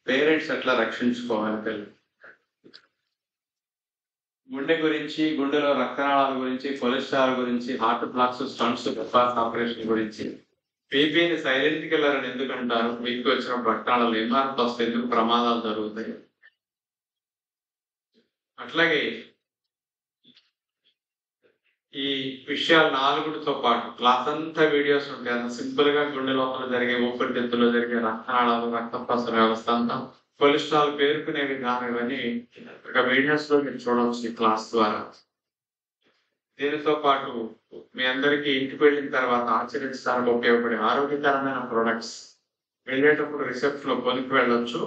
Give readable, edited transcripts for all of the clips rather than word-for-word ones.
Parents ఎట్లా రక్షించుకోవాలి పిల్లలు. గుండె గురించి, గుండెలో రక్తనాళాల గురించి, కొలెస్ట్రాల్ గురించి, heart blocks, stents, bypass operation గురించి, బీపీని సైలెంట్ కిల్లర్ అని ఎందుకంటారు, బీపీ వచ్చినప్పుడు రక్తనాళాలు ఎంఆర్ఎఫ్ వస్తే ఎందుకు ప్రమాదాలు జరుగుతాయి. అట్లాగే ఈ విషయాలు 4తో పాటు క్లాస్ అంతా వీడియోస్ ఉంటాయి. అంత సింపుల్ గా గుండె లోపల జరిగే, ఊపిరితిత్తుల్లో జరిగే రక్తనాళాలు, రక్త ప్రసరణ వ్యవస్థ అంతా, కొలెస్ట్రాల్ పేరుకునే విధానం, ఇవన్నీ ఒక వీడియోస్ లో మీరు చూడవచ్చు ఈ క్లాస్ ద్వారా. దీనితో పాటు మీ అందరికీ ఇంటికి వెళ్ళిన తర్వాత ఆచరించడానికి ఉపయోగపడే ఆరోగ్యకరమైన ప్రొడక్ట్స్, వెళ్ళేటప్పుడు రిసెప్షన్ లో కొనికి వెళ్ళొచ్చు.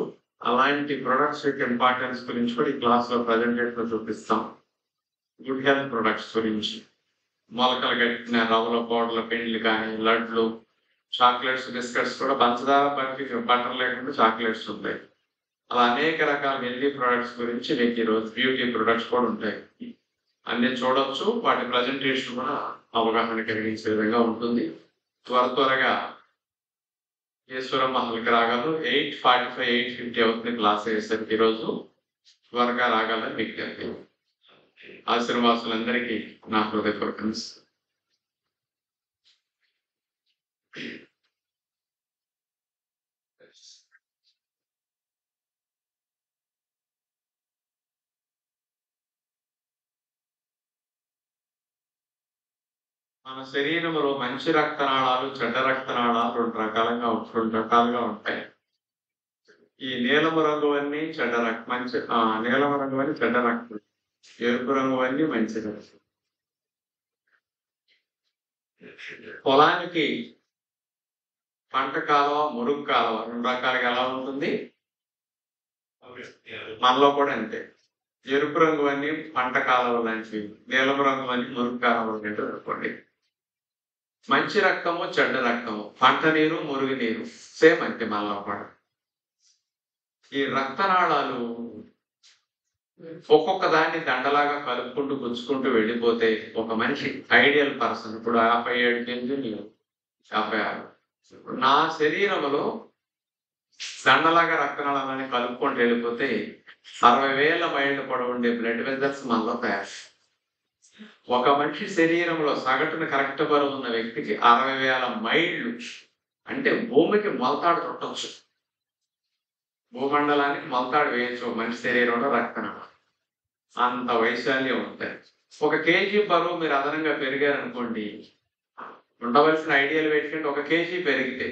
అలాంటి ప్రొడక్ట్స్ యొక్క ఇంపార్టెన్స్ గురించి కూడా ఈ క్లాస్ లో ప్రజెంటేషన్ లో చూపిస్తాం. గుడ్ హెల్త్ ప్రొడక్ట్స్ గురించి, మొలకలు కట్టిన రవ్వల పౌడర్ల పిండిలు కానీ, లడ్లు, చాక్లెట్స్, బిస్కెట్స్ కూడా పంచదార బటర్ లేకుండా చాక్లెట్స్ ఉంటాయి. అలా అనేక రకాల హెల్తీ ప్రొడక్ట్స్ గురించి మీకు ఈరోజు బ్యూటీ ప్రొడక్ట్స్ కూడా ఉంటాయి. అన్ని చూడొచ్చు. వాటి ప్రజెంటేషన్ కూడా అవగాహన కలిగించే విధంగా ఉంటుంది. త్వరగా ఈశ్వరమ్మ హాల్కి రాగలరు. 8:45, 8:50 అవుతుంది క్లాస్ అయ్యేసరికి. ఈరోజు త్వరగా రాగలని విజ్ఞప్తి. ఆశీర్వాసులందరికీ నా హృదయపూర్వక మన శరీరంలో మంచి రక్తనాళాలు, చెడ్డ రక్తనాళాలు రెండు రకాలుగా ఉంటాయి. ఈ నీలము రంగు అన్ని చెడ్డ రక్తం, నీలము రంగు అని చెడ్డ రక్తం, ఎరుపు రంగు అన్ని మంచి రక్తం. పొలానికి పంట కాలువ, మురుగు కాలువ రెండు రకాలుగా ఎలా ఉంటుంది, మనలో కూడా అంతే. ఎరుపు రంగు అన్ని పంట కాలువ లాంటివి, నీలము రంగు అన్ని మురుగు కాలువ లాంటివి అనుకోండి. మంచి రక్తము, చెడ్డ రక్తము, పంట నీరు, మురుగు నీరు సేమ్ అంతే మనలో కూడా. ఈ రక్తనాళాలు ఒక్కొక్క దాన్ని దండలాగా కలుపుకుంటూ గుచ్చుకుంటూ వెళ్ళిపోతే ఒక మనిషి ఐడియల్ పర్సన్, ఇప్పుడు 57 కేజీలు, 56, ఇప్పుడు నా శరీరంలో దండలాగా రక్తనాళాలని కలుపుకుంటూ వెళ్ళిపోతే 60,000 మైళ్ళు పొడవు ఉండే బ్లడ్ వెజల్స్ మనలో తయారు. ఒక మనిషి శరీరంలో సగటున కరెక్ట్ బరువు ఉన్న వ్యక్తికి 60,000 మైళ్ళు అంటే భూమికి మొలతాడు చుట్టచ్చు, భూమండలానికి మొలతాడు వేయచ్చు మనిషి శరీరంలో రక్తనాళం. అంత వైశాల్యం ఉంటాయి. 1 కేజీ బరువు మీరు అదనంగా పెరిగారనుకోండి, ఉండవలసిన ఐడియల్ వెయిట్ కంటే 1 కేజీ పెరిగితే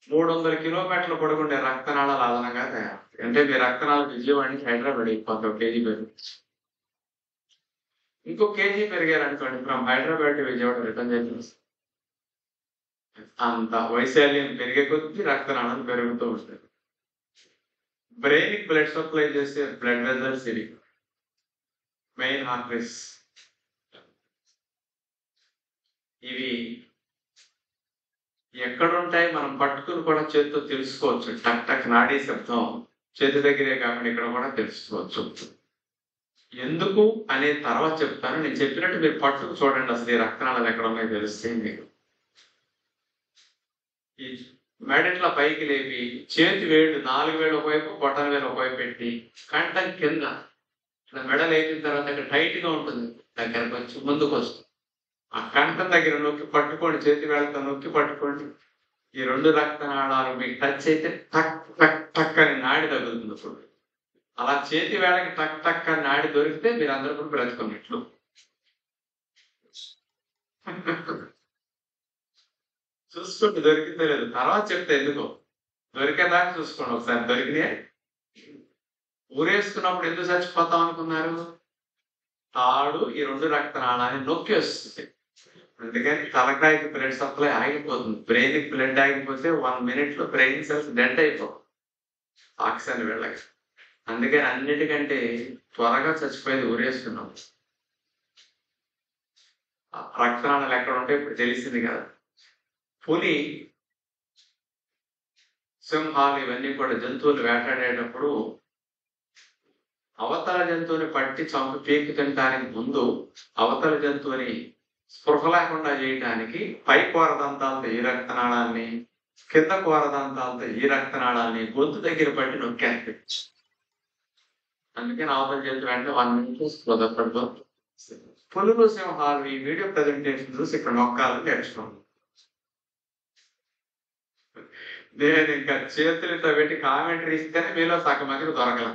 300 కిలోమీటర్లు పొడుగుండే రక్తనాళాలు అదనంగా తయారు. అంటే మీ రక్తనాళాలు విజయవాడ నుంచి హైదరాబాద్ అయిపోతుంది 1 కేజీ పెరిగి. ఇంకో కేజీ పెరిగారనుకోండి, from Hyderabad to Vijayawada return చేసి. అంత వైశాల్యం పెరిగే కొద్దీ రక్తనాళాలు పెరుగుతూ ఉంటాయి. బ్రెయిన్ కి బ్లడ్ సప్లై చేసే బ్లడ్ వెజల్స్ ఇవి, మెయిన్ ఆర్టరీస్. ఇవి ఎక్కడుంటాయి మనం పట్టుకుని కూడా చేతితో తెలుసుకోవచ్చు. టక్ టక్ నాడీ శబ్దం చేతి దగ్గరే కాకుండా ఇక్కడ కూడా తెలుసుకోవచ్చు. ఎందుకు అనే తర్వాత చెప్తాను. నేను చెప్పినట్టు మీరు పట్టుకు చూడండి, అసలు ఈ రక్తనాళాలు ఎక్కడ ఉన్నాయో తెలుస్తాయి మీకు. ఈ మెడట్ల పైకి లేపి చేతి వేళ్ళు 4 వేలు ఒకవైపు, బొటన వేలు ఒకవైపు పెట్టి కంఠం కింద మెడ లేపిన తర్వాత అక్కడ టైట్ గా ఉంటుంది, దగ్గరకు వచ్చి ముందుకు వస్తుంది. ఆ కంఠం దగ్గర నొక్కి పట్టుకోండి, చేతి వేళ్ళతో నొక్కి పట్టుకోండి. ఈ 2 రక్తనాళాలు మీకు టచ్ అయితే టక్ టక్ టక్ అని నాడి తగులుతుంది. అప్పుడు అలా చేతి వేళకి టక్ టక్ అని నాడి దొరికితే మీరు అందరూ కూడా బ్రతుకున్నట్లు. చూసుకోండి దొరికితే లేదు, తర్వాత చెప్తే ఎందుకో. దొరికేదాకా చూసుకోండి ఒకసారి. దొరికినాయి ఊరేసుకున్నప్పుడు ఎందుకు చచ్చిపోతాం అనుకున్నారు? తాడు ఈ 2 రక్తనాళాన్ని నొక్కి వస్తుంది. అందుకని తలకాయకి బ్లడ్ సప్లై ఆగిపోతుంది. బ్రెయిన్ కి బ్లడ్ ఆగిపోతే 1 minute లో బ్రెయిన్ సెల్స్ డెడ్ అయిపోతుంది ఆక్సిజన్ వెళ్ళక. అందుకని అన్నిటికంటే త్వరగా చచ్చిపోయేది ఊరేసుకున్నాం. రక్తనాళాలు ఎక్కడ ఉంటే ఇప్పుడు తెలిసింది కదా. పులి, సింహాలు ఇవన్నీ కూడా జంతువులు వేటాడేటప్పుడు అవతల జంతువుని పట్టి చంపి పీకి తినడానికి ముందు అవతల జంతువుని స్పృహ లేకుండా చేయడానికి పై కూర దంతాలతో ఈ రక్తనాళాన్ని, కింద కోరదాంతాలతో ఈ రక్తనాళాన్ని గొంతు దగ్గర పట్టి నొక్కేస్తే, అందుకే అవతల చేతి వెంటనే 1 minute కుదరదు. పులులు సింహాలు ఈ వీడియో ప్రజెంటేషన్ చూసి ఇక్కడ నొక్కాలని నేర్చుకోండి. నేను ఇంకా చేతులతో పెట్టి కామెంటరీ ఇస్తేనే మీలో సగం మందికి దొరకల.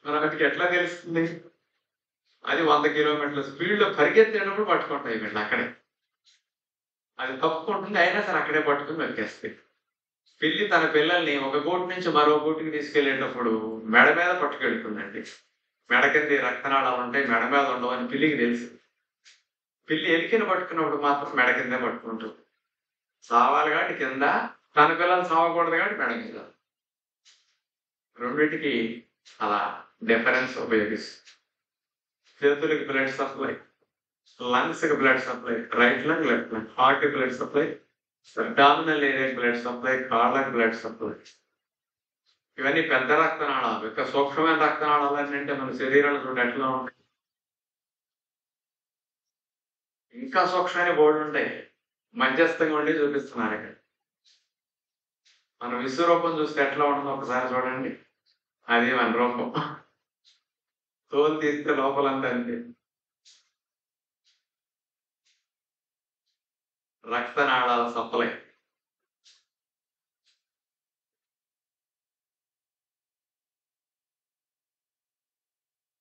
మనకి ఎట్లా తెలుస్తుంది? అది 100 కిలోమీటర్ల స్పీడ్ లో పరిగెత్తేటప్పుడు పట్టుకుంటాయి వీళ్ళు అక్కడే. అది తప్పుకుంటుంది, అయినా సరే అక్కడే పట్టుకుని నొక్కేస్తాయి. పిల్లి తన పిల్లల్ని ఒక గూటి నుంచి మరో గూటికి తీసుకెళ్లేటప్పుడు మెడ మీద పట్టుకెళ్తుందండి. మెడ కింద రక్తనాళాలు ఉంటాయి, మెడ మీద ఉండవు అని పిల్లికి తెలుసు. పిల్లి ఎలికిని పట్టుకున్నప్పుడు మాత్రం మెడ కిందే పట్టుకుంటుంది. సావాలి కాబట్టి కింద, తన పిల్లలు సావకూడదు కాబట్టి మెడ మీద. రెండింటికి అలా డిఫరెన్స్ ఉపయోగిస్తుంది. చేతులకి బ్లడ్ సప్లై, లంగ్స్ కి blood supply, right lung left lung, heart కి blood supply, abdominal area blood supply, కాళ్ళకి బ్లడ్ సప్లై. ఇవన్నీ పెద్ద రక్తనాళాలు. ఇక సూక్ష్మమైన రక్తనాళాలు అంటే మన శరీరంలో చూడండి ఎట్లా ఉంటాయి. ఇంకా సూక్ష్మమైన బోర్డు ఉంటాయి, మధ్యస్థంగా ఉండి చూపిస్తున్నారు ఇక్కడ. మన విశ్వరూపం చూస్తే ఎట్లా ఉంటుందో ఒకసారి చూడండి. అది మన రూపం. తోలు తీస్తే లోపలంతా అంతే. రక్తనాళాల సప్లై.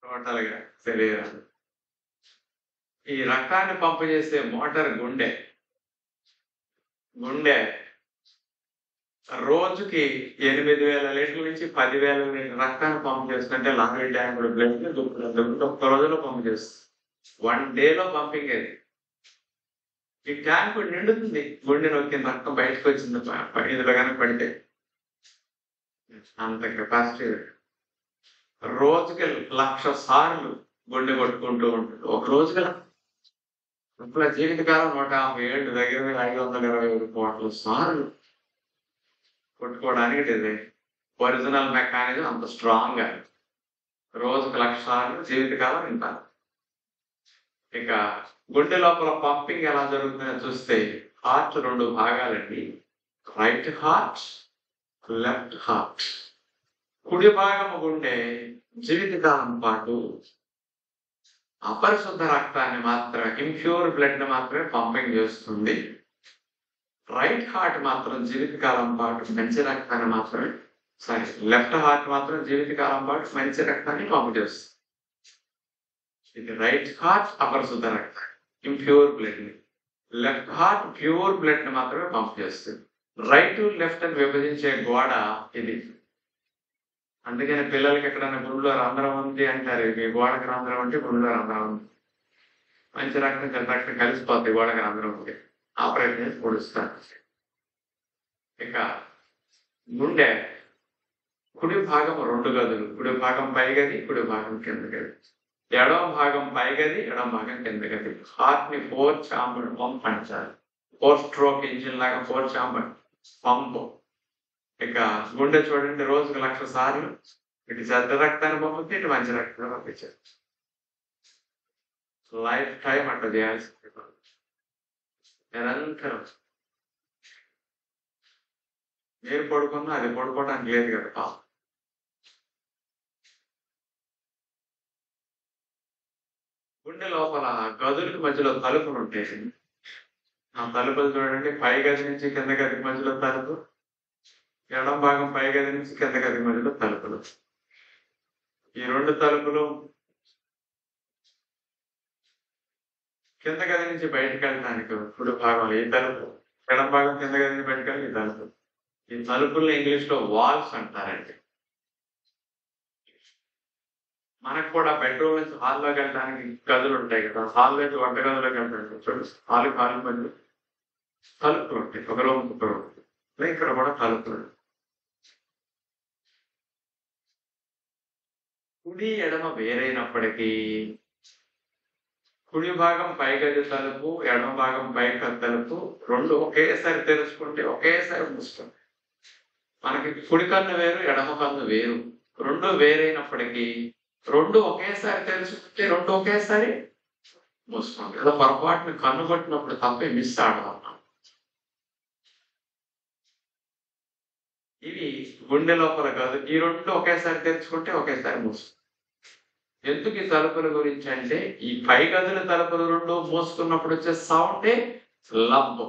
టోటల్ గా శరీరం. ఈ రక్తాన్ని పంపు చేసే మోటార్ గుండె. గుండె రోజుకి 8,000 లీటర్ల నుంచి 10,000 లీటర్ల రక్తాన్ని పంపు చేస్తుంటే లాంగ్ ట్యాంక్ బ్లడ్ ఒక్క రోజులో పంపు చేస్తుంది. 1 డేలో పంపింగ్ అది. ఈ ట్యాంక్ నిండుతుంది. గుండె నొక్కిన రక్తం బయటకు వచ్చింది ఇందులో కనుక పడితే. అంత కెపాసిటీ. రోజుకి 1,00,000 సార్లు గుండె కొట్టుకుంటూ ఉంటుంది. ఒక రోజుకి ఇప్పుడు జీవితకాలం 150 ఏళ్ళు, దగ్గర 527 కోట్ల సార్లు కొట్టుకోవడానికి డిజైన్. ఒరిజినల్ మెకానిజం అంత స్ట్రాంగ్ గా. రోజుకు 1,00,000 సార్లు, జీవితకాలం ఇంత. ఇక గుండె లోపల పంపింగ్ ఎలా జరుగుతుందో చూస్తే హార్ట్ 2 భాగాలండి. Right heart, left heart. కుడి భాగం గుండె జీవితకాలం పాటు అపరిశుద్ధ రక్తాన్ని మాత్రమే, ఇంప్యూర్ బ్లడ్ ని మాత్రమే పంపింగ్ చేస్తుంది. రైట్ హార్ట్ మాత్రం జీవితకాలం పాటు మంచి రక్తాన్ని మాత్రమే, లెఫ్ట్ హార్ట్ మాత్రం జీవితకాలం పాటు మంచి రక్తాన్ని పంపు చేస్తుంది. ఇది రైట్ హార్ట్ అపరిశుద్ధ రక్తం, ఇంప్యూర్ బ్లడ్ ని. లెఫ్ట్ హార్ట్ ప్యూర్ బ్లడ్ ని మాత్రమే పంపు చేస్తుంది. రైట్ లెఫ్ట్ అని విభజించే గోడ ఇది. అందుకని పిల్లలకి ఎక్కడైనా గుండెలో రంధ్రం ఉంది అంటారు. ఈ గోడకి రంధ్రం అంటే గుండెలో రంధ్రం ఉంది. మంచి రక్తం చెడ్డ రక్తం కలిసిపోతాయి గోడకి రంధ్రం ఉంది. ఆపరేషన్ చేసి పొడుస్తారు. ఇక గుండె కుడి భాగం 2 గదులు. కుడి భాగం పై గది, కుడి భాగం కింద గది. ఎడమ భాగం పై గది, ఎడమ భాగం కింద గది. హార్ట్ ని 4 ఛాంబర్ పంప్ అంటారు. 4 స్ట్రోక్ ఇంజిన్ లాగా 4 ఛాంబర్ పంపు. ఇక గుండె చూడండి, రోజుకు 1,00,000 సార్లు ఇటు చెడ్డ రక్తాన్ని పంపితే ఇటు మంచి రక్తాన్ని పంపించారు. లైఫ్ టైం అట్లా చేయాల్సి నిరంతరం. మీరు పడుకున్నా అది పడుకోవడానికి లేదు కదా పాపం. గుండె లోపల గదులకు మధ్యలో తలుపులు ఉంటాయి. ఆ తలుపులు చూడండి, పై గది నుంచి కింద గదికి మధ్యలో తలుపు, ఎడం భాగం పై గది నుంచి కింద గది మధ్యలో తలుపులు. ఈ 2 తలుపులు కింద గది నుంచి బయటకు వెళ్ళడానికి కుడి భాగం ఈ తలుపు, ఎడం భాగం కింద గది నుంచి బయటకు వెళ్ళి ఈ తలుపు. ఈ తలుపుల్ని ఇంగ్లీష్ లో వాల్స్ అంటారండి. మనకు కూడా బెడ్రూమ్ నుంచి హాల్లోకి వెళ్ళడానికి గదులు ఉంటాయి కదా, హాల్ నుంచి వంట గదిలోకి వెళ్తాడు చూడండి, హాల్ మధ్య తలుపులు ఉంటాయి. ఒక రూమ్ ఒక రూమ్. ఇక్కడ కూడా తలుపులు. కుడి ఎడమ వేరైనప్పటికీ కుడి భాగం పై గది తలుపు, ఎడమ భాగం పై గది తలుపు 2 ఒకేసారి తెలుసుకుంటే ఒకేసారి మూస్తుంది. మనకి కుడి కన్ను వేరు, ఎడమ కన్ను వేరు. 2 వేరైనప్పటికీ 2 ఒకేసారి తెలుసుకుంటే 2 ఒకేసారి మూసుకోండి. ఏదో పొరపాటుని కన్ను కొట్టినప్పుడు తప్పే మిస్ ఆడదాం. ఇవి గుండె లోపల కాదు. ఈ రెండు ఒకేసారి తెరుచుకుంటే ఒకేసారి మూసుకుంటాయి. ఎందుకు ఈ తలుపుల గురించి అంటే ఈ పై గదుల తలుపులు రెండు మూసుకున్నప్పుడు వచ్చే సౌండే లబ్.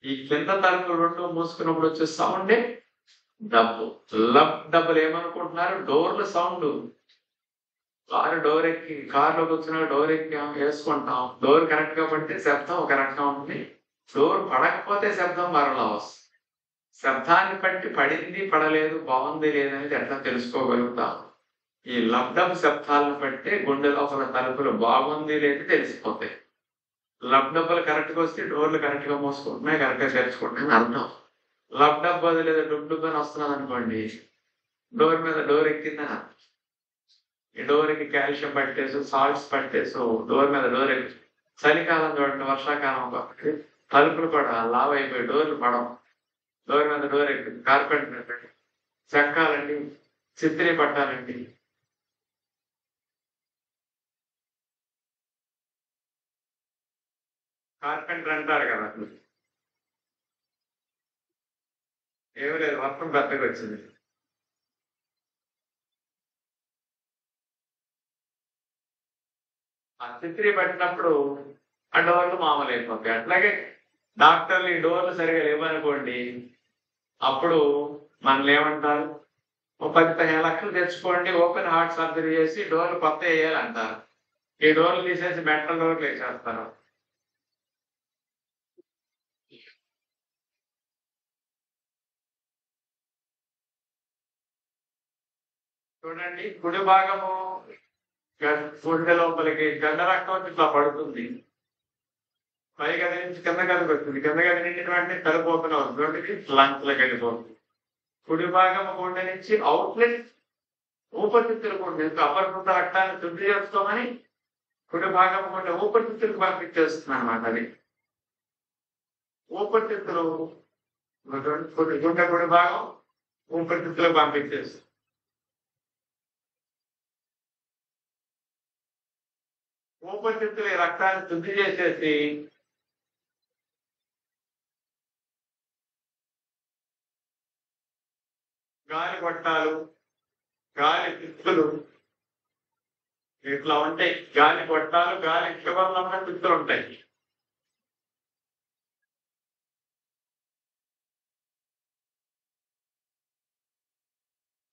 ఈ కింద తలుపులు రెండు మూసుకున్నప్పుడు వచ్చే సౌండే డబ్బు. లబ్ డబ్బులు ఏమనుకుంటున్నారు? డోర్ల సౌండ్. డోర్ ఎక్కి కారులో కూర్చున్నా డోర్ ఎక్కి వేసుకుంటాం. డోర్ కరెక్ట్ గా పడితే శబ్దం ఒక రకంగా ఉంటుంది. డోర్ పడకపోతే శబ్దం మరలా వస్తుంది. శబ్దాన్ని బట్టి పడింది పడలేదు బాగుంది లేదనేది ఎట్లా తెలుసుకోగలుగుతాం? ఈ లబ్డబ్ శబ్దాలను బట్టి గుండె లోపల తలుపులు బాగుంది లేదు తెలిసిపోతాయి. లబ్డబ్బులు కరెక్ట్గా వస్తే డోర్లు కరెక్ట్ గా మూసుకుంటున్నాయి, కరెక్ట్ గా తెరుచుకుంటున్నాయి అర్థం. లబ్డబ్ అది లేదా డుబ్ అని వస్తున్నది అనుకోండి, డోర్ మీద డోర్ ఎక్కిందని అర్థం. ఈ డోర్కి కాల్షియం పట్టేసు సాల్ట్స్ పట్టేసు డోర్ మీద డోర్ ఎక్కి చలికాలం చూడండి, వర్షాకాలం ఒకటి తలుపులు కూడా లావ్ అయిపోయి డోర్లు పడవు. డోర్ మీద డోర్ ఎక్కి కార్పెంటర్ చెక్కాలండి, చిత్రీ పట్టాలండి. కార్పెంటర్ అంటారు కదా, ఏమి లేదు వర్షం పెద్దగా వచ్చింది. ఆ చిత్రీ పట్టినప్పుడు ఆ డోర్లు మామూలు అయిపోతాయి. అట్లాగే డాక్టర్లు ఈ డోర్లు సరిగా లేవనుకోండి, అప్పుడు మనల్ని ఏమంటారు? 10-15 లక్షలు తెచ్చుకోండి, ఓపెన్ హార్ట్ సర్జరీ చేసి డోర్లు కొత్త వేయాలంటారు. ఈ డోర్లు తీసేసి మెటల్ డోర్లు వేసేస్తారు. చూడండి, కుడి భాగము గుండె లోపలికి గండ రక్తం ఇట్లా పడుతుంది, పై గది నుంచి కింద గదికి వస్తుంది, కింద గది నుంచి వెంటనే తలుపోతున్న వస్తుంది, లంగ్స్ లోకి వెళ్ళిపోతుంది. కుడి భాగము గుండె నుంచి అవుట్లెట్ ఊపిరితిత్తులకు ఉంటుంది. అపరిమిత రక్తాన్ని శుద్ధి చేసుకోమని కుడి భాగం గుండె ఊపిరితిత్తులకు పంపించేస్తుంది అనమాట. అది ఊపిరితిత్తులు గుండె కుడి భాగం ఊపిరితిత్తులకు పంపించేస్తుంది. ఊపిరితిత్తులు ఈ రక్తాన్ని శుద్ధి చేసేసి గాలి గొట్టాలు, గాలి తిత్తులు ఇట్లా ఉంటాయి. గాలి గొట్టాలు, గాలి చివర్లో తిత్తులు ఉంటాయి.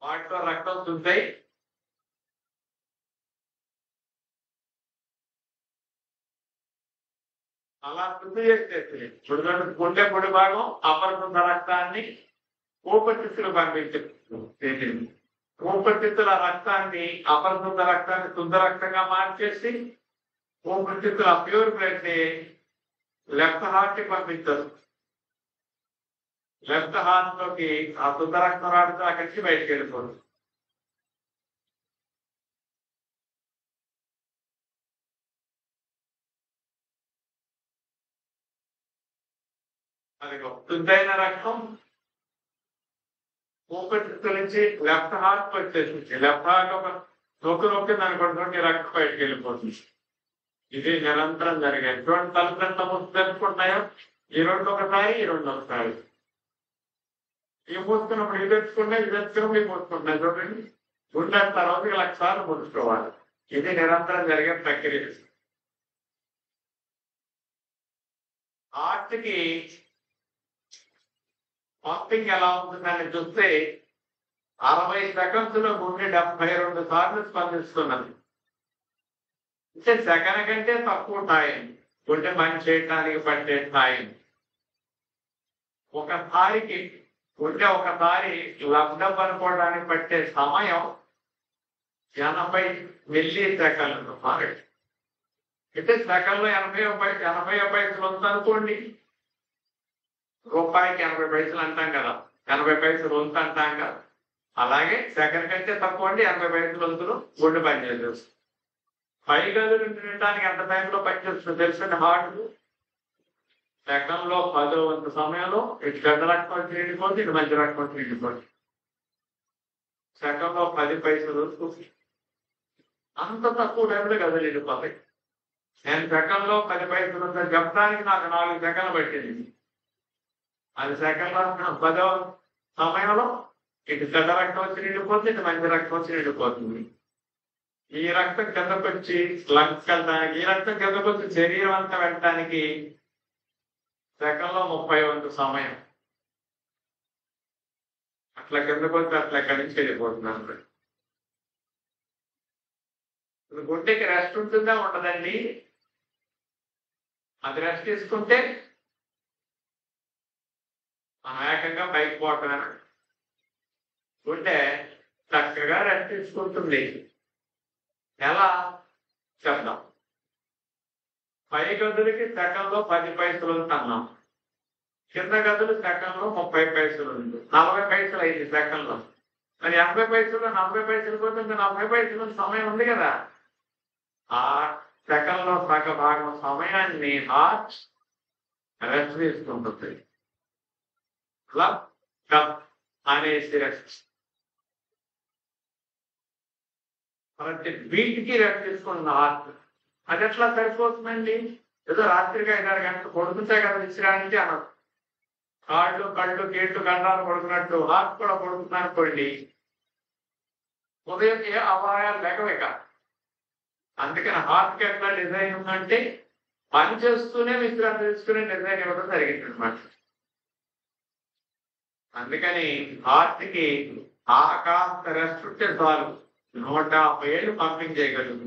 వాటితో రక్తం శుద్ధి అలా శుద్ధి చేసేసి గుండె పొడి భాగం అపరిమిత రక్తాన్ని ఊపిరితిత్తులు పంపించేది. ఊపిరితిత్తుల రక్తాన్ని అపరిశుద్ధ రక్తాన్ని శుద్ధ రక్తంగా మార్చేసి ఊపిరితిత్తుల ప్యూర్ బ్లడ్ ని లెఫ్ట్ హార్ట్ కి పంపిస్తారు. లెఫ్ట్ హార్ట్ లోకి ఆ శుద్ధ రక్తం రాడితే అక్కడి నుంచి బయటకు వెళ్ళిపోతుంది. అది శుద్ధైన రక్తం ఊపిరితిత్తుల నుంచి లెఫ్ట్ హార్ట్ వచ్చేసింది. లెఫ్ట్ హార్ట్ ఒక నొక్కి దాని కొడుతుంటే రక్తం బయటకు వెళ్ళిపోతుంది. ఇది నిరంతరం జరిగే ఎటువంటి తలుపులంతా తెలుసుకుంటున్నాయో ఈ రెండు ఒకసారి, ఈ రెండు ఒకసారి. ఇవి మూసుకున్నప్పుడు ఇది తెచ్చుకున్నాయి, ఇది తెచ్చుకున్నప్పుడు ఇవి మూసుకుంటున్నాయి. చూడండి, గుండె రోజుకి 1,00,000 సార్లు మూసుకోవాలి. ఇది నిరంతరం జరిగే ప్రక్రియ. హార్ట్కి పంపింగ్ ఎలా ఉంటుందని చూస్తే 60 సెకండ్స్ లో గుండె 72 సార్లు స్పందిస్తున్నది. అంటే సెకండ్ కంటే తక్కువ టైం గుండె పని చేయడానికి పట్టే టైం. ఒకసారికి గుండె ఒకసారి లబ్డబ్ అనుకోవడానికి పట్టే సమయం 80 మిల్లీ సెకండ్లు. అంటే సెకండ్ లో 80 పైసలు ఉందనుకోండి, రూపాయికి 80 పైసలు అంటాం కదా, 80 పైసలు వంతు అంటాం కదా. అలాగే సెకండ్ కంటే తక్కువ అండి 80 పైసలు వంతులు గుండె పనిచేస్తుంది. 5 గదులు నిండడానికి ఎంత టైంలో పనిచేస్తుంది తెలుసండి? హార్ట్ సెకండ్ లో 10వ వంతు సమయంలో ఇటు గడ్డ రక్తం వచ్చి నిండిపోతుంది, ఇటు మధ్య రక్తం వచ్చి నిండిపోతుంది. సెకండ్ లో 10 పైసలు అంత తక్కువ టైంలో గదులు నిండిపోతాయి. నేను సెకండ్ లో 10 పైసలు ఉందని చెప్పడానికి నాకు 4 సెకండ్లు పట్టింది. అది సెకండ్ లో సమయంలో ఇటు చెడ్డ రక్తం వచ్చి నిండిపోతుంది, ఇటు మంచి రక్తం వచ్చి నిండిపోతుంది. ఈ రక్తం కిందకు వచ్చి లంగ్స్ వెళ్ళడానికి, ఈ రక్తం కిందకు వచ్చి శరీరం అంతా వెళ్ళటానికి సెకండ్లో 30 వంతు సమయం. అట్లా కిందకు వచ్చి అట్లా ఎక్కడి నుంచి వెళ్ళిపోతున్నాను. గుండెకి రెస్ట్ ఉంటుందా ఉండదండి? అది రెస్ట్ తీసుకుంటే మనం ఏకంగా పైకి పోవటం. గుండె చక్కగా రెస్ట్ తీసుకుంటుంది. ఎలా చెప్తాం? పై గదులకి సెకండ్లో 10 పైసలు అన్నాం, కింద గదులు సెకండ్లో 30 పైసలు ఉంది, 40 పైసలు అయింది సెకండ్లో. మరి 80 పైసలు 40 పైసలు పోతే 40 పైసలు సమయం ఉంది కదా. ఆ సెకండ్లో సగ భాగం సమయాన్ని హార్ట్ రెస్ట్ తీసుకుంటుంది. క్లబ్ కప్ అనేసి రెస్ట్. ప్రతి బీట్కి రెస్ట్ తీసుకుంటుంది హార్ట్. అది ఎట్లా సరిపోతుందండి? ఏదో రాత్రికి 5-6 గంటలు పడుకుంటే కదా విశ్రాంతి అన్నారు. కాళ్ళు కళ్ళు గేట్లు గండాలు పడుకున్నట్టు హార్ట్ కూడా పడుకున్నానుకోండి, ఉదయం ఏ అపాయాలు లేకవేక. అందుకని హార్ట్కి ఎట్లా డిజైన్ ఉందంటే పని చేస్తూనే విశ్రాంతి తీసుకునే డిజైన్ ఇవ్వడం జరిగింది అనమాట. అందుకని హార్ట్కి కాస్త రెస్ట్ ఉంటే చాలు, 150 ఏళ్ళు పంపింగ్ చేయగలదు.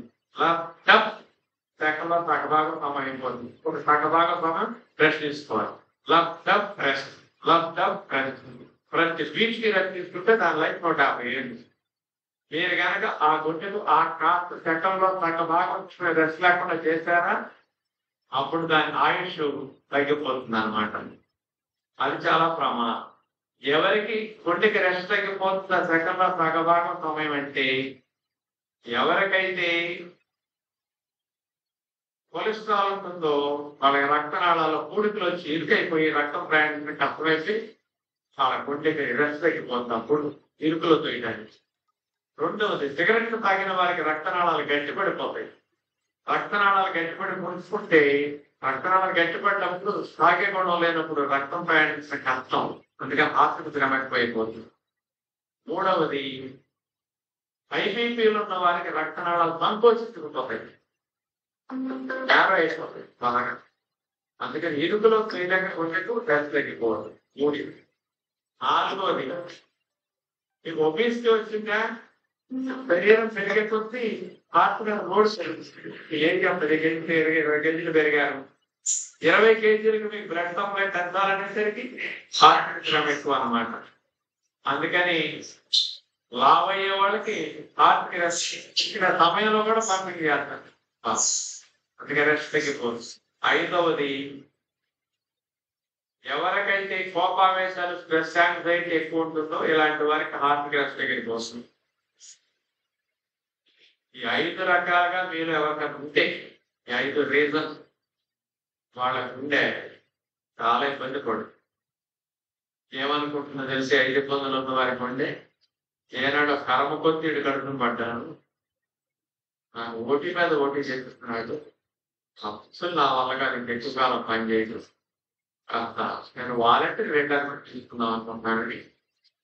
సెకండ్లో సగభాగం సమయం అయిపోతుంది. ఒక సగభాగం సమయం రెస్ట్ తీసుకోవాలి. Rest rest. ప్రతి బీచ్కి రెస్ట్ తీసుకుంటే దాని లైఫ్ 150 ఏళ్ళు. మీరు కనుక ఆ గుండెకు ఆ కాస్త సెకండ్లో సగభాగం రెస్ట్ లేకుండా చేశారా, అప్పుడు దాని ఆయుష్ తగ్గిపోతుంది అనమాట. అది చాలా ప్రమాదం. ఎవరికి గుండెకి రెస్ట్ తగ్గిపోతుందా సెకండ్లో సగభాగం సమయం అంటే, ఎవరికైతే కొలెస్ట్రాల్ ఉంటుందో వాళ్ళకి రక్తనాళాల్లో పూడికలు వచ్చి ఇరుకైపోయి రక్తం ప్రయాణించడం కష్టమైతే వాళ్ళ గుండెకి రెస్ట్ తగ్గిపోతుంది అప్పుడు ఇరుకులు తోయడానికి. రెండవది, సిగరెట్లు తాగిన వారికి రక్తనాళాలు గట్టిపడిపోతాయి. రక్తనాళాలు గట్టిపడి ముంచుకుంటే రక్తనాళాలు గట్టిపడినప్పుడు తాగే గుణం లేనప్పుడు రక్తం ప్రయాణించడం కష్టం, అందుకని ఆసుపత్రి అయిపోతుంది. మూడవది, ఐబీపీలు ఉన్న వారికి రక్తనాళాలు సంకోచించుకుపోతాయి, నేర అయిపోతాయి బాగా. అందుకని ఇరుకులో క్రీడంగా ఉండేట్టు రెస్ట్ తగ్గిపోవాలి. మూడవది. నాలుగవది, మీకు ఒబేసిటీ వచ్చిందా, శరీరం పెరిగే కొద్దీ హార్ట్ రోడ్స్ ఏరియా 10 కేజీలు 20 కేజీలు పెరిగారు, 20 కేజీలకు మీకు బ్లడ్ సప్లై తగ్గాలనేసరికి హార్ట్ శ్రమ ఎక్కువ అన్నమాట. అందుకని లావ్ అయ్యే వాళ్ళకి హార్ట్ ఇచ్చిన సమయంలో కూడా పంపిణీ చేస్తారు, అందుకని రెస్ట్ తగ్గిపోతుంది. ఐదవది, ఎవరికైతే కోపావేశాలు స్ట్రెస్ యాంగ్జైటీ ఎక్కువ ఉంటుందో ఇలాంటి వారికి హార్ట్ రెస్ట్ తగ్గిపోతుంది. ఈ 5 రకాలుగా మీరు ఎవరికైనా ఉంటే, ఈ 5 రీజన్స్ వాళ్ళకు ఉండే చాలా ఇబ్బంది పడు. ఏమనుకుంటున్నా తెలిసి 5 ఇబ్బందులు ఉన్న వారికి ఉండే, ఏనాడు కర్మ కొద్ది ఇటు కడుపును పడ్డాను, నాకు ఓటీ మీద ఓటీ చేస్తున్నాడు, అసలు నా వల్ల కాదు ఇంకెక్కువ కాలం పని చేయదు, కాస్త నేను వాలంటీర్ రిటైర్మెంట్ తీసుకుందాం అనుకుంటున్నానని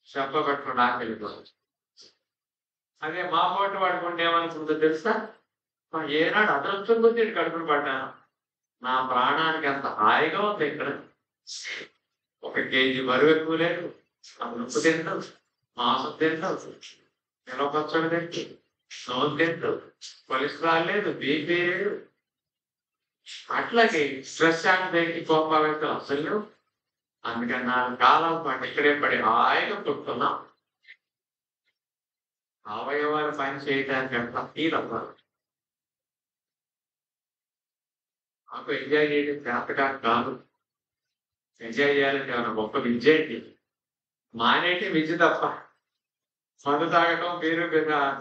చెప్పబట్టుకుని నాకు వెళ్ళిపోవచ్చు. అదే మా పోటీ వాడుకుంటే ఏమనుకుంటుందో తెలుసా, ఏనాడు అదృష్టం కొద్ది ఇటు కడుపును పడ్డాను, నా ప్రాణానికి అంత హాయిగా ఉంది ఇక్కడ, 1 కేజీ బరువు ఎక్కువ లేదు, ఉప్పు తింటావు, మాంసం తింటావు, నిలవ పచ్చడి తింటావు, నోరు తింటావు, కొలెస్ట్రాల్ లేదు, బీపీ లేదు. అట్లాగే స్ట్రెస్ యాంగ్జైటీ కోపావేశాలు అసలు లేవు. అందుకని 4 కాలాల పాటు ఇక్కడే పడి హాయిగా పుట్టుకున్నాం. అవయవాలు పని చేయడానికి అంత ఫీల్ అవ్వాలి. నాకు ఎంజాయ్ చేయడం చేతగా కాదు, ఎంజాయ్ చేయాలంటే ఏమైనా గొప్ప విద్య ఏంటి? మానేటి విద్య తప్ప మందు తాగటం, పేరు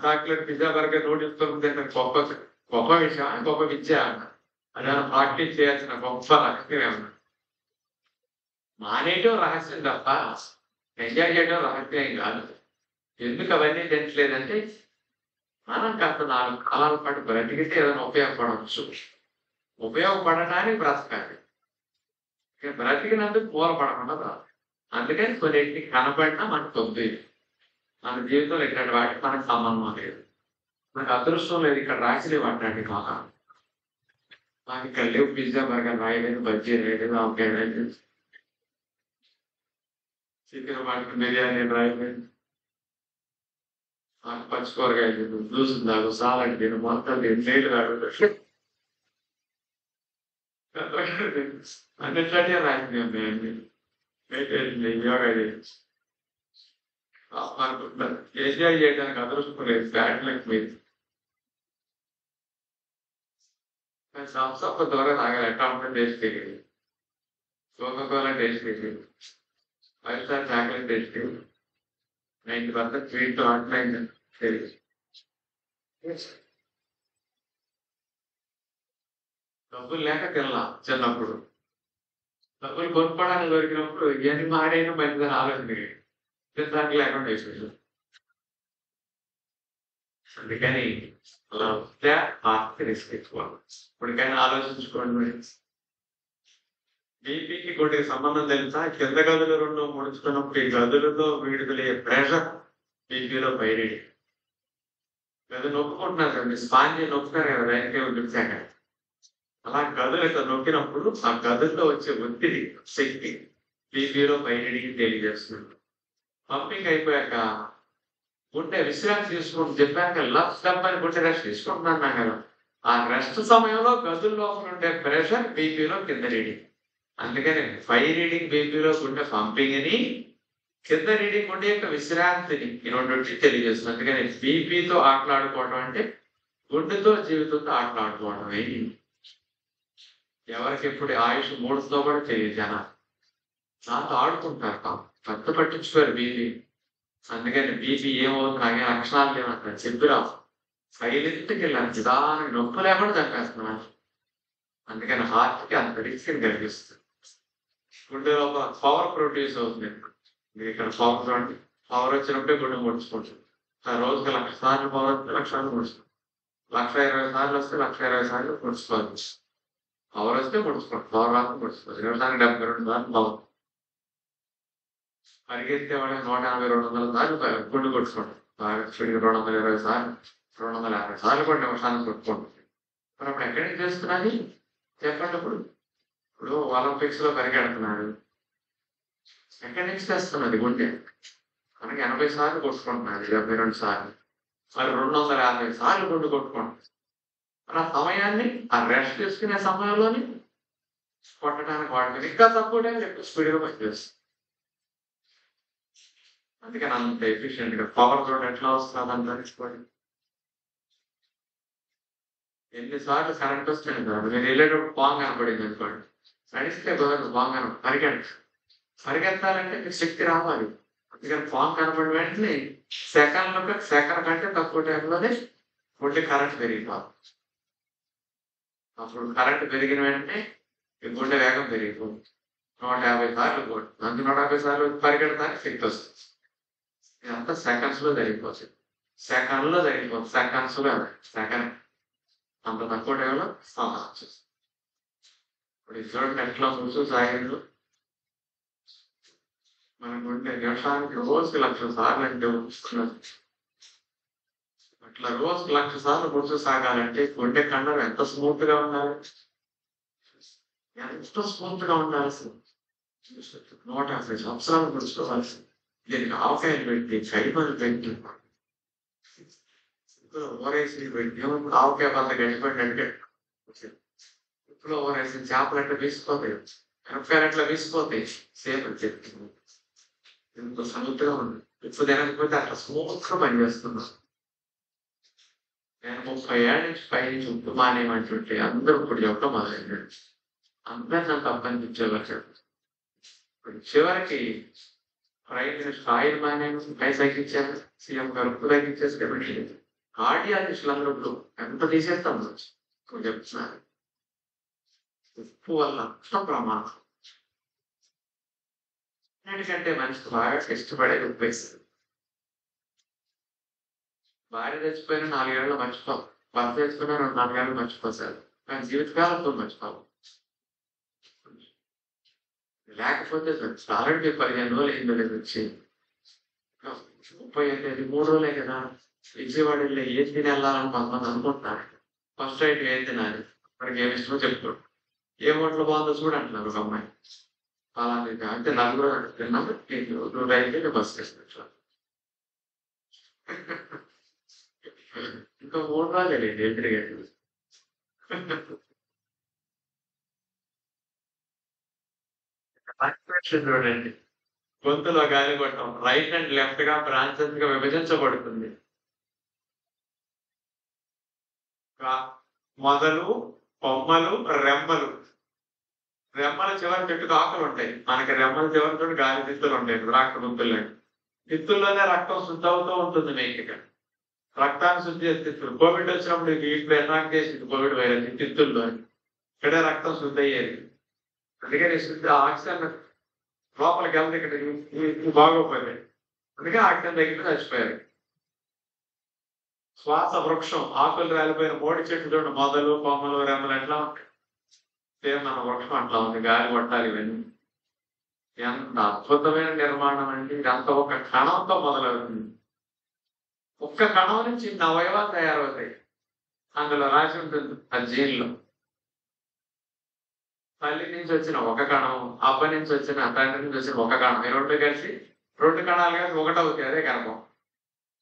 చాక్లెట్, పిజ్జా, బర్గర్, నూడిల్స్ గొప్ప గొప్ప విషయం, గొప్ప విద్య అన్న అదే ప్రాక్టీస్ చేయాల్సిన గొప్ప రహస్యం ఏమన్నా? మానేయటం రహస్యం తప్ప ఎంజాయ్ చేయడం రహస్యం కాదు. ఎందుకు అవన్నీ తెలియట్లేదంటే, మనం కాస్త 4 కాలాల పాటు బ్రతికితే ఏదైనా ఉపయోగపడవచ్చు. ఉపయోగపడటానికి బ్రతకాలి, బ్రతికినందుకు మూలపడకుండా బ్రతకాలి. అందుకని కొన్నింటికి కనపడినా మనకు వద్దు. మన జీవితంలో ఇట్లాంటి వాటికి మనకు సంబంధం లేదు. నాకు అదృష్టం లేదు, ఇక్కడ రాసిలేవు అట్లాంటి మాకు ఇక్కడ లేవు. పిజ్జా బర్గర్ రాయలేదు, బజ్జీ రాయలేదు, ఆవకాయ రాయలేదు, చికెన్ మటన్ బిర్యానీ రాయలేదు, పచ్చి కూరగాయలు తిను, జ్యూస్ తాగు, సాలడ్ తిను, మొత్తం తిను, నీళ్ళు తాగు, అన్నిట్లాంటివి రాసింది అన్నీ. యోగా చేసి అనుకుంటారు. ఎంజాయ్ చేయడానికి అదృష్టం లేదు, బ్యాడ్ లక్ మీద. సంస్థ ద్వారా తాగాలి, ఎట్లా ఉంటుంది టేస్ట్ తెలియదు. కోకోకోలా టేస్ట్ తెలియదు, 5 స్టార్ చాక్లెట్ టేస్ట్ తెలియదు, 90% స్వీట్ ఆన్లైన్ తెలియదు. డబ్బులు లేక తినలా చిన్నప్పుడు. డబ్బులు కొనుక్కోవడానికి దొరికినప్పుడు ఎన్ని మాడైనా మంచిదని ఆలోచన తినడానికి లేకుండా అయిపోయింది. అందుకని అలా వస్తే ఆస్తి రిస్క్ తెచ్చుకోవాలి. ఇప్పటికైనా ఆలోచించుకోండి. బీపీకి కొద్దిగా సంబంధం తెలుసా? కింద గదులు 2 ముడుచుకున్నప్పుడు ఈ గదులతో విడుదలయ్యే ప్రెషర్ బీపీలో పైరేడి. గది నొప్పుకుంటున్నారు కదా, మీ స్పాంజీ నొక్కుతారు కదా రైతుకే ఉడిచాక. అలా గదులు ఇట్లా నొక్కినప్పుడు ఆ గదుల్లో వచ్చే ఒత్తిడి శక్తి బీపీలో పైరేడికి తెలియజేస్తుంది. పంపింగ్ అయిపోయాక గుండె విశ్రాంతి తీసుకుంటూ చెప్పాక లఫ్ అని గుండె రెస్ట్ తీసుకుంటున్నాను కదా, ఆ రెస్ట్ సమయంలో గదుల్లో ఉండే ప్రెషర్ బీపీలో కింద రీడింగ్. అందుకని పై రీడింగ్ బీపీలో గుండె పంపింగ్ అని, కింద రీడింగ్ గుండె యొక్క విశ్రాంతిని ఈ రెండింటి తెలియజేస్తుంది. అందుకని బీపీతో ఆటలాడుకోవడం అంటే గుండెతో జీవితంతో ఆటలాడుకోవడమే. ఎవరికి ఎప్పుడు ఆయుష్ 3తో కూడా తెలియదు జనాలు. నాతో ఆడుకుంటారు, పెద్ద పట్టించుకోరు బీపీ. అందుకని బీపీ ఏమవుతున్నాయి లక్షణాలు ఏమంటారు చెప్పిరా, సైలెంట్కి వెళ్ళాను, నిదానికి నొప్పి లేకుండా చంపేస్తున్నాను. అందుకని హార్ట్కి అంత రిస్క్ని కలిగిస్తుంది. గుండె లోపల పవర్ ప్రొడ్యూస్ అవుతుంది. ఇక్కడ పవర్ వచ్చినప్పుడే గుండె ముడుచుకుంటుంది. రోజుకి 1,00,000 సార్లు పవర్ వస్తే 1,00,000 సార్లు ముడుచుకుంటుంది, 1,20,000 సార్లు వస్తే 1,20,000 సార్లు ముడుచుకోవాలి. పవర్ వస్తే ముడుచుకోండి, పవర్ రాక ముడుచుకోవాలి. 272 సార్లు పవర్. పరిగెత్తే వాళ్ళకి 180-200 సార్లు గుండె కొట్టుకోండి. బాగా స్పీడ్గా 220 సార్లు 250 సార్లు కూడా నిమిషానికి కొట్టుకోండి. మరి అప్పుడు ఎక్కడి నుంచి చేస్తున్నది చెప్పండి. ఇప్పుడు ఒలింపిక్స్ లో పరిగెడుతున్నాడు, ఎక్కడి నుంచి తెస్తున్నది గుండె? మనకి 80 సార్లు కొట్టుకుంటున్నది, 72 సార్లు, మరి 250 సార్లు గుండె కొట్టుకుంటుంది. మరి ఆ సమయాన్ని ఆ రెస్ట్ తీసుకునే సమయంలోని కొట్టడానికి వాడుతుంది. ఇంకా సపోర్ట్ అయ్యి ఎక్కువ స్పీడ్గా పనిచేస్తుంది. అందుకని అంత ఎఫిషియెంట్ గా పవర్ తోటి ఎట్లా వస్తుంది అని తెలుసుకోండి. ఎన్నిసార్లు కరెంట్ వస్తుంది కదా, మీరు వెళ్ళేటప్పుడు పాంగ్ కనపడింది అనుకోండి, నడిస్తే కుదరదు, పాంగ్ కనపడి పరిగెత్తాలంటే మీకు శక్తి రావాలి. అందుకని పాంగ్ కనపడిన వెంటనే సెకండ్ కంటే తక్కువ టైంలోనే గుండె కరెంట్ పెరిగిపోవాలి. అప్పుడు కరెంట్ పెరిగిన వెంటనే ఈ గుండె వేగం పెరిగిపోతుంది. 150 సార్లు కూడా 150 సార్లు పరిగెడతానికి శక్తి వస్తుంది. ఇదంతా సెకండ్స్ లో జరిగిపోతుంది. సెకండ్స్ లో సెకండ్ అంత తక్కువ టైంలో వచ్చేస్తుంది. ఇప్పుడు ఈ చూడండి ఎట్లా చూసు సాగిండు. మన గుండె నిమిషానికి రోజుకి 1,00,000 సార్లు అంటే అట్లా రోజుకి 1,00,000 సార్లు గుర్తు సాగాలంటే గుండె కండలు ఎంత స్మూత్ గా ఉండాలి, ఎంత స్మూత్ గా ఉండాల్సి. 150 సంవత్సరాలు గుర్చుకోవాల్సి. దీనికి ఆవకాయలు పెట్టి కైమలు పెట్టి ఓరేసి పెట్టి ఆవకాయ వల్ల గడిపడినట్టే ఇప్పుడు ఓరేసి చేపలు అట్లా వీసిపోతాయి, మిరపకాయలు అట్లా వీసిపోతాయి. సేమ్ అని చెప్తుంది. ఎంతో స్మూత్గా ఉంది. ఇప్పుడు తినకపోతే అట్లా స్మూత్గా పనిచేస్తున్నాం. నేను 30 ఏళ్ళ నుంచి పైనుంచి ఉప్పు మానేయమంటుంటే అందరూ ఇప్పుడు చెప్పడం మొదలైంది. అందరు నాకు తప్పనిపించేవారు. ఇప్పుడు చివరికి ప్రైమ్ మినిస్టర్ ఆయిల్ మానేయడం పై తగ్గించారు, సీఎం గారు ఉప్పు తగ్గించేసి కాబట్టి కార్డియాలజిస్టులు అందరూ ఇప్పుడు ఎంత తీసేస్తాం ఇప్పుడు చెప్తున్నారు. ఉప్పు వల్ల అంత ప్రమాదం. ఎందుకంటే మనిషి బాగా ఇష్టపడేది ఉప్పు వేస్తుంది. భార్య తెచ్చిపోయిన 4 ఏళ్ళు మర్చిపోవు, భర్త తెచ్చిపోయిన 4 ఏళ్ళు మర్చిపోతారు, కానీ జీవితకాలంతో మర్చిపోవు. లేకపోతే ఆల్రెడీ 15 రోజులు అయిందో లేదు వచ్చి 35 తేదీ 3 రోజులే కదా విజయవాడ వెళ్ళి ఏం తిని వెళ్ళాలని కొంతమంది అనుకుంటున్నారు. ఫస్ట్ ఐటమ్ ఏం తినాలి, మనకి ఏమి ఇష్టమో చెప్తాడు. ఏ హోటల్ బాగుందో చూడంటున్నారు ఒక అమ్మాయి. అలాగే అంటే నలుగురు తిన్నాము, నువ్వు రైలు బస్ వేసినట్లు. ఇంకా 3 రోజులు లేదు ఎదురుగండి. చూడండి, గొంతులో గాలి కొట్టడం రైట్ అండ్ లెఫ్ట్ గా బ్రాంచెస్ గా విభజించబడుతుంది. మొదలు, కొమ్మలు, రెమ్మలు. రెమ్మల చివరి చెట్టుకు ఆకులు ఉంటాయి, మనకి రెమ్మల చివరి తోటి గాలి తిత్తులు ఉంటాయి, ద్రాక్ష గుంతులు. తిత్తుల్లోనే రక్తం శుద్ధి అవుతూ ఉంటుంది. మీకు రక్తాన్ని శుద్ధి చేసే తిత్తులు. కోవిడ్ వచ్చినప్పుడు ఇప్పుడు అటాక్ చేసింది కోవిడ్ వైరస్ తిత్తుల్లో, ఇక్కడే రక్తం శుద్ధి అయ్యేది. అందుకని శుద్ధి ఆక్సిజన్ లోపలికి వెళ్తే ఇక్కడ బాగోపోయింది, అందుకే ఆక్సిజన్ దగ్గర చచ్చిపోయారు. శ్వాస వృక్షం, ఆకులు రాలిపోయిన మోడి చెట్టు చూడండి, మొదలు, కొమ్మలు, రెమ్మలు ఎట్లా ఉంటాయి, సేమ్ మన వృక్షం అట్లా ఉంది. గాలి కొట్టాలి. ఇవన్నీ ఎంత అద్భుతమైన నిర్మాణం అండి. ఇదంతా ఒక కణంతో మొదలవుతుంది. ఒక్క కణం నుంచి ఇన్ని అవయవాలు తయారవుతాయి. అందులో రాసి ఉంటుంది ఆ జీన్లో. తల్లి నుంచి వచ్చిన ఒక కణం, అబ్బ నుంచి వచ్చిన తండ్రి నుంచి వచ్చిన ఒక కణం, ఈ రెండు కలిసి 2 కణాలు కలిసి ఒకటవుతాయి, అదే గర్భం.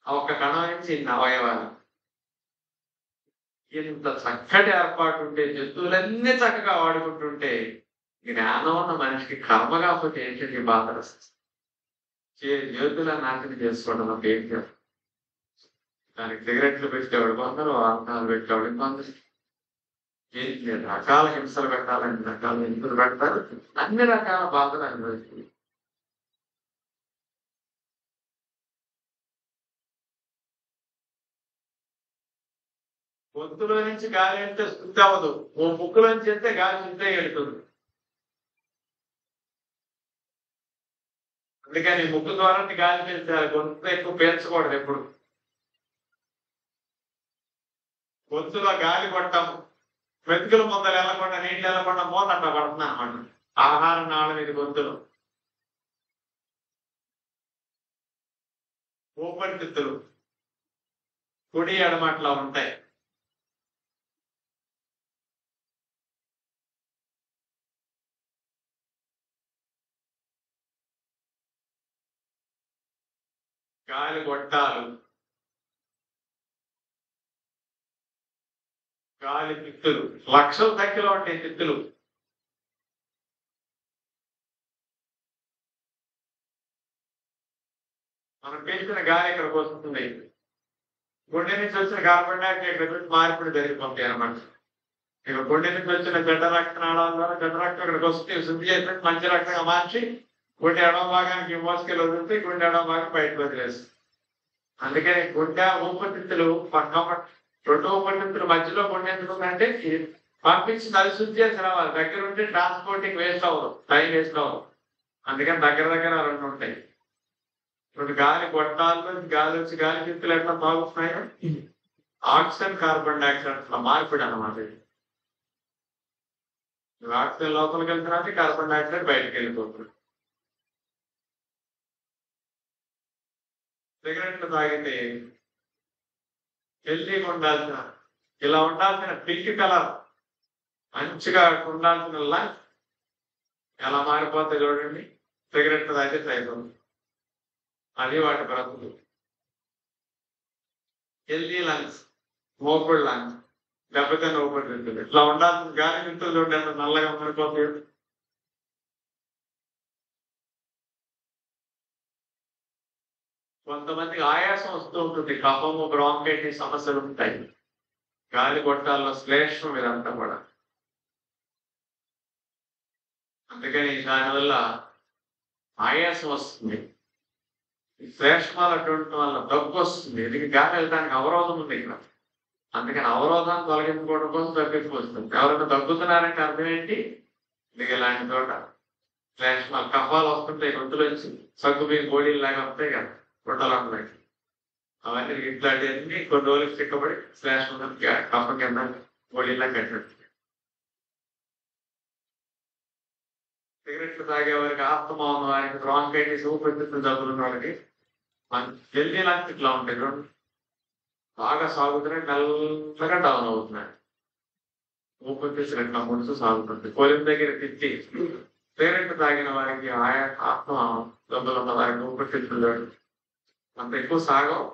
ఆ ఒక్క కణం నుంచి ఇన్ని అవయవాలు. ఇంత చక్కటి ఏర్పాటు ఉంటే, జంతువులన్నీ చక్కగా వాడుకుంటుంటే, జ్ఞానం ఉన్న మనిషికి కర్మ కాకపోతే ఏంటంటే బాధ. జ్యోతుల నాశనం చేసుకోవడం ఒక ఏం చేస్తారు. దానికి సిగరెట్లు పెట్టేవాడు కొందరు, ఆల్కహాల్ పెట్టేవాడు కొందరు. ఎన్ని రకాల హింసలు పెట్టాలి, అన్ని రకాల హింసలు పెడతారు, అన్ని రకాల బాధలు అనుభవిస్తుంది. గొంతులో నుంచి గాలి వెళ్తే శుద్ధి అవ్వదు, ఓ ముక్కులో నుంచి వెళ్తే గాలి శుద్ధి వెళ్తుంది. అందుకని ముక్కు ద్వారా గాలి పీల్చాలి, గొంతు ఎక్కువ పీల్చకూడదు ఎప్పుడు. గొంతులో గాలి కొట్టాము, వెతుకుల ముందలు వెళ్ళకుండా, నీళ్ళు వెళ్ళకుండా మూత అట్లా పడుతుంది అనమాట. ఆహారం నాళం ఇది గొంతులో. ఊపిరితిత్తులు కుడి ఎడమ అట్లా ఉంటాయి. గాలి గొట్టాలు, గాలి తిత్తులు, లక్షల సంఖ్యలో ఉంటాయి తిత్తులు. మనం పీల్చిన గాలి ఇక్కడికి వస్తుంది. గుండె నుంచి వచ్చిన కార్బన్ డైఆక్సైడ్ మార్పిడి జరిగిపోతాయి అనమాట. ఇక గుండె నుంచి వచ్చిన చెడ్డ రక్తనాళాల ద్వారా చెడ్డ రక్తం ఇక్కడికి వస్తే శుద్ధి చేసినట్టు మంచి రక్తంగా మార్చి గుండె ఎడమ భాగానికి మోసుకెళ్ళి వదిలితే గుండె ఎడమ భాగం బయటకు వదిలేస్తుంది. అందుకని గుండె ఊపిరితిత్తులు పక్క 2 ఊపిరితిత్తులు మధ్యలో గుండె ఎందుకుందంటే పంపించి తల్లి శుద్ధి చేసి రావాలి. దగ్గర ఉంటే ట్రాన్స్పోర్టింగ్ వేస్ట్ అవ్వదు, టైం వేస్ట్ అవ్వదు. అందుకని దగ్గర 2 ఉంటాయి. ఇప్పుడు గాలి గొట్టాల్లో గాలి వచ్చి గాలి తిత్తులు ఎట్లా బాగుతున్నాయో, ఆక్సిజన్ కార్బన్ డైఆక్సైడ్ అట్లా మార్పిడి అనమాట. ఆక్సిజన్ లోపలికి వెళ్తున్నా కార్బన్ డైఆక్సైడ్ బయటకు వెళ్ళిపోతుంది. సిగరెట్లు తాగితే హెల్తీగా ఉండాల్సిన, ఇలా ఉండాల్సిన పింక్ కలర్ మంచిగా ఉండాల్సిన లంగ్స్ ఎలా మారిపోతాయి చూడండి. సిగరెట్లు తాగితే సైతం అది వాటి బ్రతుకు. హెల్తీ లంగ్స్, మోపుడు లంగ్స్, దెబ్బతిన్న ఊపిరితిత్తులు. ఇట్లా ఉండాల్సిన గాలి తిత్తులు చూడండి నల్లగా మారిపోతాయి. కొంతమందికి ఆయాసం వస్తూ ఉంటుంది, కఫము, బ్రాంకైటిస్ సమస్యలు ఉంటాయి. గాలి గొట్టాల్లో శ్లేషం ఇదంతా కూడా. అందుకని దానివల్ల ఆయాసం వస్తుంది, శ్లేష్మాలు అటువంటి వల్ల దగ్గు వస్తుంది. ఇది గాలి వెళ్ళడానికి అవరోధం ఉంది ఇక్కడ. అందుకని అవరోధాన్ని తొలగించుకోవడం కోసం దగ్గరికి వస్తుంది. ఎవరైనా దగ్గుతున్నారంటే అర్థం ఏంటి, ఇది ఇలాంటి చోట శ్లేష్మాలు కఫాలు వస్తుంటాయి, గొంతులోంచి సగ్గు మీద గోళీలాగా వస్తాయి కదా గుడ్డలకి. అవన్నీ ఇట్లాంటివన్నీ కొన్ని రోజులకి చిక్కబడి శ్లేష్మం కఫ కింద గోళీలా కట్టినట్టు. సిగరెట్లు తాగే వారికి, ఆస్తమా ఉన్న వారికి, బ్రాంకైటిస్, ఊపిరితిత్తుల జబ్బులు ఉన్న వాళ్ళకి జల్దీ లాంటి ఇట్లా ఉంటాయి చూడండి, బాగా సాగుతున్నాయి, మెల్లగా డౌన్ అవుతున్నాయి. ఊపిరితిత్తులు ఇట్లా ముడుచు సాగుతుంది. పొలం దగ్గర తిట్టి సిగరెట్ తాగిన వారికి, ఆయా ఆత్మ జబ్బులు ఉన్న వారికి ఊపిరితిత్తులు అంత ఎక్కువ సాగవు,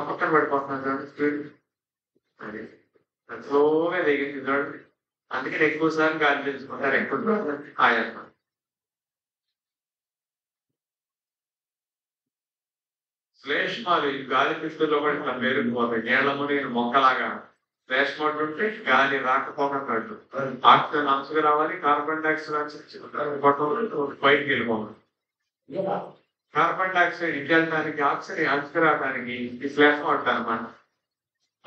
పక్కన పడిపోతున్నాయి చూడండి స్పీడ్. అది స్లోగా దిగింది చూడండి. అందుకని ఎక్కువ సార్లు గాలి పీల్చుకుంటారు, ఎక్కువ ఆయాసం. శ్లేష్మాలు ఈ గాలి పిస్తుల్లో కూడా ఇట్లా పేరుకుపోతాయి, నీళ్ల మునిగిన మొక్కలాగా. శ్లేష్మం ఉంటే గాలి రాకపోకట్టు, ఆక్సిజన్ అంచుకు రావాలి, కార్బన్ డైఆక్సైడ్ బయటికి వెళ్ళిపోవాలి. కార్బన్ డైఆక్సైడ్ ఇంటి వెళ్ళడానికి, ఆక్సిజన్ అంచుకు రావడానికి ఈ శ్లేష్మం ఉంటుంది అనమాట.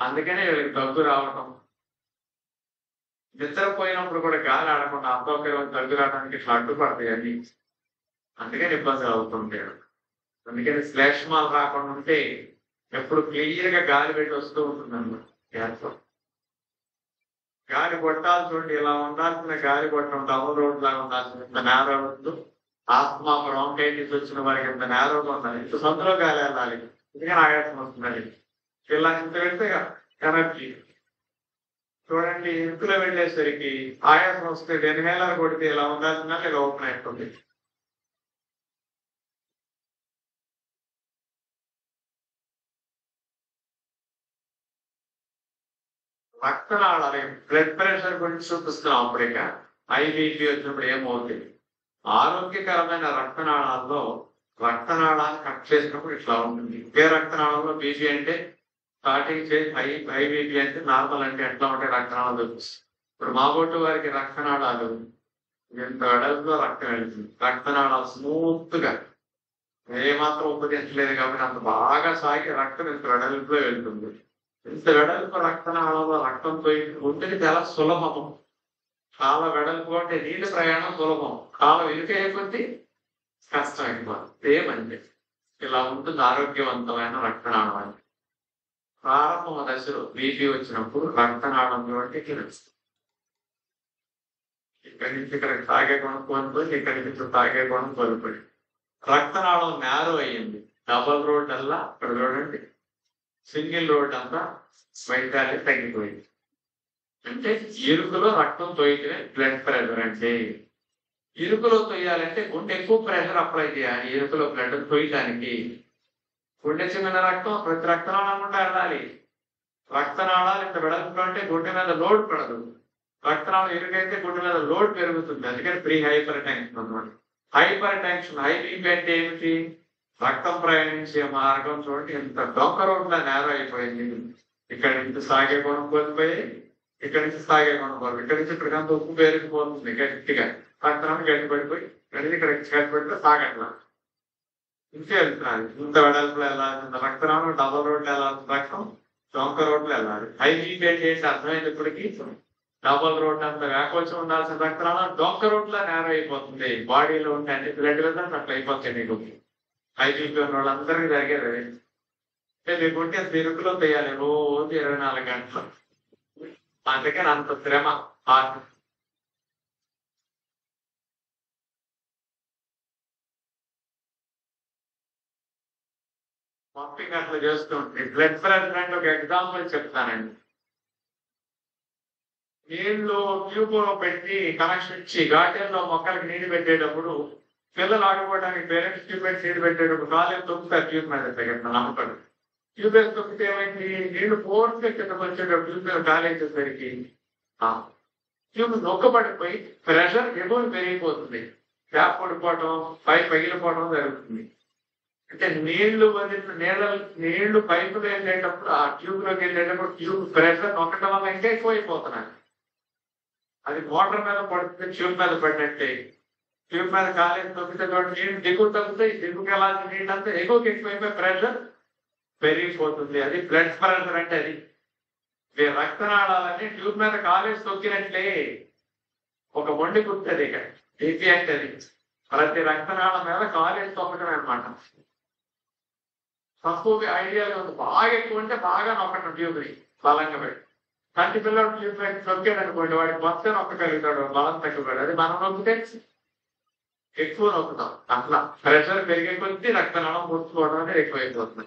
అందుకనే వీళ్ళకి దగ్గు రావటం, నిద్రపోయినప్పుడు కూడా గాలి ఆడకుండా అసౌకర్యం దగ్గు రావడానికి ఇట్లా అడ్డుపడతాయి అన్ని. అందుకని ఇబ్బందులు అవుతుంటాయి. అందుకని శ్లేష్మాలు రాకుండా ఉంటే ఎప్పుడు క్లియర్ గా గాలి పెట్టి వస్తూ ఉంటుందన్నమాట. గ్యాస్లో గాలి కొట్టాలి చూడండి, ఇలా ఉండాల్సిన గాలి కొట్టడం డబుల్ రోడ్ లాగా ఉండాల్సిన ఇంత నేరో వద్దు. ఆస్మా, బ్రాంకైటిస్ వచ్చిన వారికి ఇంత నేరోగా ఉండాలి, ఇంత సందులో గాలి వెళ్ళాలి. ఎందుకని ఆయాసం వస్తుందండి. ఇలా ఇంత పెడితే ఎనర్జీ చూడండి, ఇంట్లో వెళ్ళేసరికి ఆయాసం వస్తే ఇన్హేలర్ కొడితే ఇలా ఉండాల్సిన ఇలా ఓపెన్ అయిపోతుంది. రక్తనాళాలు, బ్లడ్ ప్రెషర్ గురించి చూపిస్తున్నాం. అప్పుడిక ఐబీపీ వచ్చినప్పుడు ఏమవుతుంది, ఆరోగ్యకరమైన రక్తనాళాల్లో రక్తనాళాన్ని కట్ చేసినప్పుడు ఇట్లా ఉంటుంది. ఏ రక్తనాళంలో బీపీ అంటే స్టార్టింగ్ చేసి హై బీపీ అంటే నార్మల్ అంటే ఎట్లా ఉంటాయి రక్తనాళాలు చూపిస్తుంది. ఇప్పుడు మాబోటు వారికి రక్తనాళాలు ఎంత వెడల్పులో రక్తం వెళ్తుంది, రక్తనాళాలు స్మూత్ గా ఏమాత్రం ఉపదించలేదు కాబట్టి అంత బాగా సాగి రక్తం ఇంత వెడల్పులో వెళ్తుంది. ఇంత వెడల్పు రక్తనాళంలో రక్తంతో ఉంటుంది చాలా సులభము. చాలా వెడల్పు అంటే నీటి ప్రయాణం సులభం, కాలం ఇరుక అయిపోతే కష్టం అయిపోతుంది. ఏమంటే ఇలా ఉంటుంది ఆరోగ్యవంతమైన రక్తనాళం అని. ప్రారంభ దశలో బీపీ వచ్చినప్పుడు రక్తనాళంలో అంటే ఇక్కడి నుంచి ఇక్కడికి తాగే గుణం కోల్పోయి, ఇక్కడి నుంచి తాగే గుణం కోల్పోయి రక్తనాళం నేరో అయ్యింది. డబల్ రోడ్ అల్లా ఇక్కడ చూడండి, సింగిల్ రోడ్ అంతా వైద్యాలయం తగ్గిపోయింది. అంటే ఇరుకులో రక్తం తోయితేనే బ్లడ్ ప్రెషర్. అంటే ఇరుకులో తొయ్యాలంటే గుండె ఎక్కువ ప్రెషర్ అప్లై చేయాలి. ఇరుకులో బ్లడ్ తొయ్యడానికి గుండె చిన్న రక్తం ప్రతి రక్తనాళం గుండా వెళ్ళాలి. రక్తనాళాలు ఇంత వెడల్పులో అంటే గుండె మీద లోడ్ పడదు. రక్తనాళం ఇరుకైతే గుండె మీద లోడ్ పెరుగుతుంది. అందుకని ప్రీ హైపర్ టెన్షన్ అన్నమాట. హైపర్ టెన్షన్, హై బీపీ అంటే ఏమిటి, రక్తం ప్రయాణించే మార్గం చూడండి ఎంత డొంక రోడ్లా నేరం అయిపోయింది. ఇక్కడ నుంచి సాగే గుణం కోల్పోయి, ఇక్కడ నుంచి సాగే గుణం కోల్పోయి, ఇక్కడ నుంచి ఇక్కడికంత ఉప్పు పేరుకుపోతుంది గట్టిగా, రక్తనాలు గట్టిపడిపోయి ఇక్కడ గట్టిపడితే సాగట్లా ఇంకే వెళ్తున్నారు. ఇంత వెడల్పులో వెళ్ళాలి, ఇంత రక్తనాలు డబల్ రోడ్లు వెళ్ళాల్సిన రక్తం డొంక రోడ్లు వెళ్ళాలి. హై బీపీ చేసి అర్థమైంది ఇప్పటికి. డబల్ రోడ్ అంత వ్యాకోచం ఉండాల్సిన రక్తనాళం డొంక రోడ్లా నేరం అయిపోతుంది. బాడీలో ఉంటే అన్ని బ్లడ్ వెళ్తాను అట్లా అయిపోతాయి. నీకు హై బీపీ ఉన్న వాళ్ళందరికీ జరిగేది. మీకు ఉంటే తిరుగులో తెయాలి రోజు 24 గంటలు. అందుకని అంత శ్రమ. పంపింగ్ అట్లా చేస్తూ ఉంటుంది. బ్లడ్ ప్రెషర్ అంటే ఒక ఎగ్జాంపుల్ చెప్తానండి. నీళ్లు ట్యూబ్ పెట్టి కనెక్షన్ ఇచ్చి గార్డెన్లో మొక్కలకి నీళ్లు పెట్టేటప్పుడు, పిల్లలు ఆడుకోవడానికి పేరెంట్స్ ట్యూబ్ పెట్టి నీళ్లు పెట్టేటప్పుడు కాలేజ్ తొక్కుతారు ట్యూబ్ మీద తగిన నమ్మకం. ట్యూబ్ వేసి తొక్కితే ఏమైంది, నీళ్లు ఫోర్స్ కిందకు వచ్చేటప్పుడు ట్యూబ్ మీద కాలేజేసరికి ట్యూబ్ నొక్కబడిపోయి ప్రెషర్ ఎగువ పెరిగిపోతుంది. ట్యాప్ పడిపోవటం, పై పగిలిపోవడం జరుగుతుంది. అంటే నీళ్లు పైపులు వెళ్ళేటప్పుడు, ఆ ట్యూబ్ లోకి వెళ్ళేటప్పుడు ట్యూబ్ ప్రెషర్ నొక్కడం వల్ల ఇంకా ఎక్కువైపోతున్నాయి. అది మోటార్ మీద పడుతుంది, ట్యూబ్ మీద పడినట్టే. ట్యూబ్ మీద కాలేజ్ తొక్కితే నీళ్ళు దిగువ తగ్గుతాయి, దిగుకి వెళ్ళాల్సిన నీళ్ళు అంతా ఎగువకి ఎక్కువైపోయి ప్రెషర్ పెరిగిపోతుంది. అది బ్లడ్ ప్రెషర్ అంటే. అది రక్తనాళాలన్నీ ట్యూబ్ మీద కాలేజ్ తొక్కినట్లే ఒక మొండి గుర్తుంది. ఇక బీపీ అంటే అది ప్రతి రక్తనాళం మీద కాలేజ్ తొక్కడం అనమాట. తక్కువ ఐడియాగా ఉంది. బాగా ఎక్కువ ఉంటే బాగా నొక్కటం ట్యూబ్ని బలంగా పెట్టి, కంటి పిల్లడు ట్యూబ్ లైట్ నొక్కాడు అనుకోండి, వాడికి మొత్తం నొక్కగలుగుతాడు, బలం తగ్గిపోయాడు. అది మనం నొక్కితే ఎక్కువ నొక్కుతాం. అట్లా ప్రెషర్ పెరిగే కొద్దీ రక్తనాళం పూర్చుకోవడం అనేది ఎక్కువైపోతుంది.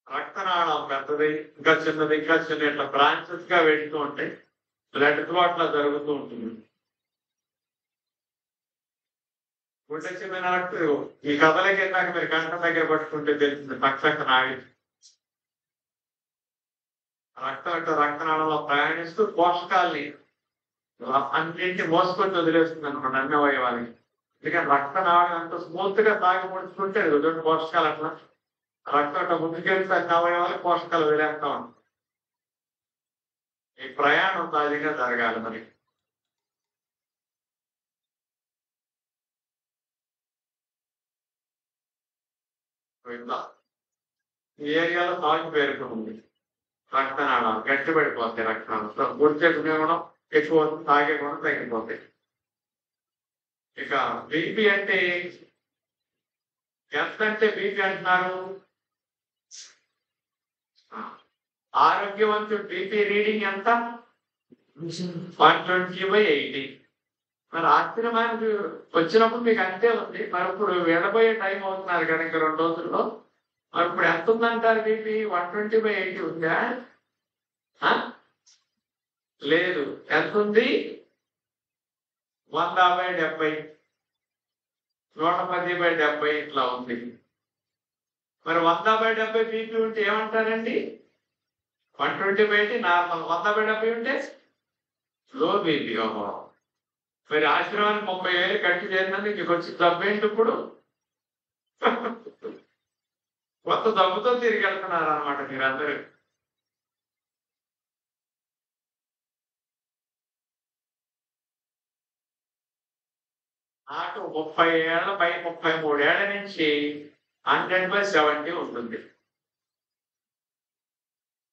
రక్తనాళం పెద్దది, ఇంకా చిన్నది, ఇంకా చిన్న ఇట్లా బ్రాంచెస్ గా వెళ్తూ ఉంటాయి. బ్లడ్ ఫ్లో అట్లా జరుగుతూ ఉంటుంది. గుండె చిన్న ఈ కథలకి వెళ్ళాక మీరు కంఠం దగ్గర పట్టుకుంటే తెలిసింది పక్షక నాడి రక్తం అంటే రక్తనాళంలో ప్రయాణిస్తూ పోషకాల్ని అన్నింటి మోసుకొని వదిలేస్తుంది అనుకోండి అన్ని అవయవాలకి. ఎందుకంటే రక్తనాళం అంత స్మూత్ గా తాగి ముడుచుకుంటే రెండు పోషకాలు అట్లా రక్తం అట్లా ముందుకెళ్తే అన్ని అవయవాలకి పోషకాలు వదిలేస్తా ఉంటాం. ఈ ప్రయాణం సహజంగా జరగాలి. మరి ఈ ఏరియాలో తాగి పేరుకుంది, రక్తనాళాలు గట్టిపడిపోతాయి, రక్తనాళం గుడిచే గుణం ఎక్కువ తాగే గుణం తగ్గిపోతాయి. ఇక బీపీ అంటే ఎంత అంటే బీపీ అంటున్నారు, ఆరోగ్యవంతుడు బీపీ రీడింగ్ ఎంత 120/80. మరి ఆశ్చర్యమానికి వచ్చినప్పుడు మీకు అంతే ఉంది. మరి ఇప్పుడు వెళ్ళబోయే టైం అవుతున్నారు కదా ఇంకా 2 రోజుల్లో, మరి ఇప్పుడు ఎంత ఉందంటారు బీపీ? 120/80 ఉందా? లేదు. ఎంత ఉంది? 100/70, 110/70 ఇట్లా ఉంది. మరి 100/70 బీపీ ఉంటే ఏమంటారండి? 120/80 నార్మల్, 100/70 ఉంటే లో బీపీ. ఓహో, మరి ఆశ్రమానికి 30,000 ఖర్చు చేసినందుకు నీకు వచ్చి జబ్బు ఏంటి ఇప్పుడు? కొత్త జబ్బుతో తిరిగి వెళ్తున్నారు అనమాట మీరందరూ. నాకు 30 ఏళ్ల పై 33 ఏళ్ల నుంచి 100/70 ఉంటుంది.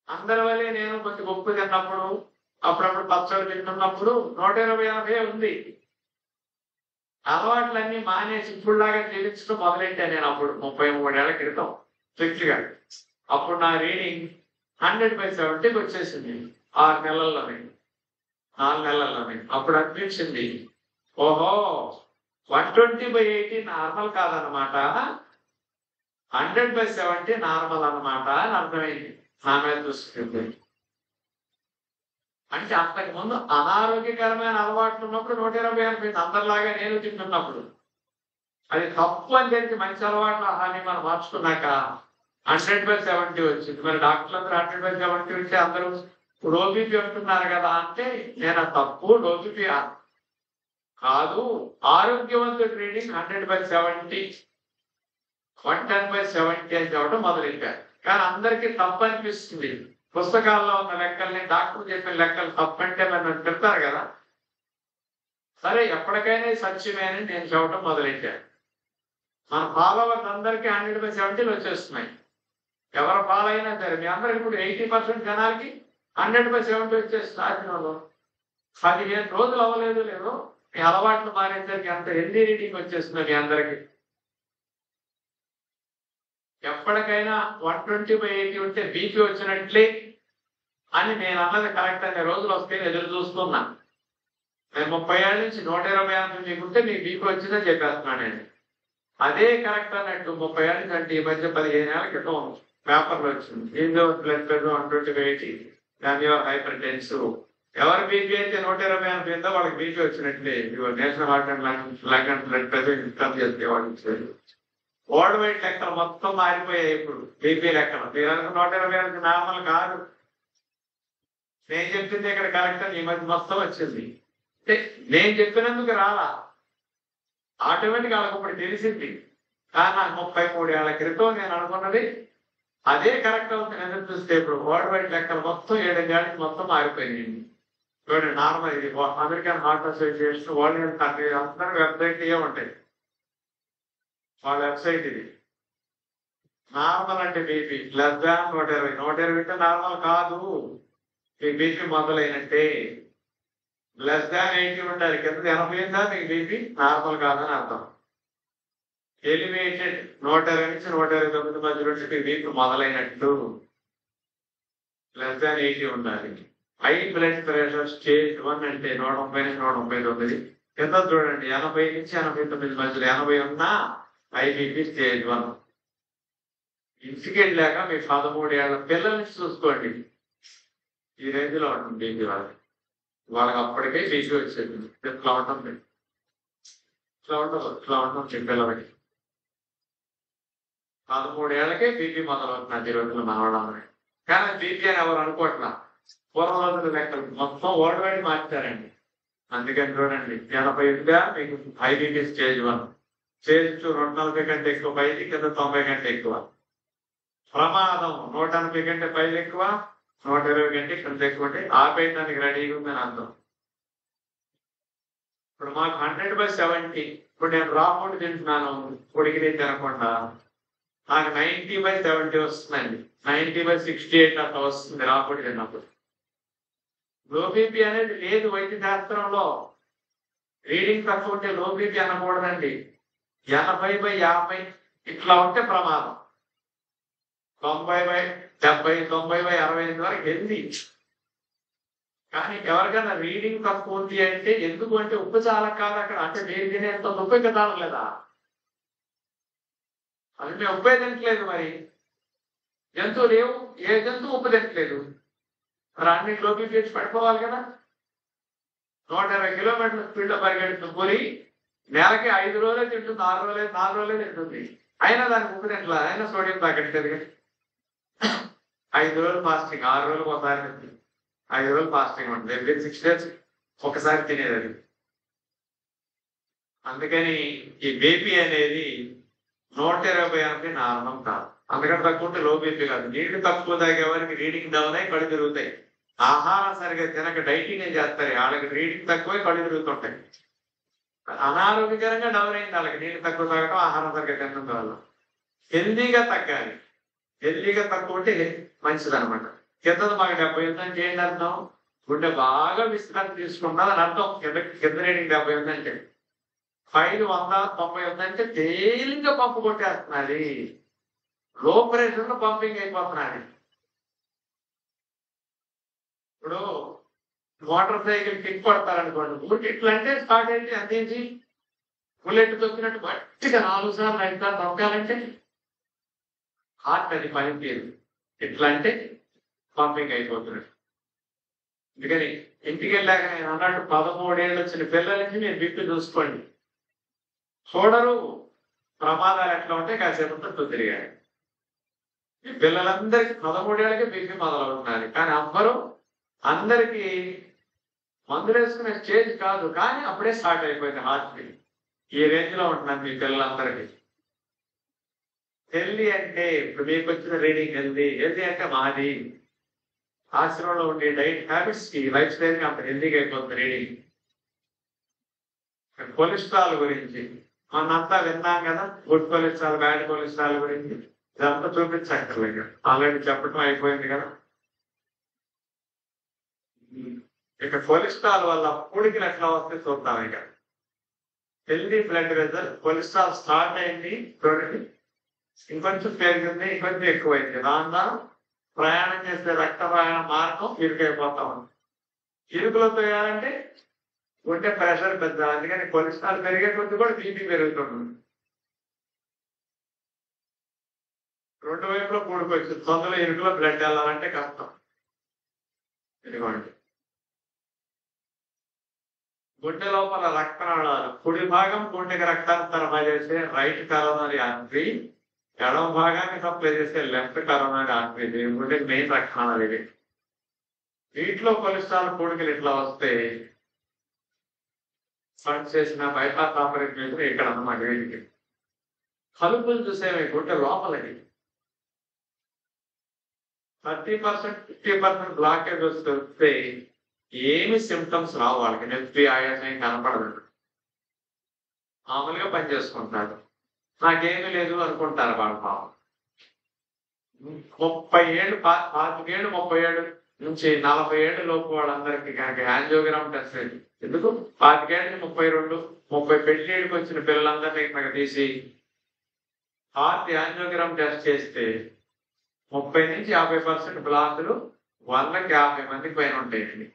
అందరి వల్లే నేను కొంచెం ఉప్పు తిన్నప్పుడు, అప్పుడప్పుడు పచ్చళ్ళు తింటున్నప్పుడు 120/80 ఉంది. అలవాట్లన్నీ మానేసి ఇప్పుడులాగా జీవించడం మొదలెట్టాను నేను అప్పుడు 33 ఏళ్ల క్రితం స్ట్రిక్ట్ గా. అప్పుడు నా రీడింగ్ 100/70 వచ్చేసింది 6 నెలల్లోనే, 4 నెలల్లోనే. అప్పుడు అనిపించింది, ఓహో 120/80 నార్మల్ కాదనమాట, 100/70 నార్మల్ అనమాట అని అర్థమైంది. నా మీద చూసుకుంది అంటే అంతకు ముందు అనారోగ్యకరమైన అలవాట్లు ఉన్నప్పుడు 120/80 అందరిలాగా నేను తింటున్నప్పుడు అది తప్పు అని తెలిసి మంచి అలవాట్లు అని మనం మార్చుకున్నాక 100/70 వచ్చింది. మరి డాక్టర్లు అందరూ 100/70 ఉంటే అందరూ లో బీపీ అంటున్నారు కదా అంటే నేను తప్పు, లో బీపీ కాదు, ఆరోగ్యవంతుడి రీడింగ్ 100/70, 110/70 అని చెప్పడం మొదలెట్టారు. కానీ అందరికీ తప్పు అనిపిస్తుంది. పుస్తకాల్లో ఉన్న లెక్కల్ని డాక్టర్ చెప్పిన లెక్కలు తప్పంటే మరి నన్ను చెప్తారు కదా. సరే, ఎప్పటికైనా సత్యమేనని నేను చెప్పడం మొదలెట్టాను. మన ఫాలోవర్స్ అందరికీ 100/70 వచ్చేస్తున్నాయి. ఎవరు ఫాలో అయినా సరే మీ అందరికి ఇప్పుడు 80% జనాలకి 100/70 వచ్చేస్తుంది. ఆచరణలో 15 రోజులు అవ్వలేదు లేదు, మీ అలవాట్లు మారేసరికి అంత హెల్దీ రీడింగ్ వచ్చేస్తుంది మీ అందరికి. ఎప్పటికైనా 120/80 ఉంటే బీపీ వచ్చినట్లే అని నేను అన్నది కరెక్ట్ అనే రోజులు వస్తే ఎదురు చూస్తున్నా. నేను 30 ఏళ్ళ నుంచి 120/80 మీకుంటే మీకు బీపీ వచ్చిందని చెప్పేస్తున్నాను నేను. అదే కరెక్ట్ అన్నట్టు 30 ఏళ్ళ నుంచి అంటే ఈ మధ్య 15 ఏళ్ల క్రితం పేపర్లో వచ్చింది, ఏదో బ్లడ్ ప్రెషర్ 120/80, దాని హైపర్ టెన్సివ్. ఎవరి బీపీ అయితే 120/80 ఉందో వాళ్ళకి బీపీ వచ్చినట్లే. National Heart and Lung and Blood Pressure income చేస్తే వాళ్ళు వరల్డ్ వైడ్ లెక్కలు మొత్తం మారిపోయాయి. ఇప్పుడు బీపీ లెక్కలు మీరు 120 నార్మల్ కాదు. నేను చెప్పింది ఇక్కడ కరెక్ట్ అని ఈ మధ్య మొత్తం వచ్చింది. నేను చెప్పినందుకు రాలా, ఆటోమేటిక్ వాళ్ళకి ఇప్పుడు తెలిసింది. కానీ నాకు 33 ఏళ్ల క్రితం నేను అనుకున్నది అదే కరెక్ట్ అవుతుంది. ఎందుకు చూస్తే ఇప్పుడు వరల్డ్ వైడ్ లెక్కలు మొత్తం 7 ఏళ్ళకి మొత్తం మారిపోయింది. చూడండి, నార్మల్ ఇది American heart association world health అందరూ వెబ్సైట్ ఏ ఉంటాయి, వాళ్ళ వెబ్సైట్ ఇది. నార్మల్ అంటే బీపీ లెస్ దాన్ 120, 120 అంటే నార్మల్ కాదు, మీ బీపీ మొదలైనట్టే. లెస్ దాన్ 80 ఉండాలి, కింద 80 ఉందా మీకు బీపీ నార్మల్ కాదని అర్థం. ఎలివేటెడ్ 120 నుంచి 129 మధ్యలో వీపు మొదలైనట్లు >80 ఉండాలి. హై బ్లడ్ ప్రెషర్ స్టేజ్ 1 అంటే 130 నుంచి 139. కింద చూడండి 80 నుంచి 89 మధ్యలో 80 ఉన్నా ఐబీపీ స్టేజ్ 1. ఇంటికి వెళ్ళాక మీ 13 ఏళ్ల పిల్లల్ని చూసుకోండి, ఈ రేంజ్ లో ఉంటుంది బీపీ వాళ్ళకి అప్పటికే బీపీ వచ్చేది. ఇట్లా ఉంటుంది పిల్లలకి 13 ఏళ్ళకే బీపీ మొదలవుతున్నది ఈ రోజుల్లో మనవడానికి. కానీ బీపీ అని ఎవరు అనుకోవట్లా. పూర్వం రోజులు లెక్కలు మొత్తం వరల్డ్ వైడ్ మార్చారండి. అందుకని చూడండి 80 ఉందా మీకు ఐబీపీ స్టేజ్ 1, స్టేజ్ 2 140 కంటే ఎక్కువ పైకి, కింద 90 కంటే ఎక్కువ. ప్రమాదం 180 కంటే పైలు ఎక్కువ, 120 కంటే కింద ఎక్కువ అంటే ఆపేయడానికి రెడీగా ఉందని అర్థం. ఇప్పుడు మాకు 100/70, ఇప్పుడు నేను రా ఫుడ్ తింటున్నాను పొడిగిని తినకుండా, నాకు 90/70 వస్తుందండి. 90/68 అట్లా వస్తుంది రా ఫుడ్ తిన్నప్పుడు. లో బీపీ అనేది లేదు వైద్య శాస్త్రంలో. రీడింగ్ తక్కువ ఉంటే లో బీపీ అనకూడదండి. 80/50 ఇట్లా ఉంటే ప్రమాదం. 90/70, 90/65 వరకు హెల్దీ. కానీ ఎవరికైనా రీడింగ్ తక్కువ ఉంది అంటే ఎందుకు అంటే ఉప్పు చాలా కాదు అక్కడ, అంటే మీరు తినేంత ఉప్పు ఇంకా తాగలేదా? అది మేము ఉప్పే తినట్లేదు. మరి జంతువులు లేవు, ఏ జంతువు ఉప్పు తినట్లేదు. మరి అన్నింటిలో బీపీ పడిపోవాలి కదా. 120 కిలోమీటర్ల స్పీడ్ లో పరిగెడుతుంది పులి, నెలకి 5 రోజులే తింటుంది, 4 రోజులే తింటుంది. అయినా దానికి ఉప్పు తింటలా, అయినా సోడియం తగ్గట్లేదు. 5 రోజులు ఫాస్టింగ్, 6 రోజులకు ఒకసారి తింటుంది. 5 రోజులు ఫాస్టింగ్ ఉంటుంది, ఎవ్రీ 6 days ఒకసారి తినేది అది. అందుకని ఈ బీపీ అనేది 120/80 నార్మల్ కాదు. అందుకని తక్కువ ఉంటే లో బీపీ కాదు. నీళ్లు తక్కువ తాగే వారికి రీడింగ్ డౌన్ అయి కళ్ళు తిరుగుతాయి. ఆహారం సరిగా తినక డైటింగ్ చేస్తారు, వాళ్ళకి రీడింగ్ తక్కువై కళ్ళు తిరుగుతుంటాయి. అనారోగ్యకరంగా డౌన్ అయింది వాళ్ళకి, నీళ్ళు తక్కువ తాగడం, ఆహారం సరిగా తినడం వల్ల. హెల్దీగా తగ్గాలి. హెల్దీగా తక్కువ ఉంటే మంచిది అనమాట. కింద మాకు 70 ఉందంటే ఏంటి అర్థం? గుండె బాగా విశ్రాంతి తీసుకుంటుంది అని అర్థం. కింద రీడింగ్ 70 ఉందంటే, పైన 190 ఉందంటే తేలిగ్గా పంపు కొట్టేస్తున్నది, లో ప్రెషర్ లో పంపింగ్ అయిపోతున్నది. ఇప్పుడు మోటార్ సైకిల్ కిక్ పడతారనుకోండి, ఊరికి ఇట్లా అంటే స్టార్ట్ అయితే అందించి బుల్లెట్ తొక్కినట్టు గట్టిగా 4 సార్లు 5 సార్లు తొక్కాలంటే హార్ట్ అది పనితీరు. ఇట్లా అంటే పంపింగ్ అయిపోతున్నాడు. అందుకని ఇంటికి వెళ్ళాక నేను అన్నట్టు 13 ఏళ్ళు వచ్చిన పిల్లల నుంచి మీరు బీపీ చూసుకోండి. చూడరు ప్రమాదాలు ఎట్లా ఉంటే కాసేపు తిరిగాడు. ఈ పిల్లలందరికీ 13 ఏళ్ళకే బీపీ మొదలవుతున్నారు. కానీ అందరికీ మందులు వేసుకునే స్టేజ్ కాదు, కానీ అప్పుడే స్టార్ట్ అయిపోయింది హార్ట్ బీట్. ఈ రేంజ్ లో ఉంటున్నారు మీ పిల్లలందరికీ. హెల్దీ అంటే ఇప్పుడు మీకు వచ్చిన రీడింగ్ హెల్దీ అంటే మాది ఆశ్రమంలో ఉండే డైట్ హ్యాబిట్స్ కి, లైఫ్ స్టైల్ కి అంత హెల్దీగా అయిపోతుంది రీడింగ్. కొలెస్ట్రాల్ గురించి మనంతా విన్నాం కదా, గుడ్ కొలెస్ట్రాల్, బ్యాడ్ కొలెస్ట్రాల్ గురించి. ఇదంతా చూపించక్కర్లేదు, ఆల్రెడీ చెప్పడం అయిపోయింది కదా. ఇక కొలెస్ట్రాల్ వల్ల పూడికలు ఎట్లా వస్తే చూద్దాం. ఇక healthy blood pressure, cholesterol start అయింది చూడండి, ఇంకొంచెం పెరిగింది, ఇంకొంచెం ఎక్కువైంది. దాంట్లో ప్రయాణం చేసే రక్త ప్రయాణ మార్గం ఇరుకైపోతా ఉంది. ఇరుకులో తోయాలంటే గుండె ప్రెషర్ పెద్ద, అందుకని కొలెస్ట్రాల్ పెరిగే కొద్ది కూడా బీపీ పెరుగుతుంది. 2 వైపులో పూడుకోవచ్చు. తొందరలో ఇరుకులో బ్లడ్ వెళ్ళాలంటే కష్టం. ఇదిగోండి గుండె లోపల రక్తనాళాలు, కుడి భాగం గుండెకి రక్తాన్ని సరఫరా చేసే రైట్ కరోనరీ ఆర్టరీ, ఎడమ భాగాన్ని సప్లై చేసే లెఫ్ట్ కరోనరీ ఆర్టరీ. గుండెకి మెయిన్ రక్తనాళాలు ఇవి. వీటిలో కొలెస్ట్రాల్ పూడికలు ఇట్లా వస్తే ఫండ్ చేసిన బైపాస్ ఆపరేషన్ చేసిన ఇక్కడ అన్నమాట. వీటికి కలుపులు చూసేవి గుండె లోపలికి 30%, 50% బ్లాకేజ్ వస్తే ఏమి సిమ్టమ్స్ రావు వాళ్ళకి. నొప్పి, ఆయాసం కనపడదు, మామూలుగా పనిచేసుకుంటారు. నాకేమీ లేదు అనుకుంటారు వాళ్ళ పాపం. 30 ఏళ్ళు, 25 ఏళ్ళు, 30 ఏళ్ళు నుంచి 40 ఏళ్ళు లోపు వాళ్ళందరికీ కనుక యాంజియోగ్రామ్ టెస్ట్ ఎందుకు 25 ఏళ్ళకి 32, 30 పెళ్లికి వచ్చిన పిల్లలందరినీ కనుక తీసి హార్ట్ యాంజియోగ్రామ్ టెస్ట్ చేస్తే 30-50% బ్లాకులు 100కి 50 మందికి పైన ఉంటాయండి.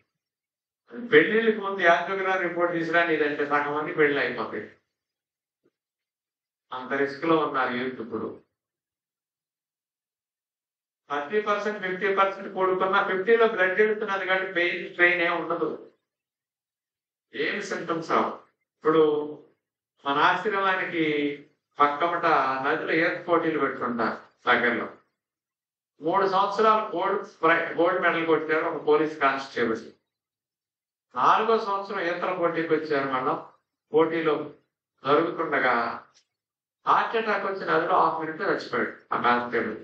పెళ్లిళ్ళకి ముందు యాంజియోగ్రామ్ రిపోర్ట్ తీసుకురాని ఇదంటే సగం మంది పెళ్లి అయిపోతాయి. అంత రిస్క్ లో ఉన్నారు యూత్ ఇప్పుడు. 30%, 50% కూడుకున్న 50లో బ్లడ్ వెళ్తున్నది కానీ పెయిన్ స్ట్రెయిన్ ఏమి ఉండదు. ఏమి సింటమ్స్ రావు. ఇప్పుడు మన ఆశ్రమానికి పక్కమట నదిలో ఈత పోటీలు పెట్టుకుంటారు దగ్గరలో. 3 సంవత్సరాలు గోల్డ్ మెడల్ కొట్టారు ఒక పోలీస్ కానిస్టేబుల్. 4వ సంవత్సరం ఈతల పోటీకి వచ్చారు. మనం పోటీలో జరుగుతుండగా హార్ట్ అటాక్ వచ్చి నదిలో 1/2 minute చచ్చిపోయాడు ఆ కానిస్టేబుల్.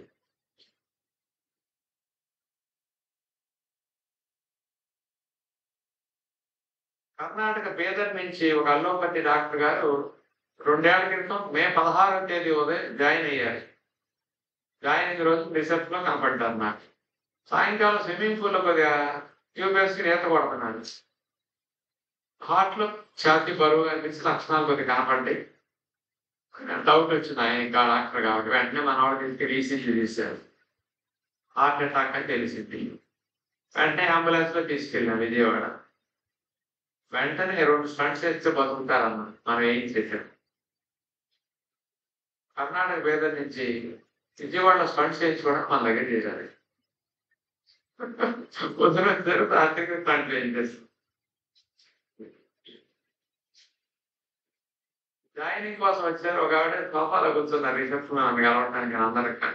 కర్ణాటక బీదర్ నుంచి ఒక అల్లోపతి డాక్టర్ గారు 2 ఏళ్ల క్రితం మే 16వ తేదీ ఉదయం జాయిన్ అయ్యారు. జాయిన్ అయిన రోజు రిసెప్ట్ లో కనపడ్డారు నాకు. సాయంకాలం స్విమ్మింగ్ పూల్ లో కొద్దిగా ట్యూబ్ వేసుకుని ఈత కొడుతున్నాడు. హార్ట్ లో ఛాతీ బరువు అనిపించి లక్షణాలు కొద్దిగా కనపడ్డాయి. డౌట్ వచ్చింది ఆయన ఇంకా డాక్టర్ కాబట్టి వెంటనే మన వాడు తీసుకెళ్ళి ఈసీజీ తీశారు. హార్ట్ అటాక్ అని తెలిసింది. వెంటనే అంబులెన్స్ లో తీసుకెళ్ళాం విజయవాడ. వెంటనే 2 స్టంట్స్ వేస్తే బతుకుతారన్న మనం ఏం చేశాం. కర్ణాటక బేదర్ నుంచి విజయవాడలో స్టంట్స్ వేయించుకోవడానికి మన దగ్గర చేశారు. పొద్దున వచ్చారు, రాత్రికి స్టంట్ వేయించేస్తాం. జాయినింగ్ కోసం వచ్చారు. ఒక ఆవిడ సోఫాలో కూర్చున్నారు రిసెప్షన్ నన్ను కలవడానికి. అందరికి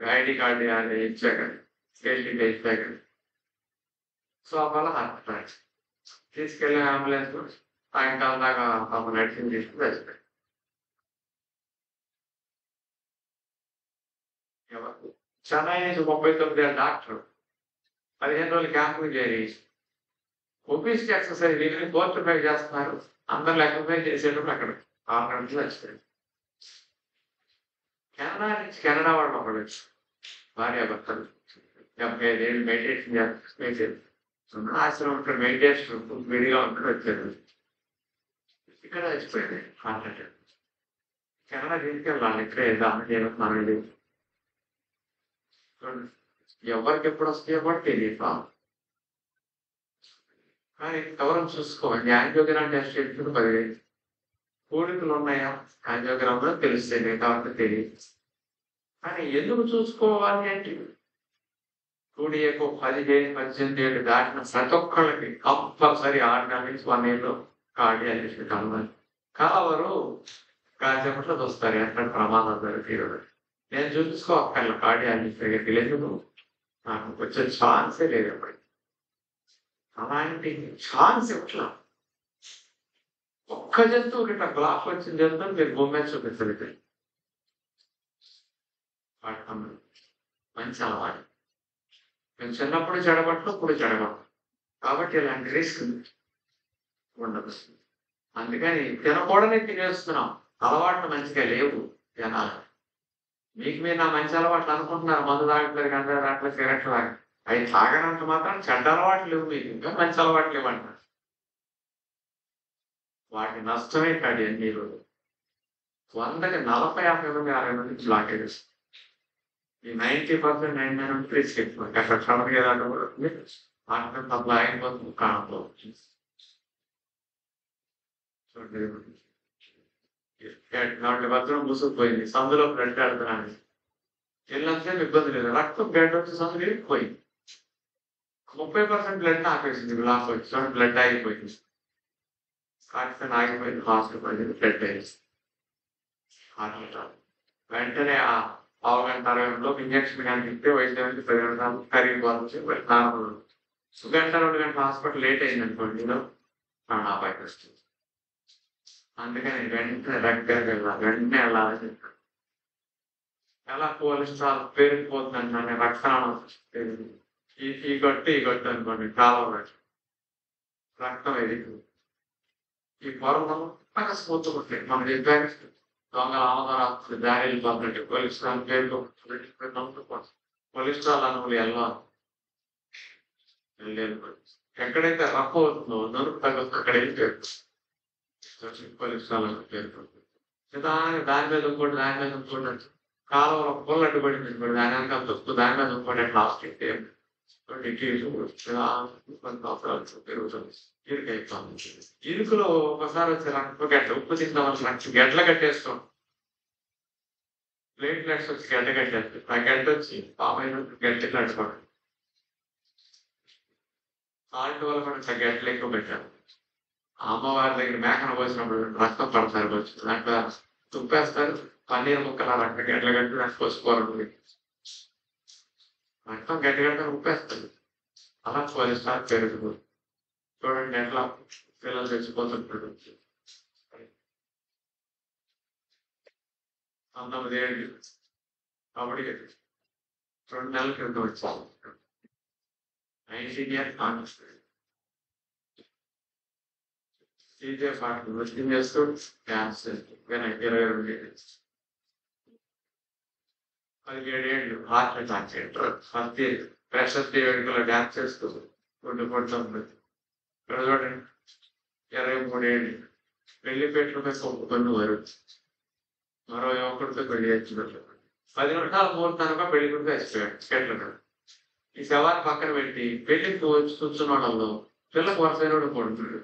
ఐడి కార్డు అది ఇచ్చాక స్టేషన్ ఇచ్చాక సోఫాలో హార్ట్ అటాక్ తీసుకెళ్ళి అంబులెన్స్ సాయంకాలం దాకా పాప నడిచింది తీసుకుని చచ్చిపోయాడు. చెన్నై నుంచి 39 ఏళ్ళ డాక్టర్ 15 రోజులు క్యాంపు చేరి ఒబిసిటీ ఎక్సర్సైజ్ వీళ్ళని 4-5 చేస్తున్నారు. అందరూ ఎక్సర్సైజ్ చేసేటప్పుడు అక్కడ 6 గంటలు వచ్చింది. కెనడా వాళ్ళు ఒకడు భార్యాభర్తలు 75 ఏళ్ళు మెడిటేషన్ చేస్తారు. ఆశ్రమం ఇక్కడ మెడిటేషన్ విడిగా ఉంటుంది వచ్చారు. ఇక్కడ వచ్చిపోయింది హార్ట్ అటాక్. కెనడా తీసుకెళ్ళాలి. ఇక్కడే దాని చేయడం మనది. ఎవరికి ఎప్పుడు వస్తాయో కూడా తెలియదు. కానీ ఎవరం చూసుకోవాలి. యాంజియోగ్రామ్ టెస్ట్ చేసినప్పుడు 10,000 కూడికలు ఉన్నాయా యాంజియోగ్రామ్ లో తెలుస్తాయి కాబట్టి తెలియదు. కానీ ఎందుకు చూసుకోవాలి అంటే కూడియకు 17-18 ఏళ్ళు దాటిన ప్రతి ఒక్కళ్ళకి కంపల్సరీ 6 నెలల నుంచి 1 year కార్డియాలజిస్ట్ కలవాలి. కలవరు కాసేపట్లో చూస్తారు ఎక్కడ ప్రమాదం జరిగింది. నేను చూసుకోవాలి కార్డియాలజిస్ట్ దగ్గరికి లేదు. నాకు వచ్చే ఛాన్సే లేదు ఎప్పటికీ. అలాంటి ఛాన్స్ ఇట్లా ఒక్క జంతువుకి ఇట్లా బ్లాక్ వచ్చిన జంతువుని మీరు బొమ్మ చూపించలేదు. మంచి అలవాటు. మేము చిన్నప్పుడు చెడగొట్టడం ఇప్పుడు చెడగొట్టం కాబట్టి ఇలాంటి రిస్క్ ఉండదు. అందుకని తినకూడనే తినేస్తున్నాం. అలవాట్లు మంచిగా లేవు జనాలు. మీకు మీరు నా మంచి అలవాట్లు అనుకుంటున్నారు. మందు తాగట్లేదు గంట దాంట్లో సిగరెట్లు తాగ అవి తాగనంత మాత్రం చెడ్డ అలవాట్లు లేవు. మీకు ఇంకా మంచి అలవాట్లు లేవంటారు. వాటి నష్టమే కాదు. మీరు 100కి 40-50 మంది 60 మంది బ్లాకేజెస్. ఈ 90% 99 రిస్క్ ఎక్కువ. అక్కడ క్షణం ఏదంటే కూడా ఆటం తప్ప ఆగిపోతుంది కాకపోతుంది. చూడండి నాటి భద్రం మూసుకుపోయింది. సందులో బ్లడ్ ఆడుతున్నాను. వెళ్ళినంతసేపు ఇబ్బంది లేదు. రక్తం బ్లడ్ వచ్చి సందులో పోయింది. 30% బ్లడ్ ఆపేసింది. బ్లాక్ వచ్చి బ్లడ్ ఆగిపోయింది. ఆక్సిజన్ ఆగిపోయింది. హాస్పిటల్ బ్లడ్ అయింది. వెంటనే ఆ 1/2 గంట 60 నిమిషంలో ఇంజక్షన్ కానీ ఇస్తే వైద్యానికి 10 నిమిషాలు కరిగిపోతుంది. నార్మల్ 1 గంట 2 గంటల హాస్పిటల్ లేట్ అయింది అనుకోండి ప్రాణాపాయం వస్తుంది. అందుకని వెంటనే దగ్గరికి వెళ్ళాలి. వెంటనే వెళ్ళాలని చెప్పారు. ఎలా కొలెస్ట్రాల్ పెరిగిపోతుందంటే రక్తం ఈ గట్టు అనుకోండి కాలం రక్తం ఎదిగి ఈ పొరలో బాగా స్మూత్తుంటాయి. మనం చెప్పాక దొంగల ఆమదాలు దారి వెళ్ళిపోతున్నట్టు కొలెస్ట్రాల్ పేరు కొలెస్ట్రాల్ అనువులు వెళ్ళలేదు. ఎక్కడైతే రఫ్ అవుతుందో నలుపు తగ్గుతుంది అక్కడ వెళ్ళిపోయారు. కొలెస్ట్రాల్ అని పేరు. నిదానంగా దాని మీద ఇంకోటి దాని మీద ఇంకోటి వచ్చి కాలువలో ఒక పుల్ల అడ్డుపడింది అనుకోండి, దాని వెనకాల తొక్కు దాని మీద ఇంకోటి ఎట్లా ఆస్తి ఇటు ఇటు కొన్ని సంవత్సరాలు పెరుగుతుంది. ఇరుకు అయిపోతుంది. ఇరుకులో ఒకసారి వచ్చి రక్త గడ్డ ఉప్పు తిందామని రక్త గడ్డల కట్టేస్తాం. ప్లేట్లెట్స్ వచ్చి గడ్డ కట్టేస్తుంది. ఆ గడ్డ వచ్చి పామైన గడ్డలు అడ్డుకోండి. సాల్ట్ వల్ల కూడా గడ్డలు ఎక్కువ పెట్టారు. అమ్మవారి దగ్గర మేకను పోసినప్పుడు రక్తం పడతారు వచ్చింది. దాంట్లో తుప్పేస్తారు, పన్నీర్ ముక్కల రక్తం గడ్డలు కట్టి నాకు పోసుకోవాలి. రక్తం గడ్డ ఉప్పేస్తుంది. అలా కొలెస్ట్రాల్ పెరుగుతుంది. చూడండి ఎట్లా పిల్లలు చచ్చిపోతుంటాడు. 19 ఏళ్ళు కాబట్టి 2 నెలల క్రితం వచ్చాను. 19 ఇయర్స్ కానిస్తుంది. సీజే పాటలు నృత్యం చేస్తూ డ్యాన్స్ చేస్తూ 22 ఏళ్ళు. 17 ఏళ్ళు హార్ట్ అటాక్ ఫస్ట్ ప్రెషర్ వేడుకలో డ్యాన్స్ చేస్తూ గుడ్డు కొడుతుంది. ఇక్కడ చూడండి 23 ఏళ్ళు పెళ్లిపేటలపై కొప్పుకొని వరుడు మరో యువకుడితో పెళ్లి చేస్తున్నారు. 10 నిమిషాల ముహూర్తానికి పెళ్లి కొడుకు చచ్చిపోయాడు. చెట్లు ఈ శవాన్ని పక్కన పెట్టి పెళ్లికి వచ్చి కూర్చున్న వాళ్ళలో పిల్లలకు వరుసైన కొడుతున్నాడు.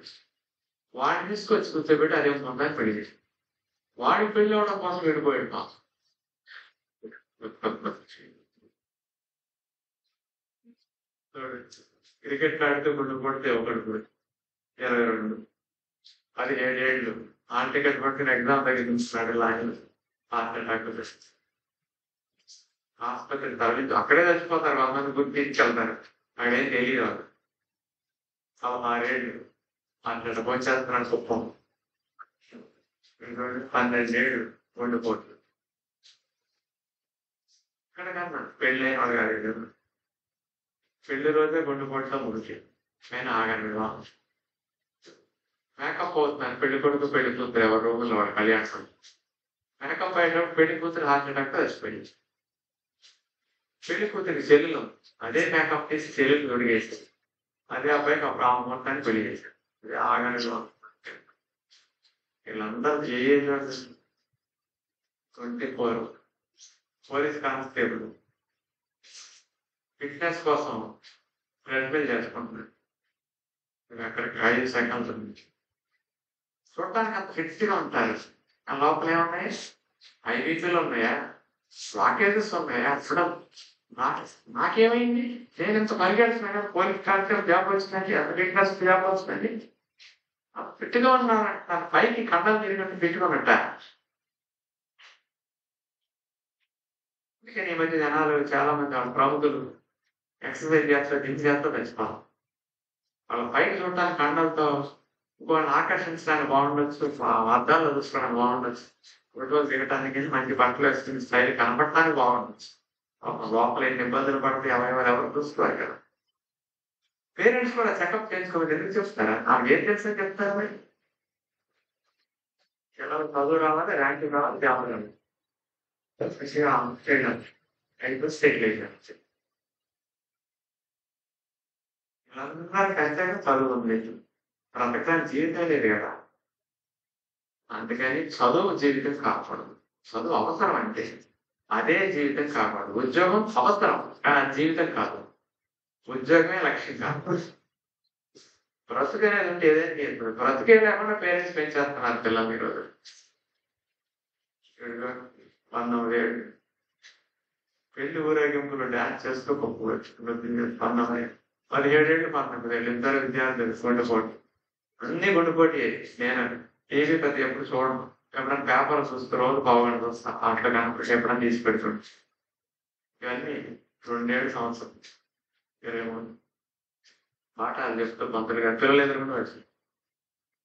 వాడిని తీసుకొచ్చి కూర్చోబెట్టి అదే మొత్తాన్ని పెళ్లి చేసి వాడి పెళ్లి అవడం కోసం విడిపోయాడు. మా క్రికెట్ ఆడితే గుండు కొడితే ఒకటి 22 17 ఏళ్ళు హాల్ టికెట్ పట్టుకుని ఎగ్జామ్ తగ్గించున్నాడు. ఆయన హార్ట్ అటాక్ ఆసుపత్రి తరలించి అక్కడే చచ్చిపోతారు. 100 మంది గుర్తించారు. అక్కడేం తెలియదు వాళ్ళు. 16 ఏళ్ళు హార్ట్ అటాక్ వచ్చేస్తున్నాడు. కుప్పం 12 ఏళ్ళు వండిపోతుంది. ఇక్కడ కన్నా పెళ్ళైన వాడు కాదు. పెళ్లి రోజే గుండెపోటుతో ముడిచి నేను ఆగాను. వివాహం మేకప్ అవుతున్నాను. పెళ్లి కొడుకు పెళ్లి కూతురు ఎవరు రూముల్లో వాడు కళ్యాణం మేకప్ అయ్యేటప్పుడు పెళ్లి కూతురు హార్ట్ అటాక్ చచ్చిపోయింది. పెళ్లి కూతురికి చెల్లెలు అదే మేకప్ చేసి చెల్లెలు తొడిగేసి అదే అబ్బాయికి అప్పుడు ఆ ముహూర్తాన్ని పెళ్లి చేశాడు. ఆగాను వివాహం. వీళ్ళందరూ ఏ 24 పోలీస్ కానిస్టేబుల్ ఫిట్నెస్ కోసం ట్రెడ్మిల్ చేసుకుంటున్నాడు. అక్కడికి 5 సెకండ్ల నుంచి చూడటానికి అంత ఫిట్గా ఉంటారు. ఆ లోపల ఏమున్నాయి? ఐబీపీలు ఉన్నాయా, బ్లాకేజెస్ ఉన్నాయా? చూడాలి. నాకేమైంది? నేను ఇంత పరిగెడుతున్నా పోలీస్ కానిస్టేబుల్ జాబ్ వచ్చిందండి, అంత ఫిట్నెస్ జాబ్ వచ్చిందండి. ఫిట్గా ఉన్నాను. నాకు పైకి కండలు తిరిగినట్టు ఫిట్గా పెట్టా. అందుకని ఈ మధ్య జనాలు చాలా మంది వాళ్ళ ప్రముఖులు ఎక్సర్సైజ్ చేస్తా జిమ్ చేస్తా తెచ్చుకోవాలి. వాళ్ళ పైకి చూడటానికి కండలతో వాళ్ళని ఆకర్షించడానికి బాగుండొచ్చు, అద్దాల్లో చూసుకోవడానికి బాగుండొచ్చు, ఫోటోలు దిగటానికి మంచి బట్టలు వేసుకుని స్టైల్ కనపడటానికి బాగుండొచ్చు. లోపల ఎన్ని ఇబ్బందులు పడితే ఎవరు చూసుకోవాలి కదా. పేరెంట్స్ కూడా చెకప్ చేసుకోవాలి. ఎందుకు చెప్తారా? నాకు ఏం తెలుసో చెప్తారు. మరి పిల్లలు చదువు రావాలి, ర్యాంకింగ్ రావాలి, జాబ్ రావాలి, చేయడం అయితే స్టేట్ లేదు. వీళ్ళందరూ ఖచ్చితంగా చదువు ఉంది. బ్రతకడానికి జీవితం లేదు కదా. అందుకని చదువు జీవితం కాపాడదు. చదువు అవసరం అంటే అదే జీవితం కాపాడు. ఉద్యోగం అవసరం కానీ జీవితం కాదు. ఉద్యోగమే లక్ష్యం కాదు. బ్రతుకనేది ఉంటే ఏదైనా చేస్తుంది. బ్రతుకే లేకుండా పేరెంట్స్ పెంచేస్తున్నారు పిల్లలు ఈరోజు. 19 ఏళ్ళు పెళ్లి ఊరేగింపులు డ్యాన్స్ చేస్తూ గొప్పవచ్చు. 17 ఏళ్ళు 19 ఏళ్ళు ఇద్దరు విద్యార్థులు గుండెపోటు. అన్ని గుండెపోటీ. నేను టీవీ పెద్ద ఎప్పుడు చూడను. ఎప్పుడైనా పేపర్ చూస్తూ రోజు బాగుండి చూస్తా. అట్లా కనుక ఎప్పుడైనా తీసి పెడుతుంది. ఇవన్నీ 2 ఏళ్ళు సంవత్సరం 23 పాఠాలు చెప్తూ పంతులు గారు పిల్లలు ఎదురుకుండా వచ్చి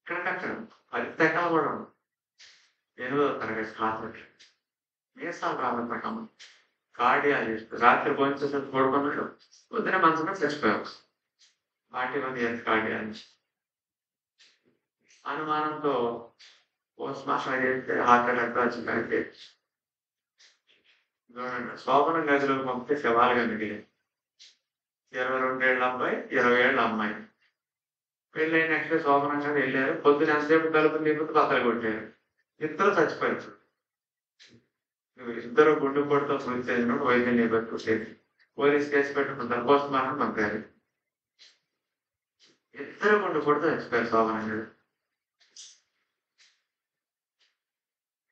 ఇక్కడికక్కడ 10 సెకండ్లు కూడా 8వ తరగతి క్లాస్ మీసాలు రాబట్టకమ్మ కార్డియాలజిస్ట్ రాత్రి భోజనం పడుకున్నాడు. పొద్దున మంచమే చచ్చిపోయావు. 41 ఇయర్స్ కార్డియాలజిస్ట్. అనుమానంతో పోస్ట్ మార్టం చేస్తే హార్ట్ అటాక్ వచ్చిందంటే శోభన గదిలోకి పంపితే శవాలుగా మిగిలింది. 22 ఏళ్ళ అబ్బాయి, 20 ఏళ్ళ అమ్మాయి. పెళ్ళైన నెక్స్ట్ శోభనం గారు వెళ్ళారు. పొద్దున ఎంతసేపు తలుపు తీపుతూ బద్దలు కొట్టారు. ఇద్దరు చచ్చిపోయారు. ఇద్దరు గుండెపోటుతో మృతి చెందినప్పుడు వైద్యం నిలబెట్టుకుంటేది పోలీస్ కేసు పెట్టుకుంటారు, పోస్ట్ మార్టం పంపారు. ఇద్దరు గుండెపోటుతో చచ్చిపోయారు శోభన గారు.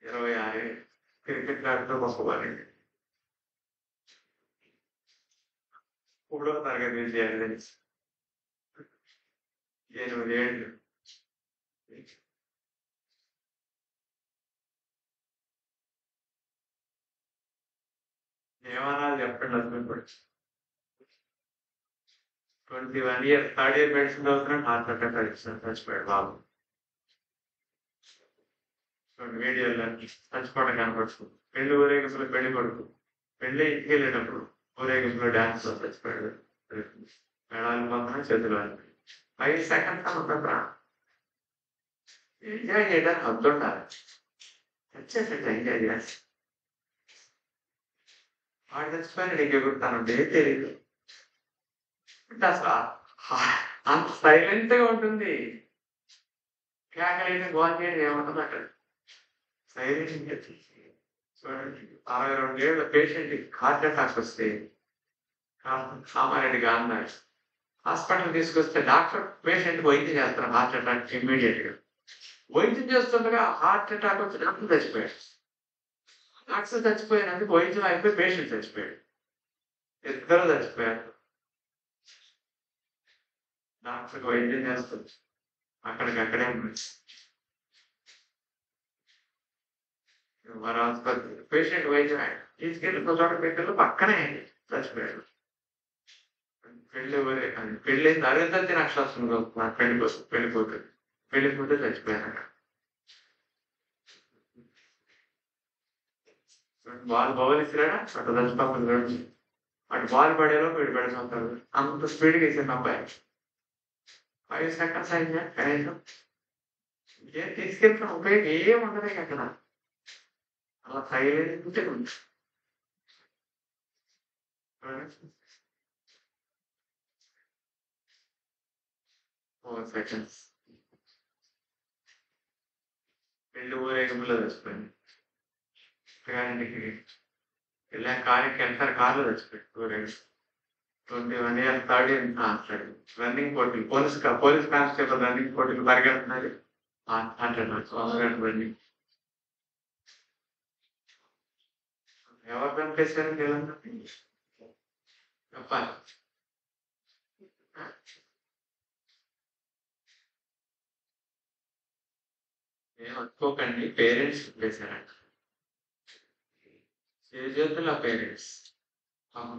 26 క్రికెట్ ఆడుతూ గొప్పవారండి. 3వ తరగతి విద్యార్థి, 8 ఏళ్ళు. ఏమనాలి చెప్పండి అసలు ఇప్పుడు? 21 years, 3rd year మెడిసిన్ చదువుతున్నాడు, హార్ట్ అటాక్ వచ్చింది, చచ్చిపోయాడు బాబు. వీడియోలో చచ్చిపోవడం కనపడుతుంది. పెళ్లి ఊరేగింపులో పెళ్లి కొడుకు పెళ్లి ఇంటికి వెళ్ళేటప్పుడు ఊరేగింపులో డాన్స్ చచ్చిపోయాడు. మేడాలు పోతున్నా చేతులు 5 seconds అనుకుంటా. ఎంజాయ్ చేయడానికి వద్దుండాలి, వచ్చేసరికి ఎంజాయ్ చేయాలి. వాడు చచ్చిపోయినాడు ఇంకెగురుతానంటే తెలియదు. అంటే అసలు అంత సైలెంట్ గా ఉంటుంది. కేకలైతే గోల్ చేయడం ఏముంటుంది అక్కడ, సైలెంట్. చూడండి, 62 ఏళ్ళ పేషెంట్ హార్ట్ అటాక్ వస్తే కామారెడ్డిగా అన్నారు. హాస్పిటల్ తీసుకొస్తే డాక్టర్ పేషెంట్ వైద్యం చేస్తారు. హార్ట్ అటాక్ ఇమ్మీడియట్ గా వైద్యం చేస్తుండగా హార్ట్ అటాక్ వచ్చి డాక్టర్ చచ్చిపోయాడు. డాక్టర్ చచ్చిపోయినందుకు వైద్యం అయిపోయి పేషెంట్ చచ్చిపోయాడు. ఇద్దరు చచ్చిపోయారు. డాక్టర్ వైద్యం చేస్తుంది, అక్కడికక్కడే మరి ఆసుపత్రి పేషెంట్ వైద్యం తీసుకెళ్ళి చోట పెట్టారు, పక్కనే చచ్చిపోయాడు. పెళ్ళైంది అరుంధతి నక్షత్రం పెళ్లిపోతే చచ్చిపోయారు. బాల్ బౌలిసిరాడా అటు చచ్చిపోతుంది. అటు బాల్ పడేలో వీడు పెడుతుంటారు. అంత స్పీడ్గా వేసాను అబ్బాయి. 5 seconds అయిందా కనీసం. ఏం తీసుకెళ్తున్న ఉపయోగం ఏం ఉండదు అక్కడ. అలా సైలెంట్ ఉంది. 4 seconds. పెళ్లి ఊరేగింపులో చచ్చిపోయింది. ఇంటికి వెళ్ళా, కార్యకి వెళ్తారు, కార్లో చచ్చిపోయింది ఊరేగింపు. 21 years, 3rd year రన్నింగ్ పోటీలు, పోలీస్ కానిస్టేబుల్ రన్నింగ్ పోటీలు పరిగెడుతున్నది. రన్నింగ్ ఎవరు చంపేశారు చెప్పాలి. ఏం అనుకోకండి, పేరెంట్స్ చంపేశారంట. చేతుల పేరెంట్స్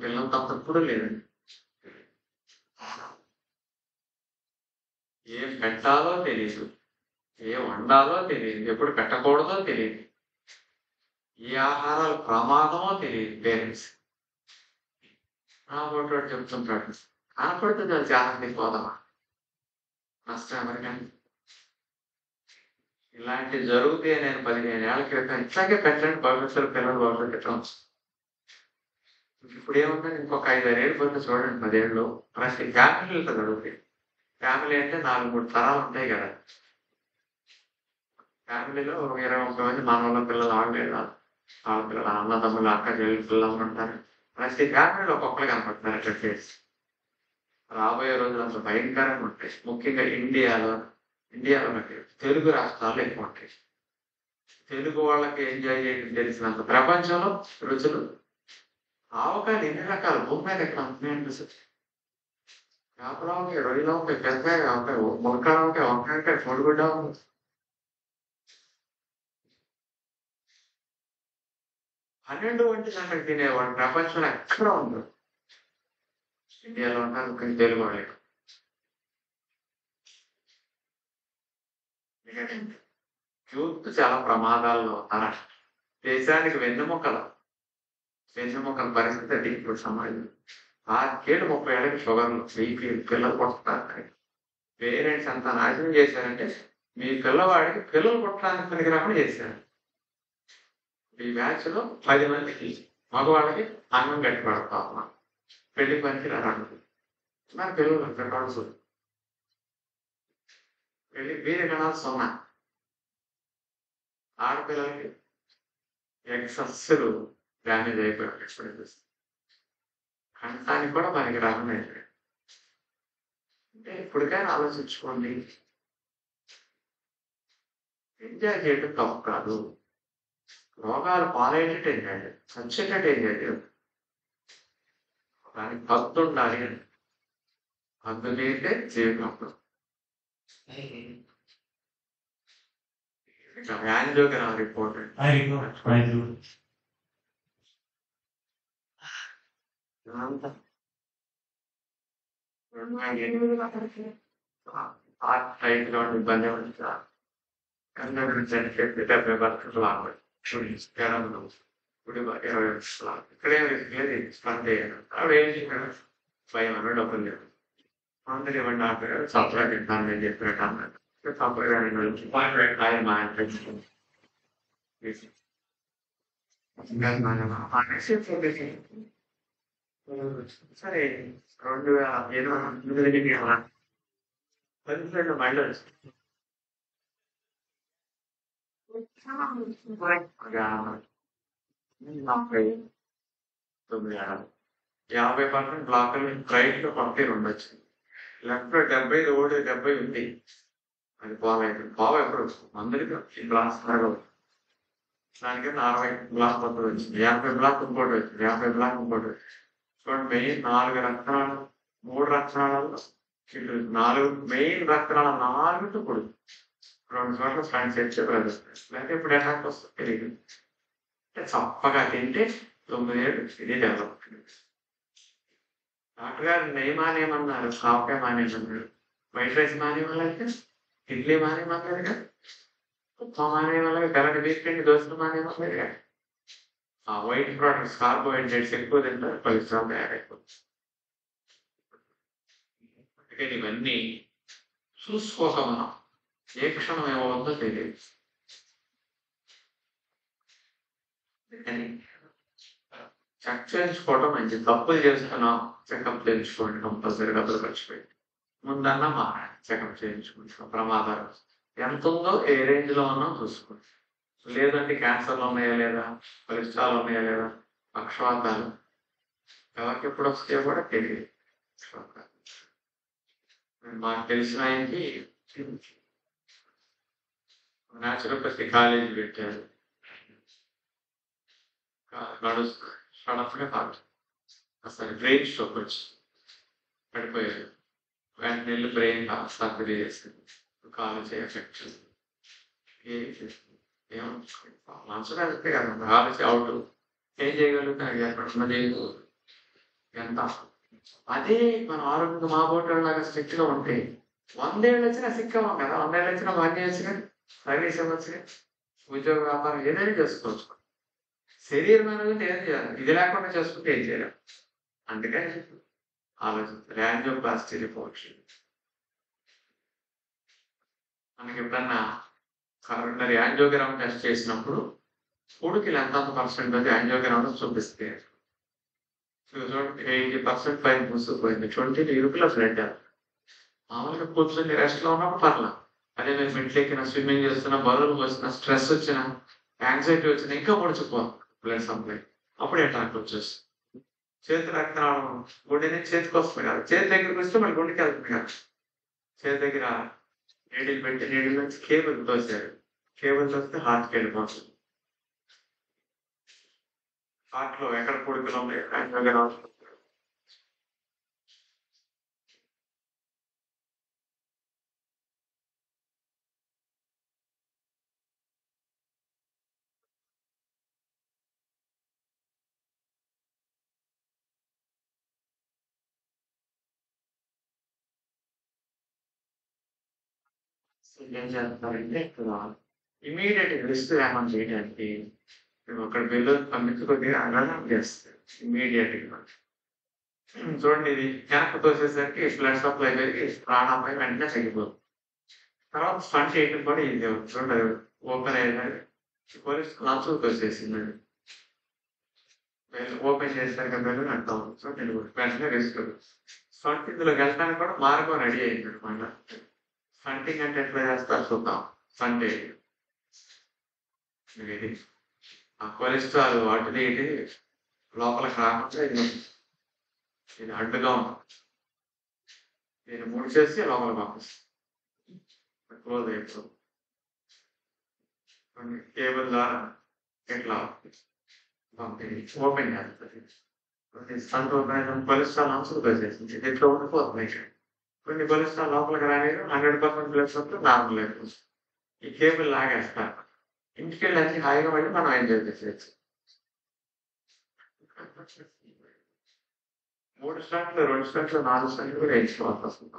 పిల్లలు తప్పప్పుడు లేదండి. ఏం పెట్టాలో తెలియదు, ఏం వండాలో తెలియదు, ఎప్పుడు పెట్టకూడదో తెలియదు, ఏ ఆహారాలు ప్రమాదమో తెలియదు పేరెంట్స్. నా ఫోటో చెప్తుంటాడు, కనపడితే తెలిసి ఆనందికి పోదామా, నష్టం ఎవరికని. ఇలాంటివి జరిగితే నేను 15 ఏళ్ల క్రితం ఇట్లాగే పెట్టండి, భవిష్యత్తులో పిల్లలు భవిష్యత్తు పెట్టడం. ఇప్పుడు ఏమన్నా ఇంకొక 5-6 ఏళ్ళు పోతే చూడండి, 10 ఏళ్ళు ప్రతి ఫ్యామిలీలతో జరుగుతాయి. ఫ్యామిలీ అంటే 4-3 తరాలు ఉంటాయి కదా. ఫ్యామిలీలో 20-30 మంది మనవల పిల్లలు, ఆడపిల్లలు, అన్నదమ్ములు, అక్క చెల్లి పిల్లలు ఉంటారు. ప్రతి ఫ్యామిలీలో ఒక్కొక్కరు కనపడుతున్నారు అట్లా ఫేస్. రాబోయే రోజులు అసలు భయంకరంగా ఉంటాయి. ముఖ్యంగా ఇండియాలో తెలుగు రాష్ట్రాల్లో ఎక్కువ ఉంటాయి. తెలుగు వాళ్ళకి ఎంజాయ్ చేయడం తెలిసినంత ప్రపంచంలో రుచులు, ఆవకాయలు ఎన్ని రకాలు భూమి మీద ఎక్కడ ఉంటున్నాయండి. చేపలో ఉంటాయి, రొయ్యలో ఉంటాయి, పెద్దగా ఉంటాయి, ములకాడ ఉంటాయి, వంకాయ ఉంటాయి, పొడిగుడ్డ ఉంటుంది. పన్నెండు వంటి సంగతి తినేవాడు ప్రపంచంలో ఎక్కడ ఉండదు. ఇండియాలో ఉంటారు, ముఖ్యంగా తెలుగు వాళ్ళకి. యూత్ చాలా ప్రమాదాల్లో ఉన్నారా. దేశానికి వెన్నెముకల పరిస్థితి అది ఇప్పుడు సమాజం. 30 ఏళ్ళకి షుగర్లు, బీపీ, పిల్లలు పుట్టడానికి పేరెంట్స్ అంతా నాశనం చేశారంటే మీ పిల్లవాడికి పిల్లలు పుట్టడానికి పనికిరాకుండా చేశారు. ఈ బ్యాచ్ లో 10 మందికి మగవాళ్ళకి అంగం గట్టి పడతా ఉన్నా, పెళ్లి పనికి రాను మరి పిల్లలు రికార్డ్స్ పెళ్లి వీరి గణాలు 0. ఆడపిల్లలకి ఎగ్స్ అస్సలు డ్యామేజ్ అయిపోయాడు ఎప్పుడైతే కంటానికి కూడా మనకి రాకుండా అయిపోయాడు. అంటే ఇప్పటికైనా ఆలోచించుకోండి, ఎంజాయ్ చేయడం తప్పు కాదు. రోగాలు పాలయ్యేటట్టు ఎంజాయ్ చేయాలి, చచ్చేటట్టు ఎంజాయ్ చేయాలి. దానికి హద్దు ఉండాలి. హద్దు లేదే జీవితంలో. యాంజియోగ్రామ్ రిపోర్ట్ టైట్ లో ఇబ్బంది ఉంటుంది. కన్నా గురించి అంటే 70 బర్తలు లాగా ఇప్పుడు 20 ఇక్కడే స్పంద ఆవిడ ఏం చెప్పాడు, భయం అన్న డబ్బులు లేవు, అందరూ ఇవ్వండి ఆపారు, సప్లై తింటాను నేను చెప్పినట్టు అన్నాడు. సప్లై సరే 2008 12 మహిళలు 50% బ్లాకులు రైట్ లో పంపిణీ ఉండొచ్చు, లెఫ్ట్ లో 70 రోడ్ 70 ఉంది. అది పావు ఎప్పుడు అందరికీ బ్లాక్స్ దానికి 40 బ్లాక్ మొత్తం వచ్చింది, 50 బ్లాక్ ఇంకోటి వచ్చింది, 50 బ్లాక్ ఇంకోటి వచ్చింది. చూడండి, మెయిన్ 4 రక్తనాళాలు, 3 రక్తనాళాల్లో ఇటు 4 మెయిన్ రక్తనాళాలు 4 పొడి 2 చోట్ల స్టాండ్ చేర్చే ప్రదర్శన. లేకపోతే ఇప్పుడు అటాక్ వస్తుంది తెలియదు. అంటే చప్పగా తింటే 9 ఏళ్ళు ఇది డెవలప్. డాక్టర్ గారు నెయ్యి మానేయమన్నారు, కావకాయ మానేయమన్నారు, వైట్ రైస్ మానేయమన్నాక ఇడ్లీ మానేయమన్నారు కదా, ఉప్మా మానేయమన్నారు, తెల్లటి వీకెండ్ దోశలు మానేయమన్నారు కదా. ఆ వైట్ ప్రోడక్ట్స్ కార్బోహైడ్రేట్స్ ఎక్కువ తింటారు, కొలెస్ట్రాల్ తయారైపోతుంది. అందుకని ఇవన్నీ చూసుకోక మనం ఏ క్షణం ఏమవుతుందో తెలియదు. చెక్ చేయించుకోవడం మంచిది. తప్పులు చేస్తున్నాం, చెకప్ చేయించుకోండి, కంపల్సరీ డబ్బులు ఖర్చు పెట్టి ముందన్నా మారండి, చెకప్ చేయించుకుంటాం. ప్రమాదాలు ఎంత ఉందో ఏ రేంజ్ లో ఉన్నా చూసుకోండి. లేదంటే క్యాన్సర్లు ఉన్నాయా లేదా, కొలెస్ట్రాల్ ఉన్నాయా లేదా, పక్షవాతాలు ఎవరికి ఎప్పుడు వస్తాయో కూడా తెలియదు. మాకు తెలిసిన ఆయనకి న్యాచురోపతి కాలేజీ పెట్టారు, నడుస్తూ సడన్ గా కాదు అసలు బ్రెయిన్ స్ట్రోక్ వచ్చి పడిపోయారు. వెంటనే వెళ్ళి బ్రెయిన్ సర్జరీ చేసింది, కాలేజీ ఎఫెక్ట్ ఏమో మనసులో వెళ్తే కదా కాలేజీ అవుట్ ఏం చేయగలుగుతాను ఎక్కడున్నది ఎంత. అదే మనం ఆరోగ్యంగా మా బోటలాగా స్ట్రిక్ట్ గా ఉంటే 100 ఏళ్ళు వచ్చినా సిక్కవం కదా, 100 ఏళ్ళు వచ్చినా మంచి వచ్చినా సర్వీస్ ఇవ్వచ్చు, ఉద్యోగ వ్యాపారం ఏదైనా చేసుకోవచ్చు. శరీరం అనేది ఏం చేయాలి, ఇది లేకుండా చేసుకుంటే ఏం చేయాలి. అందుకని ఆలోచించాలి. యాంజియోప్లాస్టీ రిపోర్ట్ మనకి ఎప్పుడన్నా కరోనరీ యాంజియోగ్రామ్ టెస్ట్ చేసినప్పుడు ఉడికిలు ఎంత పర్సెంట్ యాంజియోగ్రామ్ చూపిస్తే చూడండి 80% పైన మూసుకుపోయింది, 20 ఇరుకుల బ్లడ్. మామూలుగా కూర్చొని రెస్ట్ లో ఉన్నప్పుడు పర్లా, అదే మీరు మెట్లెక్కిన, స్విమ్మింగ్ చేస్తున్నా, బరువులు పోసిన, స్ట్రెస్ వచ్చిన, యాంగ్జైటీ వచ్చినా ఇంకా పొడిచిపోవాలి బ్లడ్ సప్లై. అప్పుడు అటాక్ వచ్చేస్తుంది. చేతి రక్తనాళం గుండె నుంచి చేతికి వస్తుంది కదా, చేతి దగ్గరికి వస్తే మళ్ళీ గుండెకి వెళ్తుంది కదా. చేతి దగ్గర నీడిల్ పెట్టి నీడిల్ నుంచి కేబుల్ తోసారు, కేబుల్ తోస్తే హార్ట్కి వెళ్ళిపోతుంది. హార్ట్ లో ఎక్కడ పొడుకులు ఉన్నాయి ఏం చేస్తారంటే ఇక్కడ ఇమీడియట్ రిస్క్ ఏమని చేయడానికి అక్కడ బిల్లు పంపించి కొద్దిగా అలర్ట్ చేస్తారు ఇమీడియట్ గా. చూడండి, ఇది వెనక్కి తోసేసరికి బ్లడ్ సప్లై పెరిగి ప్రాణాపాయం వెంటనే తగ్గిపోతుంది. తర్వాత స్టంట్ చేయడం కూడా ఇది చూడండి, ఓపెన్ అయ్యేది పోలీస్ లంచం తోసేసింది, ఓపెన్ చేశాక బిల్లు అంటాం. చూడండి వెంటనే రిస్క్. స్టంట్ ఇందులోకి వెళ్ళడానికి కూడా మార్గం రెడీ అయింది అనమాట. స్టంటింగ్ అంటే ఎట్లా చేస్తారు చూద్దాం. స్టంట్ ఇది ఆ కొలెస్ట్రాల్ అటుది ఇటు లోపలికి రాకుండా ఇది అడ్డుగా ఉంటుంది. దీన్ని ముడిచేసి లోపలికి పంపిస్తుంది. క్లోజ్ అయిపోతుంది. కేబుల్ ద్వారా ఇట్లా పంపిణీ ఓపెన్ చేస్తుంది. కొలెస్ట్రాల్ అంశులుగా చేసింది. ఇట్లా ఉండిపోతుంది. కొన్ని కొలెస్ట్రాల్ లోపలికి రాలేదు. 100% ప్లస్ వస్తే నార్మల్ అయిపోతుంది. ఈ కేబుల్ లాగేస్తారు. ఇంటికి వెళ్ళి అన్ని హాయిగా పడి మనం ఎంజాయ్ చేసేయచ్చు. 3 స్టంట్లు, 2 స్టంట్లు, 4 స్టంట్లు కూడా వేయించుకోవాల్సి వస్తుంది.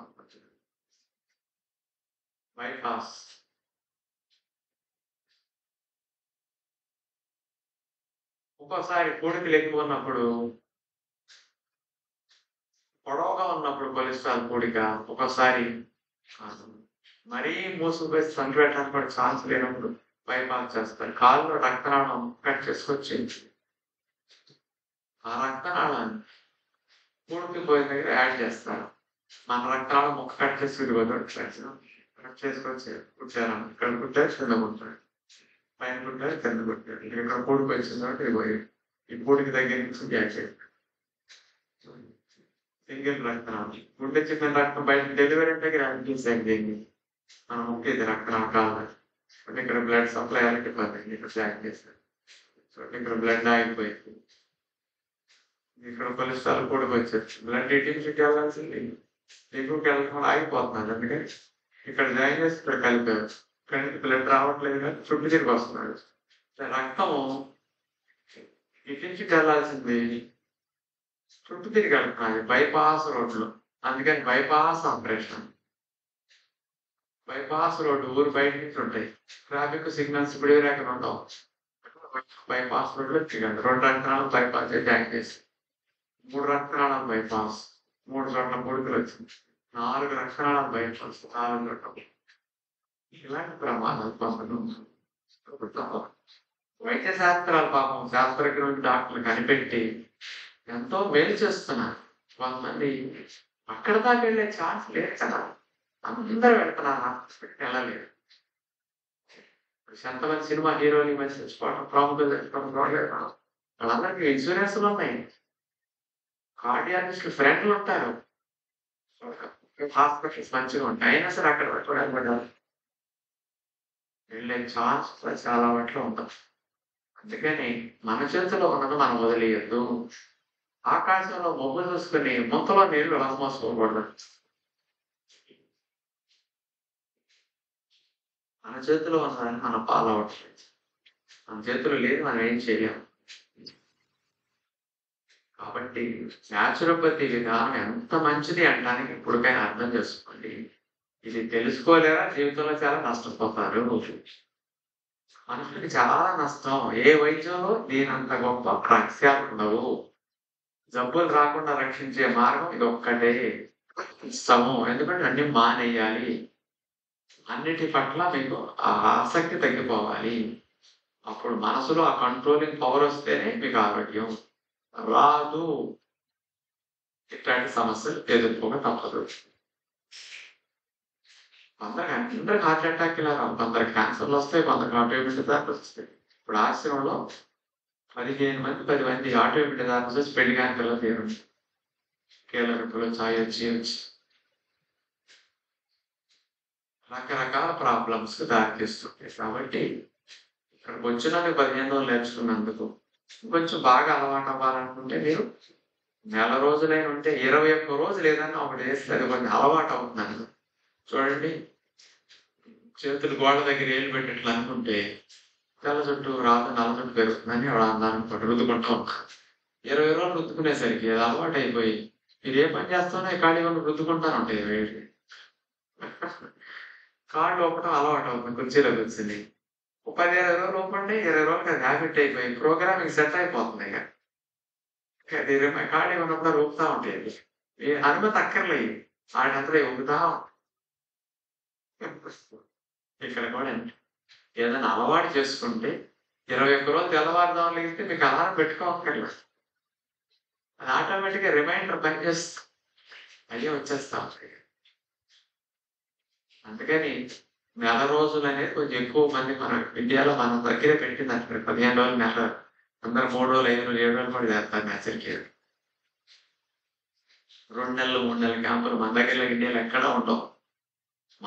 బైపాస్ ఒక్కోసారి పూడికలు ఎక్కువ ఉన్నప్పుడు, పొడవుగా ఉన్నప్పుడు కొలెస్ట్రాల్ పూడిక ఒక్కోసారి మరీ మూసుకుపోయి సంఖ్య పెట్టడానికి కూడా ఛాన్స్ లేనప్పుడు బైపాస్ చేస్తారు. కాళ్ళలో రక్తనాళం కట్ చేసుకొచ్చి ఆ రక్తనాళాన్ని పూడికి పోయిన దగ్గర యాడ్ చేస్తారు. మన రక్తనాళం ముక్క కట్ చేసి కట్ చేసుకొచ్చి కుట్టారు. ఇక్కడ కుట్టారు, కింద కుట్టారు, పైన కుట్టారు, కింద కుట్టారు. ఇక్కడ పూడికి వచ్చిన తర్వాత ఇది పోయి ఈ పూడికి దగ్గర నుంచి యాడ్ చేస్తారు. సింగిల్ రక్తనాళం గుండె చిన్న రక్తం బయట డెలివరీ దగ్గర యాడ్ చేసేది మనం ముఖ్య ఇది రక్తనాళం కావాలి. ఇక్కడ బ్లడ్ సప్లై అయ్యాలంటే ఇక్కడ యాడ్ చేస్తారు. సో ఇక్కడ బ్లడ్ ఆగిపోయింది. ఇక్కడ కొలెస్ట్రాల్ కూడా వచ్చేది. బ్లడ్ ఎయిటీన్కి వెళ్ళాల్సింది ఎక్కువకి వెళ్ళకుండా ఆగిపోతున్నారు. అందుకని ఇక్కడ జాయిన్ చేసి ఇక్కడ కలిపారు. ఇక్కడ బ్లడ్ రావట్లేదు కానీ చుట్టూ తిరిగి వస్తున్నాడు. రక్తము ఇటు వెళ్ళాల్సింది చుట్టూ తిరిగి వెళ్తున్నది బైపాస్ రోడ్లు. అందుకని బైపాస్ ఆపరేషన్. బైపాస్ రోడ్డు ఊరు బయట నుంచి ఉంటాయి. ట్రాఫిక్ సిగ్నల్స్ ఇప్పుడు ఎక్కడ ఉండవు. బైపాస్ రోడ్లు 2 రక్తనాళాలు బైపాస్ జాయిన్ చేసి 3 రక్తనాళాలు బైపాస్, 3 చోట్ల పూడికలు వచ్చింది. 4 రక్తనాళాలు బైపాస్, 4 చోట్ల. ఇలాంటి ప్రమాదాలు పాపం వైద్య శాస్త్రాలు పాపం శాస్త్రజ్ఞులు డాక్టర్లు కనిపెట్టి ఎంతో మేలు చేస్తున్నారు. కొంతమంది అక్కడ దాకా వెళ్ళే ఛాన్స్ లేదు కదా. అందరూ వెళ్తున్నారు, వెళ్ళలేదు. ఎంతమంది సినిమా హీరోలు ఈ మధ్య చచ్చిపోవడం, ప్రముఖులు చచ్చిపోవడం చూడలేదు. వాళ్ళందరికీ ఇన్సూరెన్స్లు ఉన్నాయి. కార్డియాలజిస్టులు ఫ్రెండ్లు ఉంటారు. హాస్పిటల్స్ మంచిగా ఉంటాయి. అయినా సరే అక్కడ పట్టుకోవడానికి వెళ్ళే ఛాన్స్ చాలా వాటిలో ఉంటుంది. అందుకని మన చేతిలో ఉన్నది మనం వదిలేయద్దు. ఆకాశంలో మొగ్గు చూసుకుని ముంతలో నీళ్లు రసమోసుకోకూడదు. మన చేతిలో ఉన్నదాన్ని మనం ఫాలో అవ్వట్లేదు. మన చేతిలో లేదు, మనం ఏం చేయలేము. కాబట్టి న్యాచురోపతి విధానం ఎంత మంచిది అనడానికి ఇప్పటికైనా అర్థం చేసుకోండి. ఇది తెలుసుకోలేరా జీవితంలో చాలా నష్టపోతారు. మనుషులకి చాలా నష్టం. ఏ వైద్యంలో దీనంత గొప్ప రహస్యాలు ఉండవు. జబ్బులు రాకుండా రక్షించే మార్గం ఇది ఒక్కటే ఇష్టము. ఎందుకంటే అన్ని మానేయాలి. అన్నిటి పట్ల మీకు ఆ ఆసక్తి తగ్గిపోవాలి. అప్పుడు మనసులో ఆ కంట్రోలింగ్ పవర్ వస్తేనే మీకు ఆరోగ్యం. రాదు ఇట్లాంటి సమస్యలు ఎదుర్కోక తప్పదు. అందరికి హార్ట్ అటాక్ ఇలా రావు. కొందరు క్యాన్సర్లు వస్తాయి, కొందరికి ఆటోమేటిక్ దాకా వస్తాయి. ఇప్పుడు ఆశ్రమంలో 15 మంది 10 మంది ఆటోమేటిక్ దాకా వచ్చి పెళ్లి కాని పిల్లలు తీరు కీళ్ళ ఛాయ్ వచ్చి రకరకాల ప్రాబ్లమ్స్ దారితీస్తుంటాయి. కాబట్టి ఇక్కడికి వచ్చిన 15 రోజులు నేర్చుకున్నందుకు కొంచెం బాగా అలవాటు అవ్వాలనుకుంటే మీరు నెల రోజులైన ఉంటే 21 రోజులు ఏదన్నా ఒకటి వేస్తే అది కొంచెం అలవాటు అవుతుందండి. చూడండి, చేతులు గోడ దగ్గర ఏళ్ళు పెట్టినట్లు అనుకుంటే తెల్ల చుట్టూ రాదు, నల్ల చుట్టూ పెరుగుతుందని అన్నారనుకోండి, రుద్దుకుంటూ ఉంటారు. 20 రోజులు రుద్దుకునేసరికి అది అలవాటు అయిపోయి మీరు ఏ పని చేస్తానో ఖాళీగా రుద్దుకుంటాను ఉంటాయి. వేడి కాళ్ళు ఒకటం అలవాటు అవుతుంది. కుర్చీలో కూర్చుని 10-20 రోజులు ఒప్పండి, 20 రోజులకి అది హ్యాబిట్ అయిపోయి ప్రోగ్రామింగ్ సెట్ అయిపోతుంది. ఇక అది ఖాళీ ఉన్నప్పుడు ఊపుతా ఉంటాయి. అనుమతి అక్కర్లేదు, ఆడంతా ఊపుతా ఇక్కడ కూడా ఏదైనా అలవాటు చేసుకుంటే 21 రోజులు తెల్లవారుదాం లేస్తే మీకు అలారం పెట్టుకోవక్కర్లేదు. అది ఆటోమేటిక్గా రిమైండర్ పనిచేస్తుంది, అయ్యే వచ్చేస్తా ఉంటాయి. అందుకని నెల రోజులు అనేది కొంచెం ఎక్కువ మంది మన ఇండియాలో మన దగ్గరే పెట్టింది అంటారు. 15 రోజులు, నెల. అందరు 3 రోజులు, 5 రోజులు, 7 రోజులు కూడా చేస్తారు నేచర్కి. 2 నెలలు, 3 నెలల క్యాంపులు మన దగ్గర ఇండియాలో ఎక్కడా ఉండవు.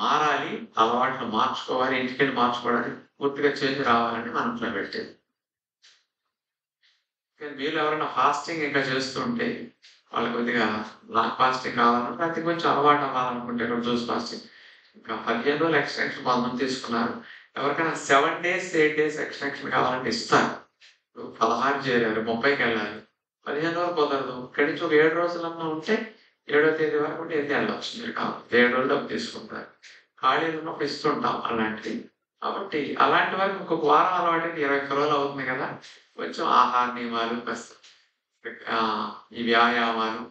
మారాలి, అలవాట్లు మార్చుకోవాలి, ఇంటికెళ్ళి మార్చుకోవడానికి పూర్తిగా చేంజ్ రావాలని మనం ఇట్లా పెట్టేది. కానీ మీరు ఎవరైనా ఫాస్టింగ్ ఇంకా చేస్తుంటే వాళ్ళు కొద్దిగా లాంగ్ ఫాస్టింగ్ కావాలంటే అది కొంచెం అలవాటు అవ్వాలనుకుంటే జ్యూస్ ఫాస్టింగ్ ఇంకా 15 రోజులు ఎక్స్టెన్షన్ కొంతమంది తీసుకున్నారు. ఎవరికైనా 7 days 8 days ఎక్స్టెన్షన్ కావాలంటే ఇస్తారు. 16 చేరారు, 30కి వెళ్ళాలి, 15 రోజులు కుదరదు. ఇక్కడి నుంచి ఒక 7 రోజులన్నా ఉంటే 7వ తేదీ వరకు ఉంటే ఏది వెళ్ళవచ్చు. మీరు కావాలి 7 రోజులు డబ్బు తీసుకుంటారు. ఖాళీలు ఉన్నప్పుడు ఇస్తుంటాం అలాంటివి. కాబట్టి అలాంటి వారికి ఇంకొక వారం అలవాటు 21 రోజులు అవుతుంది కదా. కొంచెం ఆహార నియమాలు, ఈ వ్యాయామాలు,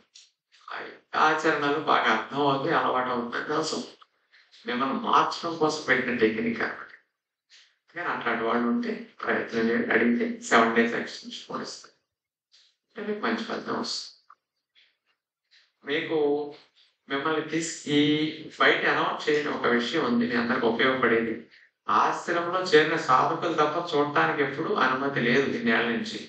ఆచరణలు బాగా అర్థం అవుతాయి, అలవాటు అవుతుంది. కోసం మిమ్మల్ని మార్చడం కోసం పెట్టిన టెక్నిక్ అనమాట. కానీ అట్లాంటి వాళ్ళు ఉంటే ప్రయత్నం చేయండి. అడిగితే 7 days ఎక్స్టెన్షన్ ఇస్తారు. అంటే మీకు మంచి ఫలితం వస్తుంది. మీకు మిమ్మల్ని ఈ బయట అనౌన్స్ చేయని ఒక విషయం ఉంది, మీ అందరికి ఉపయోగపడేది. ఆశ్రమంలో చేరిన సాధకులు తప్ప చూడటానికి ఎప్పుడు అనుమతి లేదు ఇన్నేళ్ల నుంచి.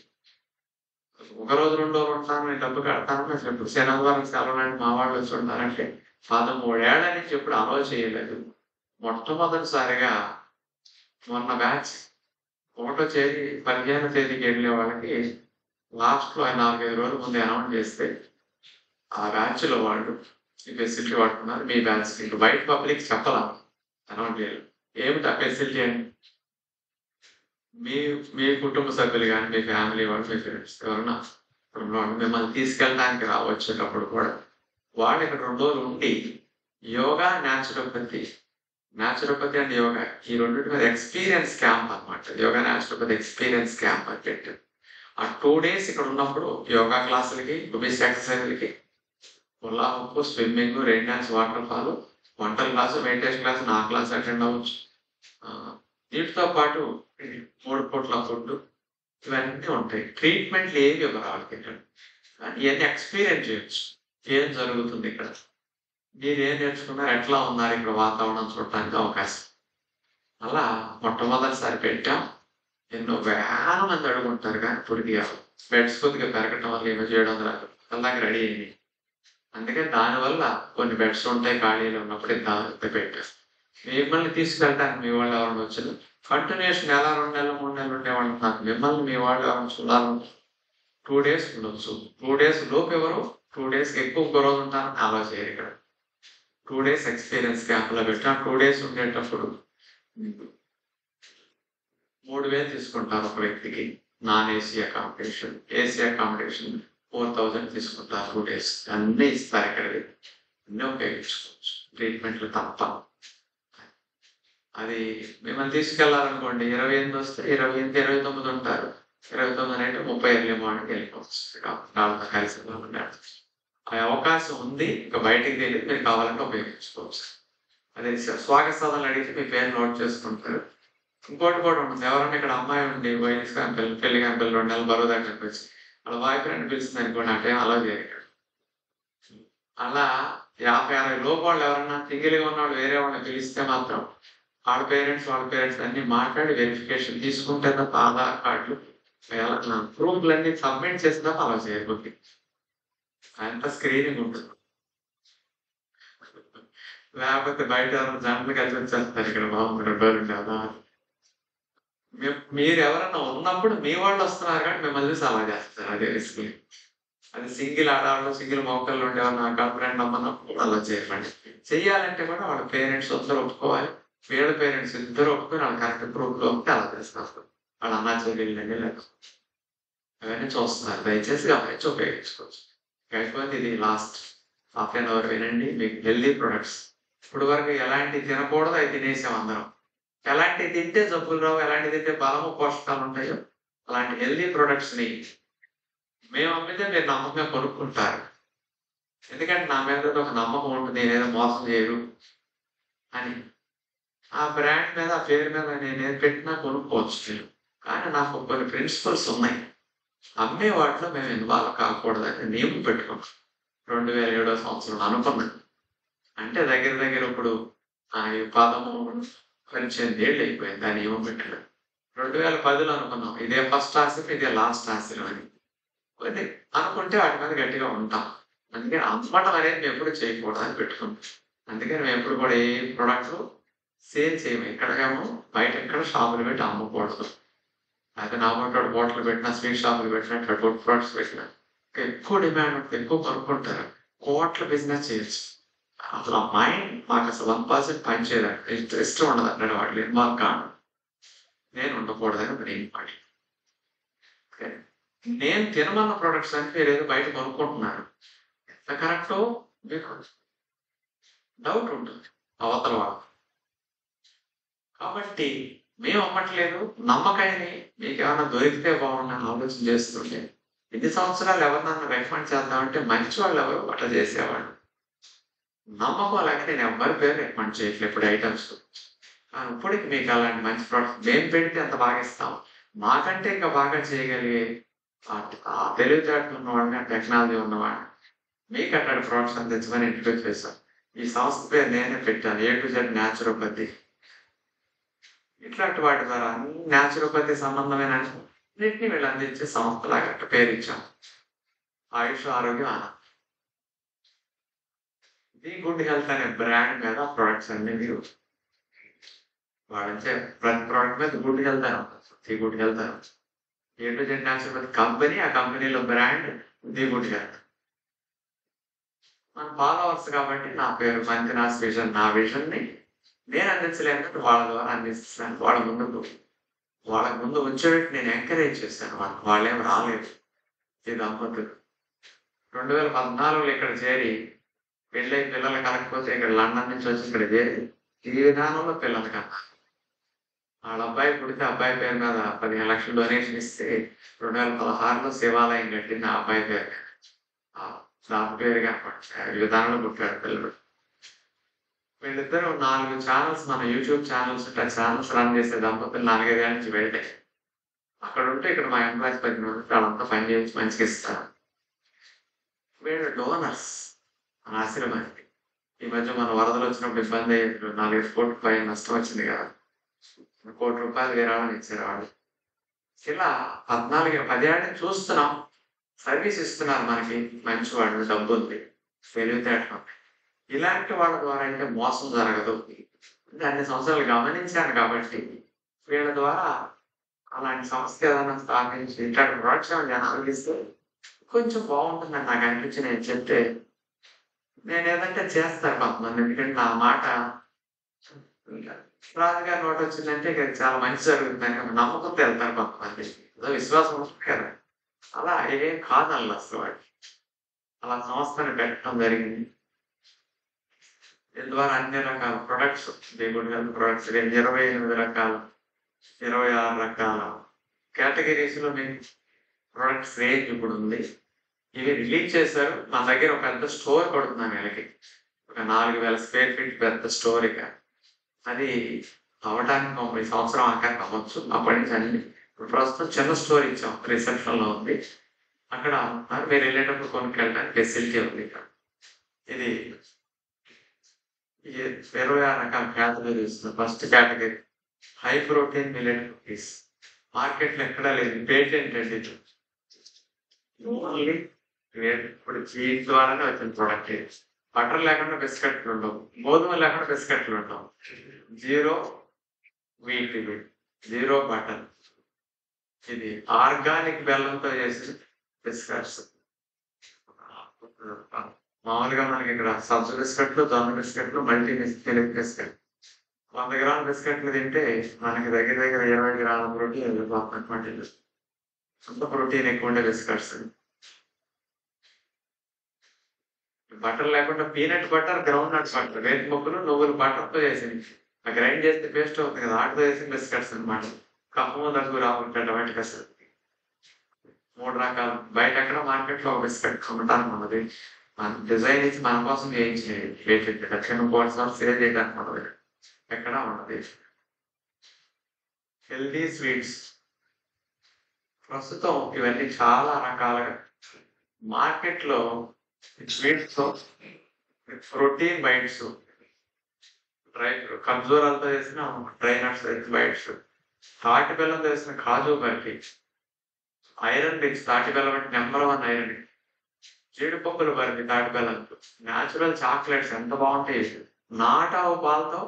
ఒక రోజు 2 రోజులు ఉంటాను, నేను డబ్బు కడతాను, అసలు ఎప్పుడు శనివారం సెలవులని మా వాళ్ళు వచ్చి ఉంటారంటే 13 ఏళ్ల నుంచి ఎప్పుడు అలవ చేయలేదు. మొట్టమొదటిసారిగా మొన్న బ్యాచ్ 1వ తేదీ 15వ తేదీకి వెళ్ళే వాళ్ళకి లాస్ట్లో 4-5 రోజుల ముందు అనౌన్స్ చేస్తే ఆ బ్యాచ్ లో వాళ్ళు ఈ ఫెసిలిటీ వాడుతున్నారు. మీ బ్యాచ్ ఇంక బయట పబ్లిక్ చెప్పాల అనౌన్స్ చేయాలి. ఏమిటి ఆ ఫెసిలిటీ అని మీ మీ కుటుంబ సభ్యులు కానీ, మీ ఫ్యామిలీ వాళ్ళు, మీ ఫ్రెండ్స్ ఎవరన్నా మిమ్మల్ని తీసుకెళ్ళడానికి వచ్చేటప్పుడు కూడా వాళ్ళు ఇక్కడ 2 రోజులు ఉండి యోగా, న్యాచురోపతి అండ్ యోగా ఈ రెండింటి మీద ఎక్స్పీరియన్స్ క్యాంప్ అనమాట. యోగా న్యాచురోపతి ఎక్స్పీరియన్స్ క్యాంప్ అని పెట్టారు. ఆ 2 days ఇక్కడ ఉన్నప్పుడు యోగా క్లాసులకి, రుబిస్ ఎక్సర్సైజ్లకి, ఉల్లాహంపు, swimming, rain dance, waterfall, వంటల క్లాసు, మెడిటేషన్ క్లాసు, నా క్లాస్ అటెండ్ అవ్వచ్చు. వీటితో పాటు 3 పూట్ల ఫుడ్ ఇవన్నీ ఉంటాయి. ట్రీట్మెంట్లు ఏవి ఇవ్వరు వాళ్ళకి ఇక్కడ. ఇవన్నీ ఎక్స్పీరియన్స్ చేయొచ్చు. ఏం జరుగుతుంది ఇక్కడ, మీరు ఏం నేర్చుకున్నారు, ఎట్లా ఉన్నారు, ఇక్కడ వాతావరణం చూడటానికి అవకాశం. అలా మొట్టమొదటిసారి పెట్టాం. ఎన్నో వేల మంది అడుగుంటారు కానీ కొద్దిగా బెడ్స్ కొద్దిగా పెరగటం వల్ల ఏమో చేయడం రాదు, అలాగే రెడీ అయింది. అందుకని దానివల్ల కొన్ని బెడ్స్ ఉంటాయి ఖాళీలు ఉన్నప్పుడు పెట్టారు. మిమ్మల్ని తీసుకెళ్ళడానికి మీ వాళ్ళు ఎవరైనా వచ్చారు కంటిన్యూషన్ 1 నెల, 2 నెలలు, 3 నెలలు ఉండేవాళ్ళు నాకు. మిమ్మల్ని మీ వాళ్ళు ఎవరైనా చూడాలని 2 days ఉండొచ్చు. 2 days లోపు ఎవరు 2 days ఎక్కువ రోజు ఉంటారని అలా చేయరు. ఇక్కడ 2 days ఎక్స్పీరియన్స్ క్యాంప్లో పెట్టిన 2 days ఉండేటప్పుడు 3000 తీసుకుంటారు ఒక వ్యక్తికి. Non AC accommodation, AC accommodation 4000 తీసుకుంటారు 2 days. అన్నీ ఇస్తారు ఇక్కడికి, అన్నీ ఉపయోగించుకోవచ్చు. ట్రీట్మెంట్లు తప్ప. అది మిమ్మల్ని తీసుకెళ్లాలనుకోండి 28 వస్తే 28, 29 ఉంటారు. 29 అంటే 30 ఎర్లీ మార్నింగ్ వెళ్ళిపోవచ్చు. కలిసి ఆ అవకాశం ఉంది. ఇంకా బయటికి తెలియదు, మీరు కావాలంటే ఉపయోగించుకోవచ్చు. అదే స్వాగత సాధనలు అడిగితే మీ పేరు నోట్ చేసుకుంటారు. ఇంకోటి కూడా ఉంటుంది. ఎవరైనా ఇక్కడ అమ్మాయి ఉండి వయసు కానీ పెళ్లి కానీ 2 నెలలు బరువు దగ్గరికి వచ్చి వాళ్ళ బాయ్ ఫ్రెండ్ పిలుస్తుంది అనుకోండి, అంటే అలా చేయగలరు. అలా 50-60 లోపు వాళ్ళు ఎవరన్నా సింగిల్గా ఉన్నవాళ్ళు వేరే వాళ్ళని పిలిస్తే మాత్రం వాళ్ళ పేరెంట్స్ అన్ని మాట్లాడి వెరిఫికేషన్ తీసుకుంటే తప్ప ఆధార్ కార్డులు ప్రూఫ్లు అన్ని సబ్మిట్ చేసిన తప్ప అలా చేయకపోతే అంత స్క్రీనింగ్ ఉంటుంది. లేకపోతే బయట జంటలు కలిసి వచ్చేస్తారు. ఇక్కడ బాగుంది 2 రోజులు కదా. మీరు ఎవరన్నా ఉన్నప్పుడు మీ వాళ్ళు వస్తున్నారు కానీ మిమ్మల్ని చూసి అలా చేస్తారు. అదే రిస్క్. అది సింగిల్ ఆడవాళ్ళు, సింగిల్ మోకళ్ళు ఉండేవాళ్ళు, నా గర్ల్ ఫ్రెండ్ అమ్మన్నప్పుడు అలా చేయకండి. చెయ్యాలంటే కూడా వాళ్ళ పేరెంట్స్ అందరూ ఒప్పుకోవాలి. వీళ్ళ పేరెంట్స్ ఇద్దరు ఒప్పుకొని వాళ్ళ కరెక్ట్ ప్రూఫ్లో ఉంటే అలా చేస్తారు. వాళ్ళ అన్నా చెల్లెళ్ళండి లేక అవన్నీ చూస్తున్నారు. దయచేసి గమనించి ఉపయోగించుకోవచ్చు. అయిపోయింది. ఇది లాస్ట్ హాఫ్ అన్ అవర్ వినండి. మీకు హెల్దీ ప్రొడక్ట్స్ ఇప్పుడు వరకు ఎలాంటి తినకూడదు అవి తినేసాం అందరం. ఎలాంటి తింటే జబ్బులు రావు, ఎలాంటి తింటే బలము పోషకాలు ఉంటాయో అలాంటి హెల్దీ ప్రొడక్ట్స్ని మేము అమ్మితే మీరు నమ్మకంగా కొనుక్కుంటారు. ఎందుకంటే నా మీద ఒక నమ్మకం ఉంటుంది, నేనేదో మోసం చేయరు అని. ఆ బ్రాండ్ మీద, ఆ పేరు మీద నేనేది పెట్టినా కొనుక్కోవచ్చు నేను. కానీ నాకు కొన్ని ప్రిన్సిపల్స్ ఉన్నాయి. అమ్మే వాటిలో మేము ఇన్వాల్వ్ కాకూడదని నియమం పెట్టుకున్నాం 2007వ సంవత్సరం అనుకున్నాను. అంటే దగ్గర ఇప్పుడు 13 18 ఏళ్ళు అయిపోయింది దాన్ని ఏమో పెట్టడం. 2010లో అనుకున్నాం ఇదే ఫస్ట్ ఆశయం ఇదే లాస్ట్ ఆశయం అని. కొన్ని అనుకుంటే వాటి మీద గట్టిగా ఉంటాం. అందుకని అమ్మటం అనేది మేము ఎప్పుడు చేయకూడదు అని పెట్టుకుంటాం. అందుకని మేము ఎప్పుడు కూడా ఏ ప్రొడక్ట్ సేల్ చేయము. ఎక్కడికేమో బయట ఎక్కడ షాపులు పెట్టి అమ్మకూడదు. అయితే నా వంటోడు హోటల్ పెట్టినా, స్వీట్ షాపులు పెట్టినా, ఇట్లా ఫుడ్ ప్రొడక్ట్స్ పెట్టినా ఎక్కువ డిమాండ్ ఉంటుంది, ఎక్కువ కొనుక్కుంటారు. కోట్ల బిజినెస్ చేయొచ్చు. అసలు ఆ మైండ్ మాకు అసలు 1% పని చేయదండి. ఇష్టం ఉండదు అన్నాడు వాటిలో ఇన్వాల్వ్ కాను. నేను ఉండకూడదని మెయిన్ పాయింట్. ఓకే. నేను తినమన్న ప్రొడక్ట్స్ అంటే మీరు ఏదో బయట కొనుక్కుంటున్నారు. ఎంత కరెక్టో మీకు డౌట్ ఉంటుంది అవతల వాళ్ళు. కాబట్టి మేము అమ్మట్లేదు. నమ్మకాన్ని మీకు ఏమైనా దొరికితే బాగుండని ఆలోచన చేస్తుంటే ఇన్ని సంవత్సరాలు ఎవరినన్నా రికమెండ్ చేద్దామంటే మంచి వాళ్ళు ఎవరు అట్లా చేసేవాళ్ళు. నమ్మకం లేక నేను ఎవరి పేరు రికమెండ్ చేయట్లేదు ఇప్పుడు ఐటమ్స్. కానీ ఇప్పటికి మీకు అలాంటి మంచి ప్రోడక్ట్ మేము పెడితే అంత బాగా ఇస్తాం. మాకంటే ఇంకా బాగా చేయగలిగే ఆ తెలివితేటలు ఉన్నవాడిని, టెక్నాలజీ ఉన్నవాడిని మీకు అట్లాంటి ప్రోడక్ట్స్ అందించమని ఇంట్రడ్యూస్ చేశాం. ఈ సంస్థ పేరు నేనే పెట్టాను, A to Z న్యాచురోపతి. ఇట్లాంటి వాటి ద్వారా న్యాచురోపతి సంబంధమైన అన్నింటినీ వీళ్ళు అందించే సంస్థలాగా అట్లా పేరు ఇచ్చాం. ఆయుష్ ఆరోగ్యం ఆనందం. ది గుడ్ హెల్త్ అనే బ్రాండ్ మీద ప్రొడక్ట్స్ అన్ని మీరు వాడించే ప్రతి ప్రోడక్ట్ మీద గుడ్ హెల్త్ అని ఉంటుంది. ది గుడ్ హెల్త్ అని ఉంటుంది. A to Z naturopathy company, ఆ కంపెనీలో బ్రాండ్ ది గుడ్ హెల్త్. మన ఫాలోవర్స్ కాబట్టి నా పేరు మంతినాస్ విజన్, నా విజన్ ని నేను అందించలేకపోతే వాళ్ళ ద్వారా అందిస్తాను. వాళ్ళ ముందు ఉంచేటట్టు నేను ఎంకరేజ్ చేశాను. వాళ్ళేం రాలేదు. ఈ దంపతులు 2014లో ఇక్కడ చేరి పెళ్ళై పిల్లలు కలగకపోతే ఇక్కడ లండన్ నుంచి వచ్చి ఇక్కడ చేరి ఈ విధానంలో పిల్లలు కన్నా వాళ్ళ అబ్బాయి పుడితే అబ్బాయి పేరు మీద 15 లక్షలు డొనేషన్ ఇస్తే 2016లో శివాలయం కట్టింది ఆ అబ్బాయి పేరు మీద. దాని పేరు కనపడి ఈ విధానంలో పుట్టాడు పిల్లలు. వీళ్ళిద్దరూ 4 ఛానల్స్, మన యూట్యూబ్ ఛానల్స్ ఉంటాయి, ఛానల్స్ రన్ చేసే దంపతులు 4-5 ఏళ్ళ నుంచి వెళ్ళాయి. అక్కడ ఉంటే ఇక్కడ మా ఎంప్లాయీస్ 10 మంది వాళ్ళంతా పని చేసి మంచిగా ఇస్తారు. వీళ్ళు డోనర్స్ మన ఆశ్రమానికి. ఈ మధ్య మన వరదలు వచ్చినప్పుడు ఇబ్బంది అయ్యేది, 4 కోట్ల పైన నష్టం వచ్చింది కదా, 1 కోటి రూపాయలు విరాళం ఇచ్చారు వాళ్ళు. ఇలా 10 ఏళ్ళ చూస్తున్నాం, సర్వీస్ ఇస్తున్నారు మనకి. మంచి వాళ్ళు, డబ్బు ఉంది, తెలివితేటలు. ఇలాంటి వాళ్ళ ద్వారా అయితే మోసం జరగదు. అన్ని సంవత్సరాలు గమనించాను కాబట్టి వీళ్ళ ద్వారా అలాంటి సంస్థ ఏదైనా స్థాపించి ఇట్లాంటి ప్రొడక్ట్స్ జనాలకు ఇస్తే కొంచెం బాగుంటుందని నాకు అనిపించి నేను చెప్తే నేను ఏదంటే చేస్తారు కొంతమంది. ఎందుకంటే నా మాట రాజుగారి నోట్ వచ్చిందంటే ఇక చాలా మంచి జరుగుతుందని నమ్మకంతో వెళ్తారు కొంతమంది. ఏదో విశ్వాసం ఉంటుంది కదా, అలా ఏం కాదల్లా అసలు వాడు. అలా సంస్థను పెట్టడం జరిగింది. దీని ద్వారా అన్ని రకాల ప్రొడక్ట్స్, దేవుడి హెల్త్ ప్రొడక్ట్స్ 28 రకాల 26 రకాల కేటగిరీస్ లో మీకు ప్రొడక్ట్స్ రేంజ్ ఇప్పుడు ఉంది. ఇవి రిలీజ్ చేశారు. మన దగ్గర ఒక పెద్ద స్టోర్ కొడుతున్నాం వీళ్ళకి, ఒక 4000 స్క్వేర్ ఫీట్ పెద్ద స్టోర్. ఇక అది అవడానికి 30 సంవత్సరం ఆకారం అవ్వచ్చు. అప్పటి నుంచి అన్ని ఇప్పుడు ప్రస్తుతం చిన్న స్టోర్ ఇచ్చాం, రిసెప్షన్ లో ఉంది. అక్కడ మీరు వెళ్ళేటప్పుడు కొనుక్కెళ్ళడానికి ఫెసిలిటీ ఉంది. ఇక్కడ ఇది 26 రకాల కేటగిరీ ఇస్తుంది. First category high protein millet cookies. Market లో ఎక్కడా లేదు, పేటెంట్ అండి. ఇప్పుడు వీటి ద్వారానే వచ్చిన ప్రోడక్ట్. బటర్ లేకుండా బిస్కెట్లు ఉండవు, గోధుమ లేకుండా బిస్కెట్లు ఉండవు. 0 వీట్, ఇది 0 బటర్. ఇది ఆర్గానిక్ బెల్లంతో చేసిన బిస్కెట్స్. మామూలుగా మనకి ఇక్కడ సబ్జు బిస్కెట్లు, జొన్న బిస్కెట్లు, మల్టీ మిల్క్ బిస్కెట్. 100 గ్రాముల బిస్కెట్లు తింటే మనకి దగ్గర 20 గ్రాముల ప్రోటీన్ వెళ్ళిపోతుంది. అంత ప్రోటీన్ ఎక్కువ ఉండే బిస్కెట్స్. బటర్ లేకుండా peanut butter, ground nuts butter, రేపు ముక్కలు నువ్వులు బటర్తో చేసింది. ఆ గ్రైండ్ చేస్తే పేస్ట్ అవుతుంది కదా, ఆటతో చేసిన బిస్కెట్స్ అనమాట. కప్పము దగ్గర రాకుండా వాటికి అసలు 3 రకాలు. బయట ఎక్కడ మార్కెట్ లో ఒక బిస్కెట్ అమ్మటానికి ఉన్నది, మన డిజైన్ ఇచ్చి మన కోసం చేయించేది. దక్షిణ కోర్సు సేల్ చేయడానికి ఉన్నది, ఎక్కడా ఉన్నది. హెల్దీ స్వీట్స్ ప్రస్తుతం ఇవన్నీ చాలా రకాలుగా మార్కెట్ లో స్వీట్స్, ప్రోటీన్ బైట్స్, డ్రై ఖర్జూరాలతో చేసిన డ్రై నట్స్ ఎగ్ బైట్స్, తాటి బెల్లంతో చేసిన కాజు బర్ఫీ, ఐరన్ రిచ్ తాటి బెల్లం అంటే నెంబర్ 1 ఐరన్. జీడిపప్పులు బర్ఫీ తాటి బెల్లంతో, న్యాచురల్ చాక్లెట్స్ ఎంత బాగుంటాయి. నాటావు పాలతో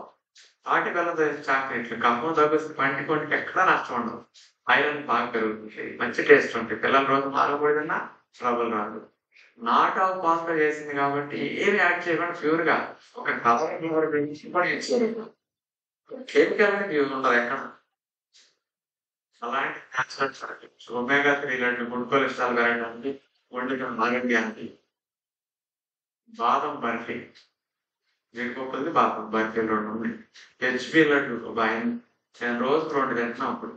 తాటి బెల్లంతో చేసిన చాక్లెట్లు కఫం తగ్గుతుంది, పంటి కొంటికి ఎక్కడా నష్టం ఉండదు. ఐరన్ బాగా పెరుగుతుంది, మంచి టేస్ట్ ఉంటాయి. పిల్లల రోజు మారకూడదన్నా ట్రబుల్ రాదు. నాటావు పాలతో చేసింది కాబట్టి ఏమి యాడ్ చేయకుండా ప్యూర్ గా ఒక కలర్ కెమికల్ అనేది యూజ్ ఉండదు ఎక్కడ. అలాంటి న్యాచురల్ ఒమేగా 3 లాంటి గుడ్ కొలెస్ట్రాల్ పెరగడానికి, గుండెకి ఆరోగ్యానికి. బాదం బర్ఫీ, జీడిపప్పులది బాదం బర్ఫీలు 2 ఉన్నాయి. హెచ్బి లడ్డు భయం, నేను రోజు 2 తింటున్నా. అప్పుడు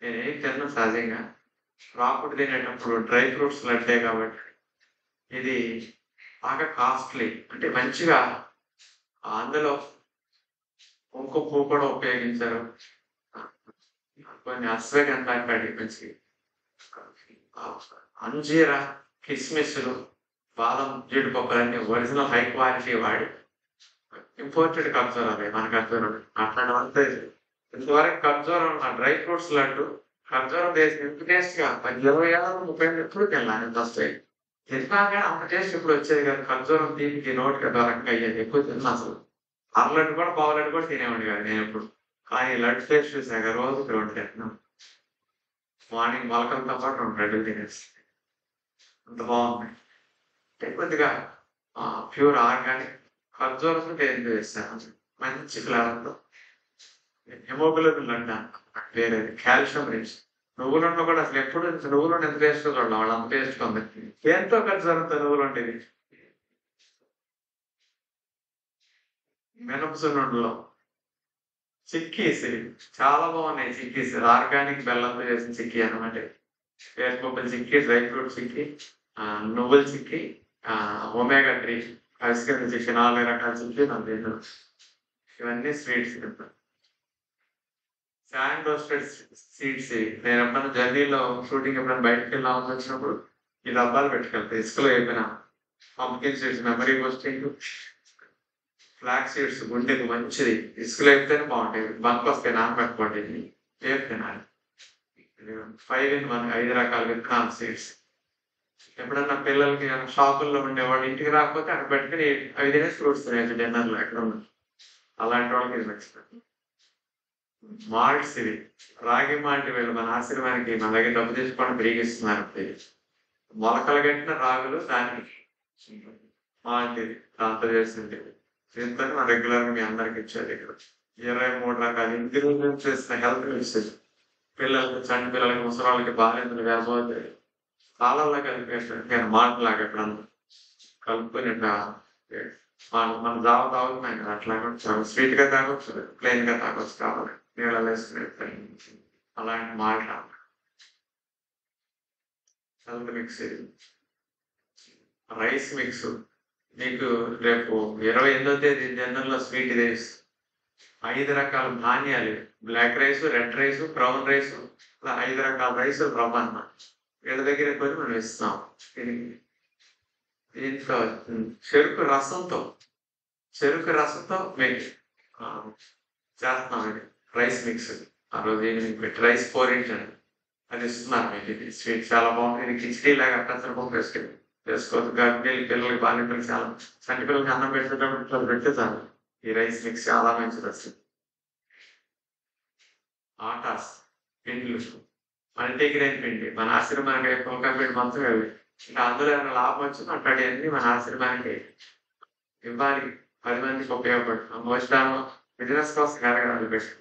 నేనేం తిన్నా సహజంగా, రాపుడు తినేటప్పుడు డ్రై ఫ్రూట్స్ లడ్డే కాబట్టి ఇది బాగా కాస్ట్లీ. అంటే మంచిగా అందులో కుంకుమ పువ్వు కూడా ఉపయోగించారు, కొన్ని అశ్వగంధ మంచి అంజీరా, కిస్మిస్లు, బాదం, జీడిపప్పులన్నీ ఒరిజినల్ హై క్వాలిటీ వాడి ఇంపోర్టెడ్ ఖర్జూరాలు మన ఖర్జూరాలు అట్లాంటివంతా. ఇంతవరకు ఖర్జూరం డ్రై ఫ్రూట్స్ లడ్డు ఖర్జూరం వేసి ఎంత టేస్ట్ గా 20 ఏళ్ళ 30 ఏళ్ళు ఎప్పుడు తిన్నాను. ఎంత వస్తాయి తిన్నా కానీ అంత టేస్ట్ ఇప్పుడు వచ్చేది కాదు. ఖర్జూరం తీపికి నోటికి దొరకంగా అయ్యేది, ఎక్కువ తిన్నా అసలు. లడ్డు కూడా లడ్డు కూడా తినేవాడి కాదు నేను ఎప్పుడు. కానీ లడ్డు టేస్ట్ చూసాక రోజు 2 తింటున్నాను. మార్నింగ్ మొలకలతో పాటు 2 లడ్డులు తినేస్తాయి, అంత బాగుంది. అంటే కొద్దిగా ప్యూర్ ఆర్గానిక్ ఖర్జూరంతో టేస్ట్ చేస్తాను, మంచి ఫ్లేవర్తో. హెమోగ్లోబిన్ లడ్డు వేరే కాల్షియం రిచ్. నువ్వులుండ కూడా అసలు ఎప్పుడు నువ్వులుండి ఎంత టేస్ట్ చూడాలి, వాళ్ళు అంత టేస్ట్ ఉంది. ఎంతో ఖర్జూరంతో నువ్వులుండేది. మినపసున్నుండలో చిక్కీస్ చాలా బాగున్నాయి. చిక్కీస్ ఆర్గానిక్ బెల్లంతో చేసిన చిక్కీ అనమాట. వేరుపప్పుల చిక్కీ, డ్రై ఫ్రూట్ చిక్కీ, నువ్వుల చిక్కీ, ఒమేగా 3 ఐస్క్రీమ్ చిక్కీ, 4 రకాల చిక్కీ నాకు. ఇవన్నీ స్వీట్స్. Sand roasted seeds. నేను ఎప్పుడైనా జర్నీలో షూటింగ్ ఎప్పుడైనా బయటకు వెళ్ళాల్సి వచ్చినప్పుడు ఈ డబ్బాలు పెట్టుకెళ్తాయి. ఇసుకలో అయిపోయిన pumpkin seeds memory boosting, flax seeds గుండెకి మంచిది. ఇసుకలో అయితేనే బాగుంటాయి, బంక్ వస్తాయి నానబెట్టుకోండి. ఏం తినాలి. 5 in 1 5 రకాల విత్తనాలు సీడ్స్. ఎప్పుడన్నా పిల్లలకి షాపుల్లో ఉండేవాళ్ళు ఇంటికి రాకపోతే అక్కడ పెట్టుకుని అవి తినేసి ఫ్రూట్స్ తినేది డిన్నర్లో ఎక్కడ ఉన్నా. అలాంటి వాళ్ళకి ఇది నచ్చుతుంది. మాల్ట్స్ ఇవి రాగి మాల్ట్ వీళ్ళు మన ఆశ్రమానికి మన దగ్గర డబ్బు తీసుకోవడం పెరిగిస్తున్నారు. మొలకలు కట్టిన రాగులు, దానికి మాల్ట్ ఇది దాంతో చేసింది. దీంతో మనం రెగ్యులర్ గా మీ అందరికి ఇచ్చేది. ఇక్కడ 23 రకాల ఇంగ్రీడియంట్స్ చేసిన హెల్త్ మిక్స్. పిల్లలకి, చంటి పిల్లలకి, ముసలాళ్ళకి, బాలింతలు, గర్భవతి పాలల్లో కలిపేస్తాను మాల్ట్ లాగా ఎప్పుడన్నా కలుపుకొని మన జావ తాగుతున్నాయి కదా, అట్లా స్వీట్ గా తాగొచ్చు, ప్లెయిన్ గా తాగొచ్చు, కావాలి నీళ్ళలో వేసుకుని. అలాంటి malt health mix. Rice mix మీకు రేపు 28వ తేదీ జనరల్లో స్వీట్ ఇది 5 రకాల ధాన్యాలు, black rice, red rice, brown rice, 5 రకాల రైస్ రవ్వ అన్నమాట. వీళ్ళ దగ్గర కొని మనం ఇస్తాం. దీంట్లో చెరుకు రసంతో మేము చేస్తున్నాం. ఇది రైస్ మిక్స్. ఆ రోజు ఈవినింగ్ పెట్టి రైస్ 4 inch అని అది ఇస్తున్నారు మీకు. ఇది స్వీట్ చాలా బాగుంది. ఇది కిచిడీ లాగా పెసరపప్పు వేసుకోవచ్చు. గర్భిణీలు, పిల్లలకి, బాలింతలకి, చాలా చంటి పిల్లలకి అన్నం పెట్టేటప్పుడు ఇట్లా పెడితే చాలు. ఈ రైస్ మిక్స్ చాలా మంచిది వస్తుంది. ఆటాస్ పిండిలు, మల్టీగ్రెయిన్ పిండి మన ఆశ్రమానికి పుల్కా పిండి మొత్తం అవి. ఇంకా అందులో ఏమైనా లాభం వచ్చింది అట్లాంటివన్నీ మన ఆశ్రమానికి ఇవ్వాలి, 10 మందికి ఉపయోగపడుతుంది. మోస్టాను బిజినెస్ కోసం కరగడాలు పెట్టి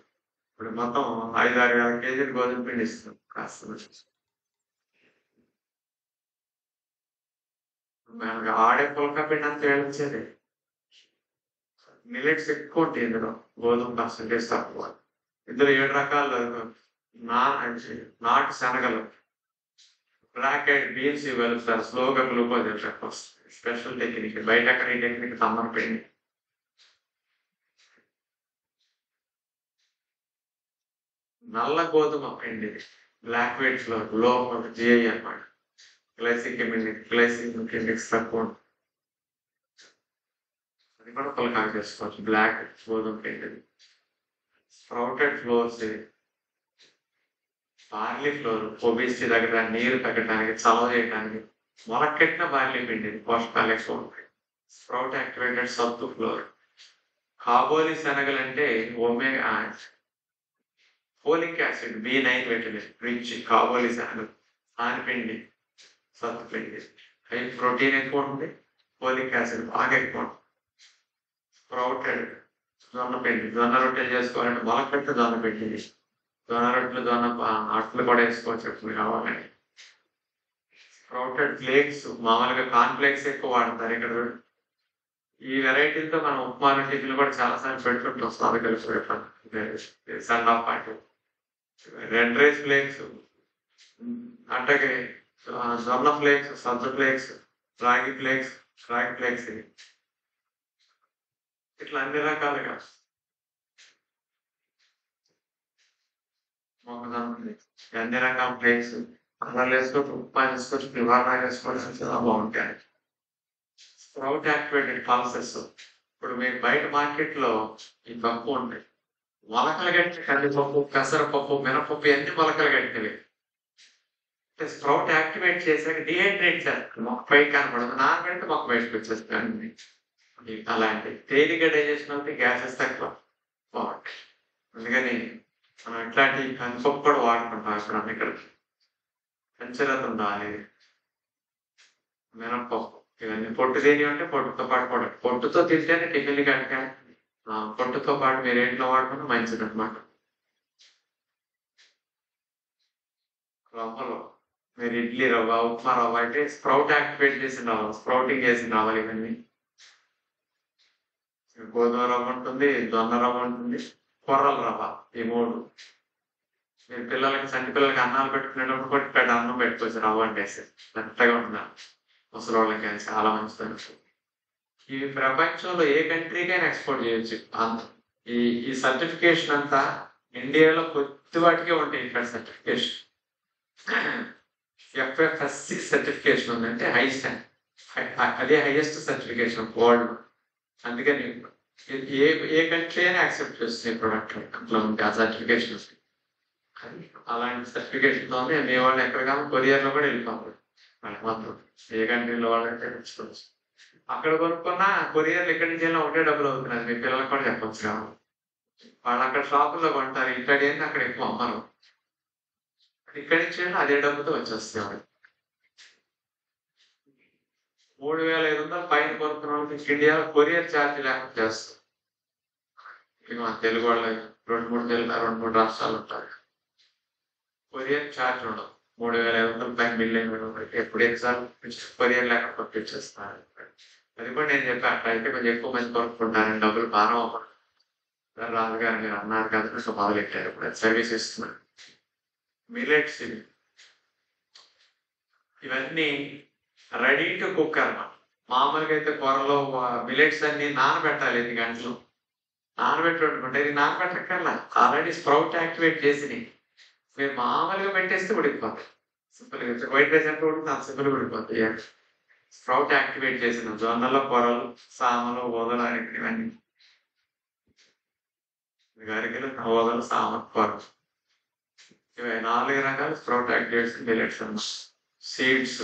ఇప్పుడు మొత్తం 5-6 వేల కేజీలు గోధుమ పిండి ఇస్తున్నాం కాస్త. ఆడే పుల్కా పిండి అంతా వేయించేది. మిల్లెట్స్ ఎక్కువ ఉంటాయి ఇందులో, గోధుమ పర్సంటేజ్ తక్కువ. ఇందులో 7 రకాలు నాటు శనగలు, బ్లాక్ ఐడ్ బీన్స్ కలుపుతారు. స్లోగా గ్లూకోజ్ వస్తుంది. స్పెషల్ టెక్నిక్, బయట అక్కడ ఈ టెక్నిక్ తమ్మరిపోయింది. నల్ల గోధుమ పిండి, బ్లాక్ వైట్స్ లో లో జిఐ అనమాట. గ్లైసిక్ ఇండెక్స్ తక్కువ. అది కూడా పులకాకు చేసుకోవచ్చు. బ్లాక్ గోధుమ పిండి. Sprouted floors, barley floor obesity తగ్గడానికి, నీరు తగ్గడానికి, చలవ చేయడానికి మొలకెట్టిన బార్లీ పిండి పోషకాలు ఎక్కువ ఉంటాయి. స్ప్రౌట్ యాక్టివేటెడ్ సత్తు ఫ్లోర్. కాబోలి శనగలు అంటే omega folic acid B9 vitamin rich కాబోలి శనగలు. ఆనిపిండి సత్తు పిండి, హై ప్రోటీన్ ఎక్కువ ఉంటుంది, ఫోలిక్ యాసిడ్ బాగా ఎక్కువ ఉంటుంది. స్ప్రౌటెడ్ జొన్న పిండి, జొన్న రొట్టెలు చేసుకోవాలంటే మొలకెట్ట జొన్న పిండి, జొన్న రొట్టెలు జొన్న అట్లు కూడా వేసుకోవచ్చు ఎప్పుడు కావాలని. స్ప్రౌటెడ్ ఫ్లేక్స్, మామూలుగా కార్న్ ఫ్లేక్స్ ఎక్కువ వాడతారు ఇక్కడ. ఈ వెరైటీలతో మనం ఉప్మాలు టిఫిన్లు కూడా చాలాసార్లు పెట్టుకుంటాం. సాధ కలిసి సన్ ఆఫ్ పార్టీ. రెడ్ రైస్ ఫ్లేక్స్, అట్టగే జొన్న ఫ్లేక్స్, సజ్జ ఫ్లేక్స్, రాగి ఫ్లేక్స్, ఇవి ఇట్లా అన్ని రకాలుగా. మొక్కజొన్న ఫ్లేక్స్, అన్ని రకాల ఫ్లేక్స్ అలా వేసుకోవచ్చు, ఉప్మా వేసుకోవచ్చు, నివారణ వేసుకోవచ్చు, చాలా బాగుంటాయి. Sprout activated pulses. ఇప్పుడు మీకు బయట మార్కెట్లో ఈ పప్పు ఉంటాయి, మొలకలు కట్టిన కందిపప్పు, పెసరపప్పు, మినపప్పు ఇవన్నీ మొలకలు కట్టినవి. స్ప్రౌట్ యాక్టివేట్ చేసాక డిహైడ్రేట్ చేస్తారు, మొక్క పైకి కనపడదు, నానబెడితే మొక్క బయటకు వచ్చేస్తుంది. అలాంటి తేలిక డైజెషన్ అవుతే గ్యాసెస్ తక్కువ బాగుంటాయి. అందుకని మనం ఇట్లాంటి కందిపప్పు కూడా వాడుకుంటాం. ఇప్పుడు ఇక్కడ పంచరత్నం దాని మినపప్పు ఇవన్నీ పొట్టు తిని అంటే పొట్టుతో పాటు కూడా, పొట్టుతో తింటేనే టిఫిన్ కనుక పొట్టుతో పాటు మీరు ఏంట్లో వాడుకుంటే మంచిది అనమాట. రవ్వలో మీరు ఇడ్లీ రవ్వ, ఉప్మా రవ్వ అంటే స్ప్రౌట్ యాక్టివేట్ చేసిన రవ్వ, స్ప్రౌటింగ్ చేసిన రవ్వలు ఇవన్నీ. గోధుమ రవ్వ ఉంటుంది, జొన్న రవ్వ ఉంటుంది, కొర్రల రవ్వ. ఈ మూడు మీరు పిల్లలకి, చంటి పిల్లలకి అన్నాలు పెట్టుకునేటప్పుడు కూడా ఇక్కడ అన్నం పెట్టుకోవచ్చు రవ్వ అంటేసి, మెత్తగా ఉండాలి. ముసలి వాళ్ళకి అది చాలా మంచిది. ఇవి ప్రపంచంలో ఏ కంట్రీకైనా ఎక్స్పోర్ట్ చేయొచ్చు. ఈ ఈ సర్టిఫికేషన్ అంతా ఇండియాలో కొద్ది వాటికే ఉంటాయి. ఇక్కడ సర్టిఫికేషన్ FFSC సర్టిఫికేషన్ ఉందంటే హై స్టాండ్, అదే హైయెస్ట్ సర్టిఫికేషన్ వరల్డ్. అందుకని ఏ ఏ కంట్రీ అయినా యాక్సెప్ట్ చేస్తుంది ప్రొడక్ట్ అట్లా ఉంటే ఆ సర్టిఫికేషన్. అలాంటి సర్టిఫికేషన్తోనే మీ వాళ్ళు ఎక్కడికైనా కొరియర్లో కూడా వెళ్ళిపోతారు. వాళ్ళకి మాత్రం ఏ కంట్రీలో వాళ్ళంటే తెచ్చుకోవచ్చు. అక్కడ కొనుక్కున్నా కొరియర్లు ఎక్కడి నుంచి వెళ్ళినా ఒకటే డబ్బులు అవుతున్నారు. మీ పిల్లలకు కూడా చెప్పచ్చు కావాలి. వాళ్ళు అక్కడ షాపుల్లో కొంటారు, ఇక్కడ ఏంటి అక్కడ ఎక్కువ అమ్మరు. ఇక్కడి నుంచి వెళ్ళి అదే డబ్బుతో వచ్చేస్తారు. 3,500 పైన కొనుక్కున్న వాళ్ళకి ఇండియాలో కొరియర్ ఛార్జ్ లేకుండా చేస్తారు. ఇక మన తెలుగు వాళ్ళ 2-3 రాష్ట్రాలు ఉంటాయి, కొరియర్ ఛార్జ్ ఉండదు. 3,500 పైన బిల్ అయిన ఎప్పుడు ఎగ్జామ్ కొరియర్ లేక పంపించేస్తారు. అది కూడా నేను చెప్పాను, అట్లా అయితే కొంచెం ఎక్కువ మంది కొనుక్కుంటారని, డబ్బులు బాగా అవ్వకుండా. రాజుగారు మీరు అన్నారు కదా, మొదలెట్టారు ఇప్పుడు సర్వీస్ ఇస్తున్నారు. మిలెట్స్ ఇవన్నీ రెడీ టు కుక్ అన్నమాట. మామూలుగా అయితే కూరలో మిలెట్స్ అన్ని నానబెట్టాలి 8 గంటలు. నానబెట్టుకుంటే ఇది నానబెట్టక్కర్లా, ఆల్రెడీ స్ప్రౌట్ యాక్టివేట్ చేసి మీరు మామూలుగా పెట్టేస్తే ఉడికిపోతాయి. సింపుల్గా వైట్ రైస్ అంటే ఉడికితే అంత సింపుల్గా ఉడికిపోతాయి. స్ప్రౌట్ యాక్టివేట్ చేసిన జొన్నల పొరలు, సామలు, ఓదలు ఇవన్నీ గరికలు, ఓదలు, సామ, పొరలు, ఇవి 4 రకాల స్ప్రౌట్ యాక్టివేట్స్ మిలెట్స్ అన్నమాట. సీడ్స్,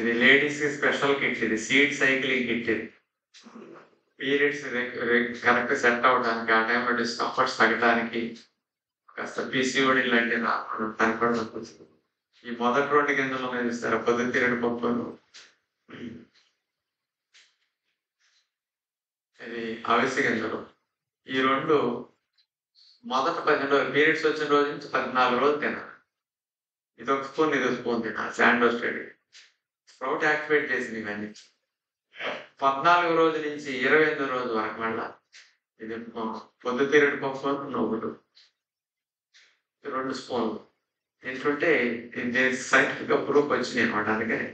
ఇది లేడీస్ కి స్పెషల్ కిట్. ఇది సీడ్ సైక్లింగ్ కిట్. ఇది పీరియడ్స్ కరెక్ట్ సెట్ అవడానికి, ఆ టైంలో డిస్కంఫర్ట్స్ తగ్గడానికి, కాస్త PCOD లాంటివి రావడానికి కూడా. ఈ మొదటి 2 గింజలు ఉన్నాయి ఇస్తారు, పొద్దుతిరుగుడు పప్పులు, ఇది అవిసె గింజలు. ఈ 2 మొదట 15 రోజులు, పీరియడ్స్ వచ్చిన రోజు నుంచి 14 రోజులు తినాలి. ఇది ఒక స్పూన్, ఇది ఒక స్పూన్ తినాలి. శాండోస్ స్టడీ స్ప్రౌట్ యాక్టివేట్ చేసింది ఇవన్నీ. 14 రోజు నుంచి 28 రోజు వరకు మళ్ళా ఇది పొద్దుతిరుగుడు పప్పు, నువ్వులు 2 స్పూన్లు ఏంటంటే ఇది సైంటిఫిక్ ప్రూఫ్ వచ్చినాయి అనమాట. అందుకని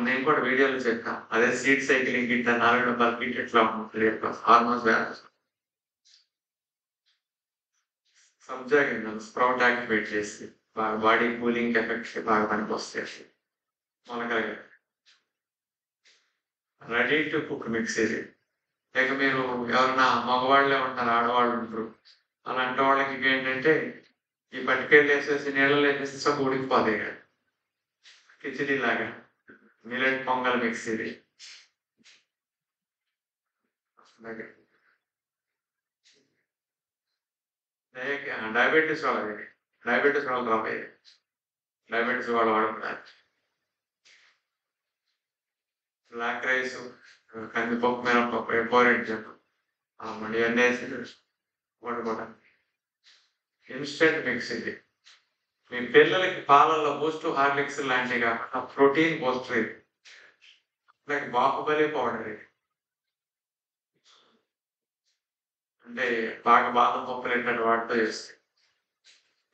నేను కూడా వీడియోలో చెప్తా. అదే సీడ్ సైక్లింగ్ కిట్, 4 డబ్బాల కిట్ ఇట్లా హార్మోన్స్ బ్యాలెన్స్. సబ్జా గింజలు స్ప్రౌట్ యాక్టివేట్ చేసి బాగా బాడీ కూలింగ్ ఎఫెక్ట్స్ బాగా పనికి వస్తాయి. మొలకలు రెడీ టు కుక్ మిక్స్. ఇది ఇక మీరు ఎవరైనా మగవాళ్ళే ఉంటారు, ఆడవాళ్ళు ఉంటారు. అలాంటి వాళ్ళకి ఏంటంటే ఈ పట్టుకెళ్ళి వేసేసి నీళ్ళలో వేసేస్తే ఉడికిపోతాయి కదా, కిచిడి లాగా. మిల్లెట్ పొంగల్ మిక్స్ ఇది. అలాగే డయాబెటీస్ వాళ్ళది, డయాబెటీస్ వాళ్ళు రాబోయే, డయాబెటీస్ వాళ్ళు వాడుకుంటారు. బ్లాక్ రైస్, కందిపప్పు, మినపప్పు, ఎపోరెంట్ చెప్పు మళ్ళీ ఇవన్నీ వేసి వండుకోవడం. ఇన్స్టెంట్ మిక్స్ ఇది. మీ పిల్లలకి పాలల్లో బూస్ట్, హార్లిక్స్ లాంటివి కాకుండా ప్రోటీన్ బూస్టర్ ఇది. లైక్ బాహుబలి పౌడర్ ఇది. అంటే బాగా బాదం పప్పులు ఏంటంటే వాటితో చేస్తాయి.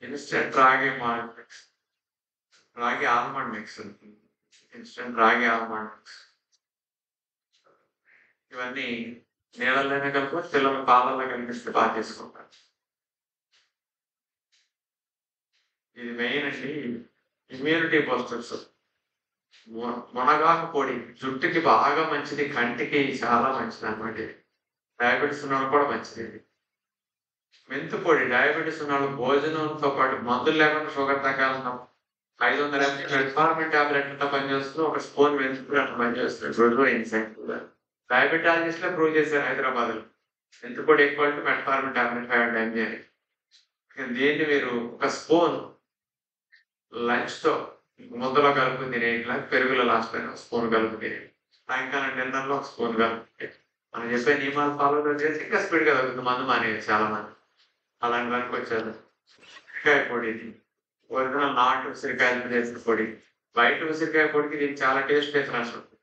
ఇన్స్టెంట్ రాగి మాల్ట్ మిక్స్, రాగి ఆల్మండ్ మిక్స్, ఇన్స్టెంట్ రాగి ఆల్మండ్ మిక్స్. ఇవన్నీ నీళ్ళలోనే కలుపు, పిల్లలు పాలల్లో కనిపిస్తే బాగా చేసుకుంటారు. ఇది మెయిన్ అండి. Immunity boosters. మునగాకు పొడి జుట్టుకి బాగా మంచిది, కంటికి చాలా మంచిది అన్నమాట. ఇది డయాబెటీస్ ఉన్న కూడా మంచిది. ఇది మెంతు పొడి డయాబెటీస్ ఉన్న భోజనంతో పాటు మందులు లేకుండా షుగర్ తగ్గాలన్నా 500 ml మెట్ఫార్మిన్ టాబ్లెట్ పనిచేస్తుంది, ఒక స్పూన్ మెంతు పొడి అట్లా పనిచేస్తుంది. డయాబెటాలజిస్ట్ లో ప్రూవ్ చేశారు హైదరాబాద్ లో. మెంతు పొడి equal to metformin tablet 500 ml అని. దీన్ని మీరు ఒక స్పూన్ లంచ్ తో ముద్దలో కలుపుకుని తినే, ఇట్లా పెరుగులో లాస్ట్ పైన స్పూన్ కలుపు తినే, సాయంకాలం డిన్నర్ లో ఒక స్పూన్ కలుపు. మనం చెప్పే నియమాలు ఫాలో చేసి ఇంకా స్పీడ్ గా తగ్గుతుంది. మందు మానేది చాలా మంది. అలాంటి వరకు వచ్చారు. ఉసిరికాయ పొడి, ఒరిజినల్ నాటు ఉసిరికాయలు చేసిన పొడి. బయట ఉసిరికాయ పొడికి దీనికి చాలా టేస్ట్ డిఫరెన్స్ ఉంటుంది.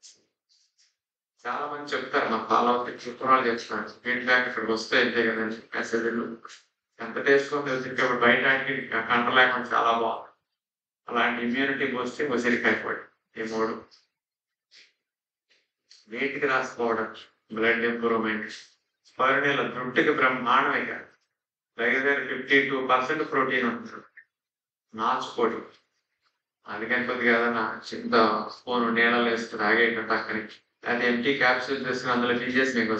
చాలా మంది చెప్తారు, మన ఫాలో అవుతున్నారు చెప్తున్నారు, ఫీడ్బ్యాక్ ఇక్కడికి వస్తే అయితే కదండి మెసేజ్లు ఎంత టేస్ట్ ఉంది ఉసిరికాయ పొడి, బయట కంట లేకుండా చాలా బాగుంది. అలాంటి ఇమ్యూనిటీ బూస్టింగ్ ఉసిరికాయ పొడి. ఈ 3 నీటికి రాసుకోవడం, బ్లడ్ ఇంప్రూవ్మెంట్. స్పైరునీల జుట్టుకి బ్రహ్మాండమే కాదు, దగ్గర 52% ప్రోటీన్ ఉంటుంది. నాచు పొడి, అందుకని కొద్దిగా ఏదైనా చిన్న స్పూన్ నీళ్ళలో వేస్తే తాగేట అక్కడి అది ఎంటీ క్యాప్సూల్ చేసుకుని అందులో తీసేసి మీకు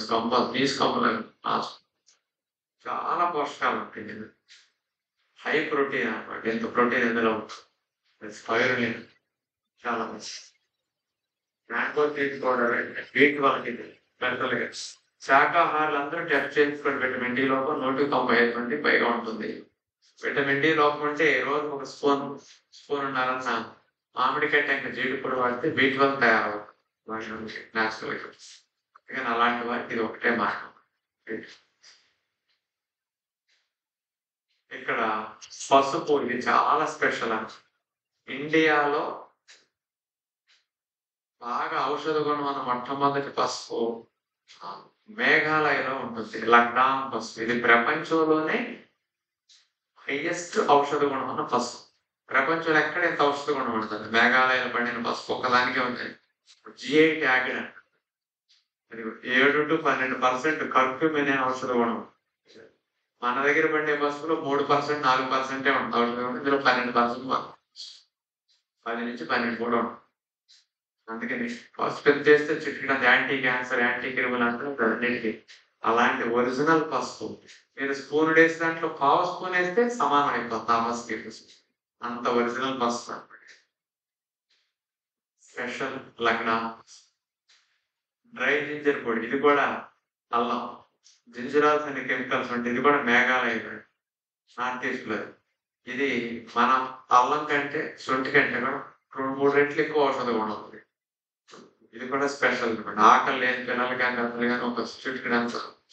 తీసుకొమ్మలు నాచు. చాలా పోషకాలు ఉంటాయి. హై ప్రోటీన్ అన్నమాట. ఎంత ప్రోటీన్ ఇందులో ఉంటుంది. స్పైరునీల్ చాలా మంచి. మ్యాంగో తీసుకోవడం వీటి వాళ్ళకి పెడతలుగా. శాకాహారులు అందరూ టెస్ట్ చేసుకుని విటమిన్ డి లోపం 195 నుండి పైగా ఉంటుంది. విటమిన్ డి లోపం అంటే రోజు ఒక స్పూన్నర మామిడికాయ టెంక జీడిపొడి వాడితే B12 తయారవుతుంది న్యాచురల్ గా. కానీ అలాంటి వారికి ఇది ఒకటే మార్గం. ఇక్కడ పసుపు, ఇది చాలా స్పెషల్ అని. ఇండియాలో బాగా ఔషధ గుణం అన్న మొట్టమొదటి పసుపు మేఘాలయలో ఉంటుంది. లక్డాన్ పసుపు. ఇది ప్రపంచంలోనే హైయెస్ట్ ఔషధ గుణం అన్న పసుపు. ప్రపంచంలో ఎక్కడ ఎంత ఔషధ గుణం ఉంటుంది? మేఘాలయలో పండిన పసుపు ఒకదానికే ఉంది. GI tag. 7 to 12% కర్క్యూమిన్ అనే ఔషధ గుణం. మన దగ్గర పండే పసుపులో 3%, 4% ఉంటుంది ఔషధ గుణం. ఇందులో 12%, 10 నుంచి 12 కూడా ఉంటుంది. అందుకని పసుపు చేస్తే చిట్కిన యాంటీ క్యాన్సర్, యాంటీ క్రిమినల్ అంటే అన్నిటికీ. అలాంటి ఒరిజినల్ పసుపు మీరు స్పూన్ వేసి దాంట్లో పావు స్పూన్ వేస్తే సమానం అయిపోతుంది. అంత ఒరిజినల్ పసుపు అనమాట. స్పెషల్ లగ్నా. డ్రై జింజర్ పొడి, ఇది కూడా అల్లం. జింజరాల్స్ అనే కెమికల్స్ ఉంటాయి. ఇది కూడా మేఘాలయ నార్త్ ఈస్ట్ లో. ఇది మన అల్లం కంటే, శొంఠి కంటే కూడా 2-3 రెట్లు ఎక్కువ ఔషధ గుణం ఉంది. ఇది కూడా స్పెషల్ అనమాట. ఆకలి లేని పిల్లలు కానీ అసలు కానీ ఒక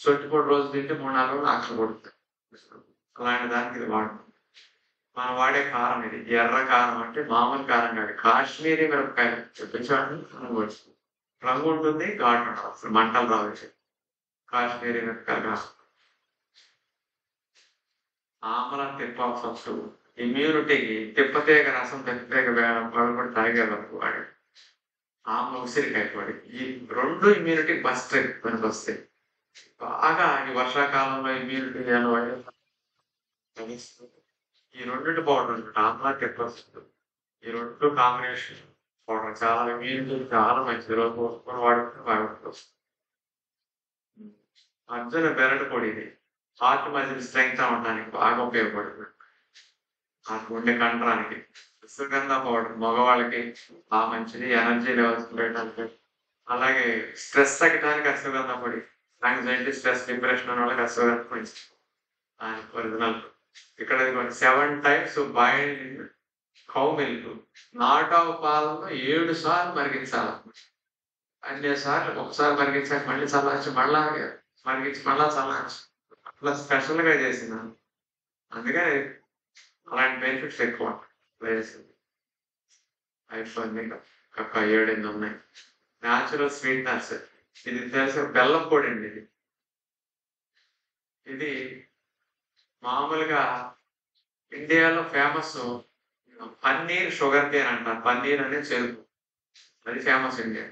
శొంఠి పొడి రోజు తింటే 3-4 రోజులు ఆకలి పడుతుంది. అలాంటి దానికి ఇది వాడుతుంది. మనం వాడే కారం ఇది ఎర్ర కారం, అంటే మామూలు కారం కాదు, కాశ్మీరీ మిరపకాయలు చెప్పించాడు. రంగు ఉంటుంది, ఘాటు ఉంటుంది, అసలు మంటలు రావచ్చు. కాశ్మీరీ మిరపకాయలు కాదు. ఆమ్ల తిప్ప ఇమ్యూనిటీకి తిప్పతీగ రసం, తిప్పతీగ పడుకుంటే తాగేవారు వాడు. ఆమ్ల ఉసిరికాయ పొడి. ఈ 2 ఇమ్యూనిటీ బస్ట్ మనకు వస్తాయి. బాగా ఈ వర్షాకాలంలో ఇమ్యూనిటీ ఈ 2 పౌడర్ ఉంటుంది. ఆమ్లా తిప్ప ఈ 2 కాంబినేషన్ పౌడర్ చాలా ఇమ్యూనిటీ చాలా మంచిది. రోజు పోసుకొని వాడుకుంటే బాగా వస్తుంది. అర్జున బెరడు పొడి ఇది. హార్ట్ మజిల్ స్ట్రెంగ్త్ అవ్వడానికి బాగా ఉపయోగపడుతుంది. ఆ గుండె కండరానికి. అశ్వగంధ పౌడర్ మగవాళ్ళకి మంచిది. ఎనర్జీ లెవెల్స్ పెరగడానికి. అలాగే స్ట్రెస్ తగ్గడానికి అశ్వగంధ పొడి. యాంగ్జైటీ, స్ట్రెస్, డిప్రెషన్ ఉన్న వాళ్ళకి అశ్వగంధ పొడి ఒరిజినల్. ఇక్కడ 7 టైప్స్ బాయిల్డ్ కౌ మిల్క్. నాటావు పాలలో 7 సార్లు మరిగించాలి. అన్ని సార్లు ఒకసారి మరిగించాక మళ్ళీ చల్లార్చి మళ్ళా మరిగించి మళ్ళా చల్లార్చి అట్లా స్పెషల్గా చేసినాను. అందుకని అలాంటి బెనిఫిట్స్ ఎక్కువ అయిపోయింది. ఒక 7-8 ఉన్నాయి. Natural sweeteners. ఇది తెలిసి బెల్లం పొడి అండి. ఇది మామూలుగా ఇండియాలో ఫేమస్ పన్నీర్ షుగర్ కేన్ అంటారు. పన్నీర్ అనేది చెరుకు, అది ఫేమస్ ఇండియా.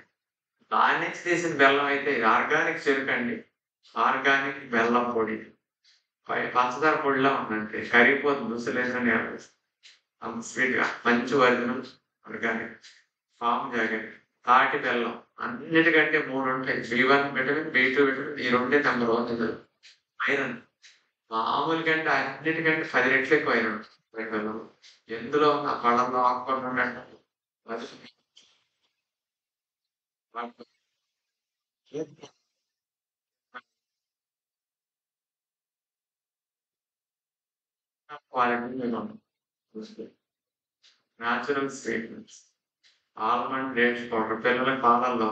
దాని నుంచి తీసిన బెల్లం అయితే ఇది ఆర్గానిక్ చెరుకు అండి. ఆర్గానిక్ బెల్లం పొడి. పంచదార పొడిలా ఉందంటే కరిగిపోతుంది. దుసలేసని అంత స్వీట్ గా మంచి ఒరిజినల్ ఆర్గానిక్ ఫామ్ జాగండి. తాటి బెల్లం అన్నిటికంటే 3 ఉంటాయి. B1 విటమిన్, B2 విటమిన్, ఈ 2 నెంబర్ 1 ఐరన్. మామూలు కంటే అన్నిటికంటే 10 రెట్లు ఎక్కువ ఐరన్ బెల్లం. ఎందులో ఉన్న పళ్ళంలో ఆకుకూరలు natural sweetness. Almond dates powder పిల్లల పాలల్లో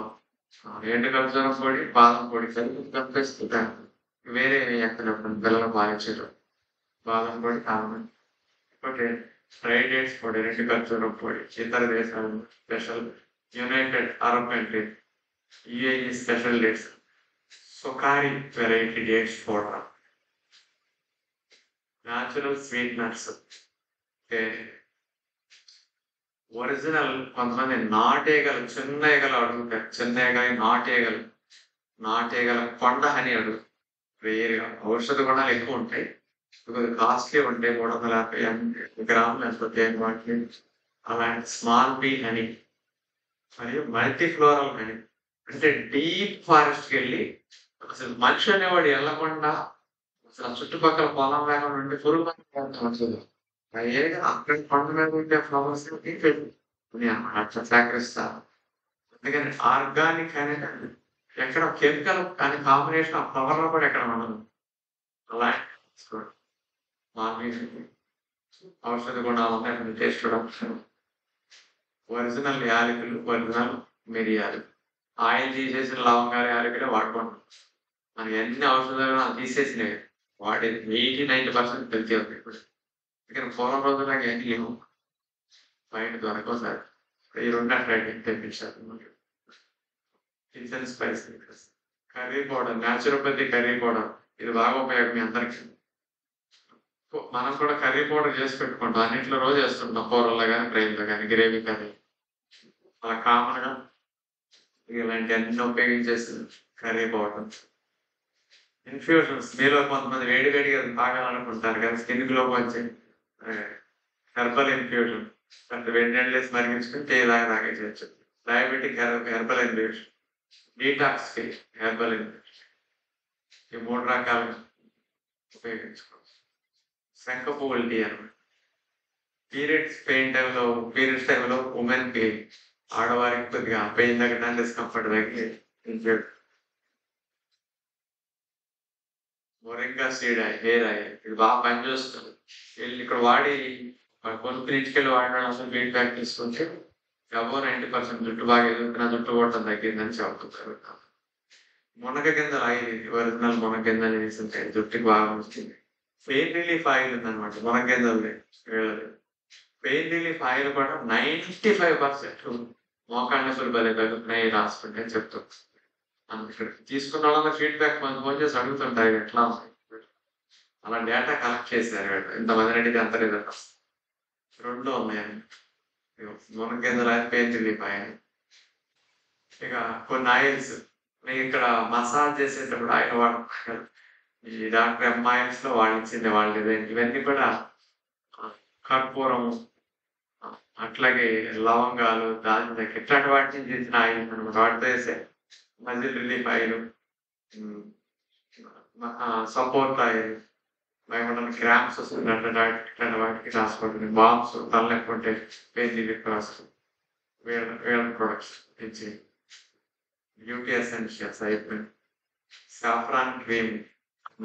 ఎండు ఖర్జూరం పొడి, బాదం పొడి కలిపిస్తుంటాను. వేరే ఎక్కడ పిల్లల పాలించారు. బాదం పొడి, ఆల్మండ్. ఇంకోటి డ్రై డేట్స్ పొడి, ఎండు ఖర్జూరం పొడి. ఇతర దేశాలు special United Arab country, UAE special dates. సుకారి variety dates powder. Natural sweeteners. Original కొంతమంది నాటేగలు, చిన్న ఈగలు అడుగుతారు. చిన్న ఈగలు, నాటేగల కొండ అని అడుగు. వేరుగా ఔషధ గుణాలు ఎక్కువ ఉంటాయి. కొద్దిగా కాస్ట్లీ ఉంటాయి. 350 గ్రాములు ఎంతో వాటి. అలాంటి స్మాల్ బీ హనీ మరియు మల్టీ ఫ్లోరల్ హనీ. అంటే డీప్ ఫారెస్ట్కి వెళ్ళి అసలు మనిషి అనేవాడు వెళ్ళకుండా అసలు చుట్టుపక్కల పొలం లేకుండా ఉంటే పురుగు మంది అక్కడ కొండ మీద ఉండే ఫ్లవర్స్ అట్లా సేకరిస్తారు. అందుకని ఆర్గానిక్ అనేది ఎక్కడ కెమికల్ కానీ కాంబినేషన్ ఆ ఫ్లవర్ లో కూడా ఎక్కడ ఉండదు. అలా ఔషధ గుణాలు ఉన్నాయి. టేస్ట్ ఒరిజినల్ యాలకులు, ఒరిజినల్ మిరియాలు. ఆయిల్ తీసేసిన లవంగాలు, యాలకులే వాడుకోండి. మనకి ఎన్ని ఔషధ గుణాలు తీసేసినవి వాటి 80-90% హెల్తీ అవుతాయి. ఇప్పుడు అందుకని పూర్వం రోజులాగా ఎన్ని లేవు, బయట దొరకవు సార్. ఈ 2 అట్రాక్టివ్ తెప్పించారు. Kitchen spice curry powder, naturopathy curry powder. ఇది బాగా ఉపయోగం మీ అందరికి. మనం కూడా కర్రీ పౌడర్ చేసి పెట్టుకుంటాం. అన్నింటిలో రోజు చేస్తుంటాం. కూరల్లో కానీ, ఫ్రైల్లో కానీ, గ్రేవీ కర్రీ. అలా కామన్ గా ఇలాంటి అన్ని ఉపయోగించేసి కర్రీ పౌడర్. ఇన్ఫ్యూషన్స్. మీలో కొంతమంది వేడి వేడిగా తాగాలనుకుంటారు కదా, స్కిన్ గ్లోకి వచ్చి హెర్బల్ ఇన్ఫ్యూషన్. వేడి నీళ్ళేసి మరిగించుకుని టీ తాగేసేయచ్చు. Diabetic herbal infusion, detox herbal infusion. ఈ 3 రకాలుగా ఉపయోగించుకోవచ్చు. శంఖ పువ్వుల టీ అనమాట. పీరియడ్స్ టైంలో ఉమెన్ కి, ఆడవారికి కొద్దిగా పెయిన్ తగ్గడానికి, డిస్కంఫర్ట్ తగ్గి infusion. Moringa seed hair oil. ఇది బాగా పనిచేస్తుంది. వీళ్ళు ఇక్కడ వాడి కొనుక్కుని ఇంటికెళ్ళి వాడిన అసలు ఫీడ్బ్యాక్ తీసుకుంటే ఎవరు 90% జుట్టు బాగా ఎదుగుతున్నా, జుట్టు కొట్టడం తగ్గిందని చెబుతుంటారు. మునగ గింజల ఆయిల్, ఒరిజినల్ మునగ గింజలు వేస్తుంటే జుట్టుకి బాగా వస్తుంది. పెయిన్ రిలీఫ్ ఆయిల్ ఉందనమాట మునగ గింజలు. పెయిన్ రిలీఫ్ ఆయిల్ కూడా 95% మోకాళ్ళ నొప్పులు భలే తగ్గుతున్నాయి రాసుకుంటే అని చెప్తాం. ఇక్కడ తీసుకున్న వాళ్ళ ఫీడ్బ్యాక్ మనం ఫోన్ చేసి అడుగుతుంటారు ఎట్లా. అలా డేటా కలెక్ట్ చేశారు. ఇంతమంది అడిగితే అంత రిజల్ట్ వస్తుంది. 2 ఉన్నాయండి. మునగ గింజల ఆయిల్, పెయిన్ రిలీఫ్ ఆయిల్. ఇక కొన్ని ఆయిల్స్ మీకు ఇక్కడ మసాజ్ చేసేటప్పుడు ఆయిల్ వాడుతున్నారు. ఈ డాక్టర్ ఎంఆయిల్స్ లో వాళ్ళు ఇచ్చింది వాళ్ళు. ఇవన్నీ కూడా కర్పూరం, అట్లాగే లవంగాలు, దాల్చిన చెక్క, ఇట్లాంటి వాటి నుంచి చేసిన ఆయిల్ అనమాట. వాటితో వేసే muscle relief oil, support oil, ఏమన్నా క్రాంప్స్ వస్తుందంటే ఇట్లాంటి వాటికి రాసుకోండి. బాంబ్స్ తలనొప్పి ఉంటే పెయిన్ రిలీఫ్ రాసుకోండి. వేల ప్రొడక్ట్స్ ఇచ్చి బ్యూటీ ఎసెన్షియల్స్ అయిపోయింది. సాఫ్రాన్ క్రీమ్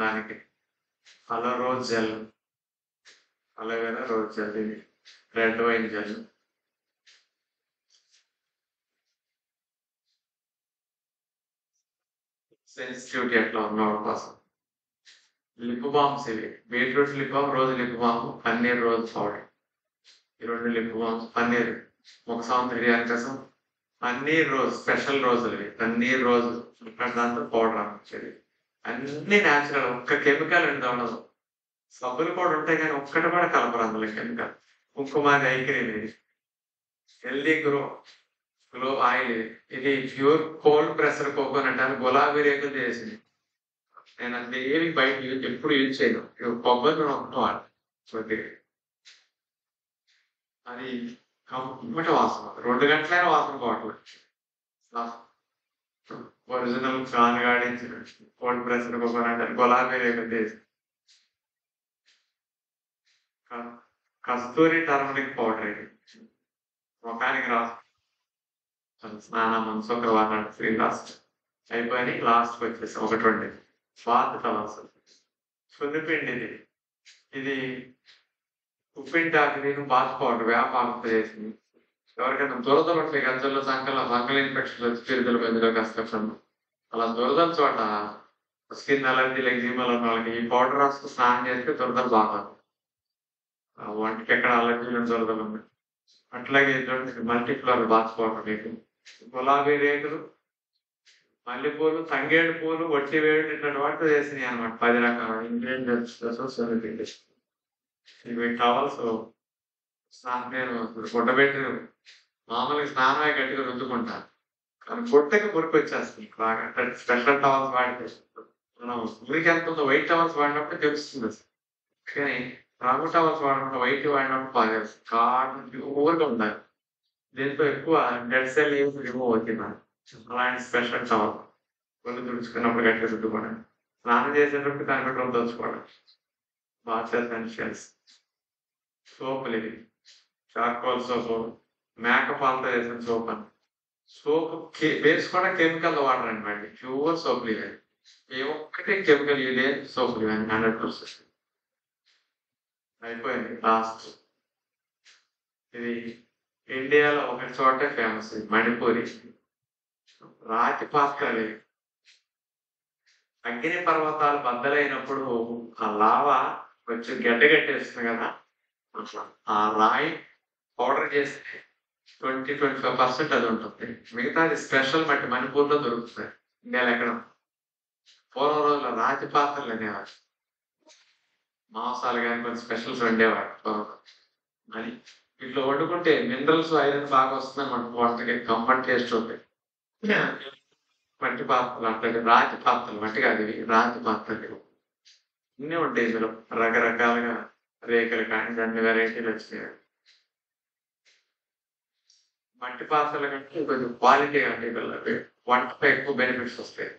దానికి, rose gel, aloe vera rose gel, ఇది రెడ్ వైన్ జెల్, సెన్సిటివిటీ అట్లా ఉన్నవాడు కోసం. లిప్ బామ్స్ ఇవి, బీట్రూట్ లిప్ బామ్, రోజు లిప్ బామ్, పన్నీర్ రోజు పౌడర్, ఈ రెండు లిప్ బామ్స్. పన్నీర్ ఒక సంవత్సరం కోసం పన్నీర్ రోజు స్పెషల్ రోజులు ఇవి, పన్నీర్ రోజు దాంతో పౌడర్ అనిపించేది. అన్ని న్యాచురల్, ఒక్క కెమికల్ అండి ఉండదు. సబ్బులు కూడా ఉంటాయి కానీ ఒక్కటి కూడా కలపరు అందులో కెమికల్. కుంకుమాది ఐ క్రీమ్ ఇది, హెల్దీ గ్లో ఆయిల్ ఇది, ఇది ప్యూర్ కోల్డ్ ప్రెషర్ కోకోనట్ అని గులాబీ రేకులు చేసింది. నేను అంత ఏమి బయట ఎప్పుడు యూజ్ చేయను. కొబ్బరి నూనె ఒకటి వాడు కొద్దిగా, అది కమ్మటి వాసన, 2 గంటలైన వాసన పోవట్లేదు. ఒరిజినల్ ఫ్యాన్ గాడించి కోల్డ్ ప్రెషర్ కోకోనట్ అని గులాబీ రేకులు చేసి, కస్తూరి టర్మరిక్ పౌడర్ ఇది ముఖానికి రాసు. స్నానం శుక్రవారం ఫ్రీ లాస్ట్ అయిపోయి లాస్ట్కి వచ్చేసి 120 బాత్ టవల్స్. సున్నిపిండి ఇది, ఇది ఉప్పింటాకు నేను బాత్ పౌడర్ వేపాకుతో చేసింది. ఎవరికైనా దురదలు ఉంటాయి గజ్జల్లో, సంకల ఇన్ఫెక్షన్ వచ్చి పిరుదల పెద్దలో కష్టం, అలా దురదల చోట స్కిన్ అలర్జీ ఎగ్జిమాలు ఉన్న వాళ్ళకి ఈ పౌడర్ రాసుకు స్నానం చేస్తే దురదలు బాగా, వంటికి ఎక్కడ అలర్జీలు దురదలు ఉన్నాయి. అట్లాగే మల్టీఫ్లవర్ బాత్ పౌడర్ మీకు, గులాబీ రేకులు, మల్లెపూలు, తంగేడు పూలు, వట్టి వేడు ఇట్లాంటి వాటితో చేసినాయి అనమాట. 10 రకాల ఇంగ్రీడియంట్స్. ఇవి టవల్స్ నేను గుడ్డబెట్టి మామూలుగా స్నానమే గట్టిగా రుద్దుకుంటాను, కానీ గుట్టకి మురికి వచ్చేస్తుంది బాగా. స్పెషల్ టవల్స్ వాడితే మనం మురికి ఎంత ఉందో వైట్ టవల్స్ వాడినప్పుడు తెలుస్తుంది అసలు. కానీ రంగు టవల్స్ వాడినప్పుడు వైట్ వాడినప్పుడు బాగా తెలుస్తుంది. కాటు ఊరిగా ఉండాలి, దీంతో ఎక్కువ డెడ్ సెల్ రిమూవ్ అవుతుంది. అలాంటి స్పెషల్ టవల్ ఒళ్ళు తుడుచుకున్నప్పుడు గట్టిగా రుద్దుకోవడం, స్నానం చేసేటప్పుడు కనిపెట్టడం దోచుకోవడం. బాత్ ఎసెన్షియల్స్ సోపులు ఇవి, చార్కోల్ సోపు, మేకపాలతో చేసిన సోప్ అని. సోపు బేస్ కూడా కెమికల్ వాటర్ అనమాట, ప్యూర్ సోపులు ఇవ్వండి. ఏ ఒక్కటి కెమికల్ ఇదే సోపులు ఇవ్వండి 100%. అయిపోయింది లాస్ట్. ఇది ఇండియాలో ఒక చోటే ఫేమస్, మణిపూరి రాతి పాత్రలు. అగ్ని పర్వతాలు బద్దలైనప్పుడు ఆ లావా కొంచెం గడ్డగట్టేస్తుంది కదా, ఆ రాయి పౌడర్ చేస్తే 20-25% అది ఉంటుంది. మిగతాది స్పెషల్ మట్టి మణిపూర్లో దొరుకుతుంది, ఇండియాలో ఎక్కడ. పూర్వం రోజుల్లో రాతి పాత్రలు అనేవారు, మాంసాలు కానీ కొన్ని స్పెషల్స్ వండేవాడు అని. ఇట్లా వండుకుంటే మినరల్స్ ఐరన్ బాగా వస్తుంది మనకు, వంటకి కంఫర్ట్ టేస్ట్ ఉంటుంది. మట్టి పాత్రలు అంటే రాతి పాత్రలు, మట్టి కాదు ఇవి రాతి పాత్రలు. అన్నీ ఉంటాయి ఇందులో రకరకాలుగా, రేకులు కానీ అన్ని వెరైటీలు వచ్చినాయి. మట్టి పాత్రల కంటే కొంచెం క్వాలిటీ అంటే వీళ్ళకి వంటలో ఎక్కువ బెనిఫిట్స్ వస్తాయి.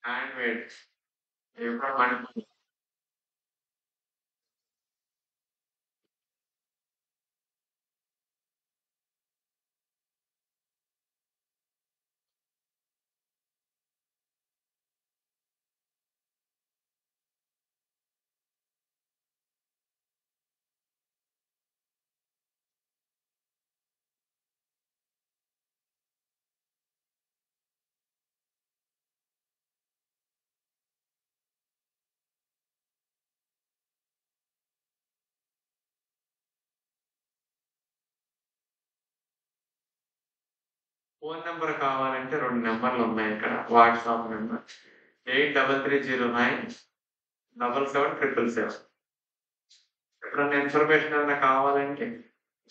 హ్యాండ్ మేడ్ ఎప్పుడు మణిపూర్ ఫోన్ నెంబర్ కావాలంటే 2 నెంబర్లు ఉన్నాయి ఇక్కడ. WhatsApp number 8309777777. ఎప్పుడన్నా ఇన్ఫర్మేషన్ ఏమైనా కావాలంటే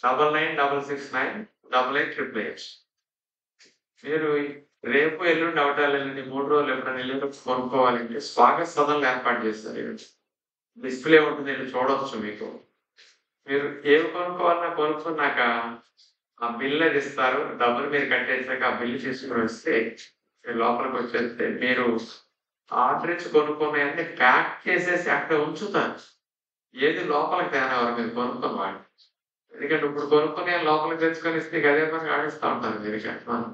9966988888. మీరు రేపు ఎల్లుండి అవటాలు వెళ్ళండి, 3 రోజులు ఎప్పుడైనా వెళ్ళేటప్పుడు కొనుక్కోవాలంటే స్వాగత సదనలు ఏర్పాటు చేస్తారు. డిస్ప్లే ఉంటుంది, వెళ్ళి చూడవచ్చు. మీకు మీరు ఏమి కొనుక్కోవాలన్నా కొనుక్కున్నాక ఆ బిల్ అది ఇస్తారు, డబ్బులు మీరు కట్టేసాక ఆ బిల్లు తీసుకుని వస్తే మీరు లోపలికి వచ్చేస్తే మీరు ఆర్డర్ ఇచ్చి కొనుక్కున్నాయన్నీ ప్యాక్ చేసేసి అక్కడ ఉంచుతారు. ఏది లోపలికి తేనివ్వరు మీరు కొనుక్కున్న వాడిని. ఎందుకంటే ఇప్పుడు కొనుక్కునే లోపలికి తెచ్చుకొని ఇస్తే అదే పని ఆడిస్తూ ఉంటారు మీరు మనం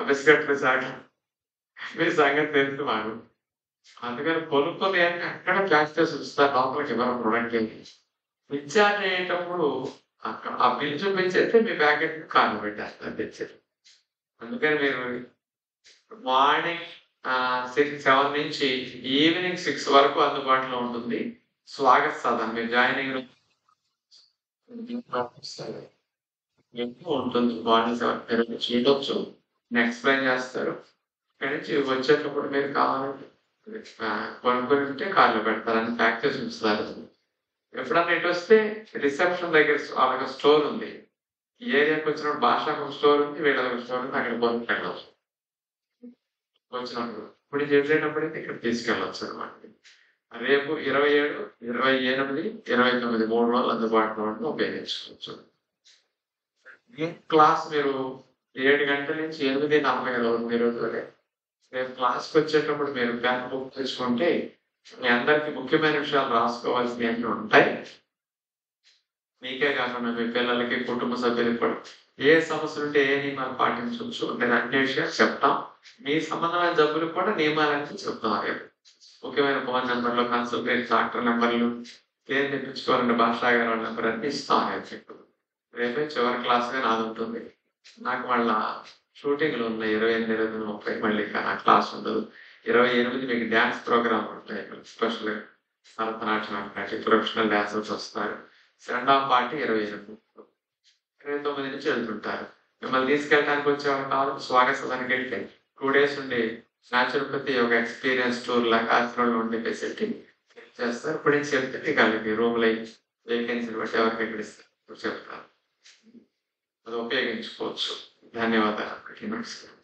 బిస్కెట్లు చాక్లెట్ మీ సంగతి తెలుసు మాకు. అందుకని కొనుక్కొని అక్కడ ప్యాక్ చేసి ఉంచుతారు, లోపలికి ఇవ్వరు ప్రొడక్ట్ ఏంటి. డిశ్చార్జ్ అయ్యేటప్పుడు అక్కడ ఆ బిల్ చూపించేస్తే మీ ప్యాకెట్ కార్లు పెట్టేస్తారు తెచ్చారు. అందుకని మీరు మార్నింగ్ 7 నుంచి ఈవినింగ్ 6 వరకు అందుబాటులో ఉంటుంది. స్వాగత్ సదన్ మీరు జాయినింగ్ ఉంటుంది. మార్నింగ్ 7 మీరు చేయవచ్చు, ఎక్స్ప్లెయిన్ చేస్తారు. ఇక్కడి నుంచి వచ్చేటప్పుడు మీరు కావాలంటే కొనుక్కొని ఉంటే కార్లో పెడతారని ప్యాక్ చేసి ఉంచుతారు. ఎప్పుడన్నా ఇటు వస్తే రిసెప్షన్ దగ్గర వాళ్ళకి స్టోర్ ఉంది. ఈ ఏరియాకి వచ్చినప్పుడు భాషకు ఒక స్టోర్ ఉంది, వీళ్ళకి ఒక స్టోర్ ఉంది. అక్కడ కొనుక్కెళ్ళవచ్చు వచ్చినప్పుడు. ఇప్పుడు చేసేటప్పుడైతే ఇక్కడ తీసుకెళ్ళవచ్చు అనమాట. రేపు 27, 28, 29 3 రోజులు అందుబాటులో ఉంటే ఉపయోగించుకోవచ్చు. క్లాస్ మీరు 7 గంటల నుంచి 8:40 రేపు క్లాస్కి వచ్చేటప్పుడు మీరు పెన్ బుక్ తెచ్చుకుంటే మీ అందరికి ముఖ్యమైన విషయాలు రాసుకోవాల్సినవి ఉంటాయి. మీకే కాకుండా మీ పిల్లలకి, కుటుంబ సభ్యులకి కూడా ఏ సమస్యలు ఉంటే ఏ నియమాలు పాటించవచ్చు నేను అన్ని విషయాలు చెప్తాం. మీ సంబంధమైన జబ్బులకు కూడా నియమాలని చెప్తాం. రేపు ముఖ్యమైన ఫోన్ నెంబర్లు, కన్సల్టేట్ డాక్టర్ నెంబర్లు, ఏం తెప్పించుకోవాలంటే భాషా గారు నెంబర్ అన్ని ఇస్తాం. రేపే చివరి క్లాస్గా నాది ఉంటుంది. నాకు మళ్ళా షూటింగ్లు ఉన్నాయి 28, 29, 30. మళ్ళీ నా క్లాస్ ఉండదు. 28 మీకు డ్యాన్స్ ప్రోగ్రామ్ ఉంటాయి. స్పెషల్ భరతనాట్యం అంటే ప్రొఫెషనల్ డాన్సర్స్ వస్తారు. రెండవ పార్టీ 28, 29 నుంచి వెళ్తుంటారు. మిమ్మల్ని తీసుకెళ్ళడానికి వచ్చేవాళ్ళు కావాలి. స్వాగత సదనకి వెళ్తే 2 days ఉండి న్యాచురోపతి ఒక ఎక్స్పీరియన్స్ టూర్ లాగా ఆశ్రమంలో ఉండే ఫెసిలిటీ చేస్తారు. ఇప్పుడు నేను చెప్తే మీకు రూమ్లో వేకెన్సీ బట్టి ఎవరికి ఎక్కడ ఇస్తారు చెప్తారు. అది ఉపయోగించుకోవచ్చు. ధన్యవాదాలు. నమస్కారం.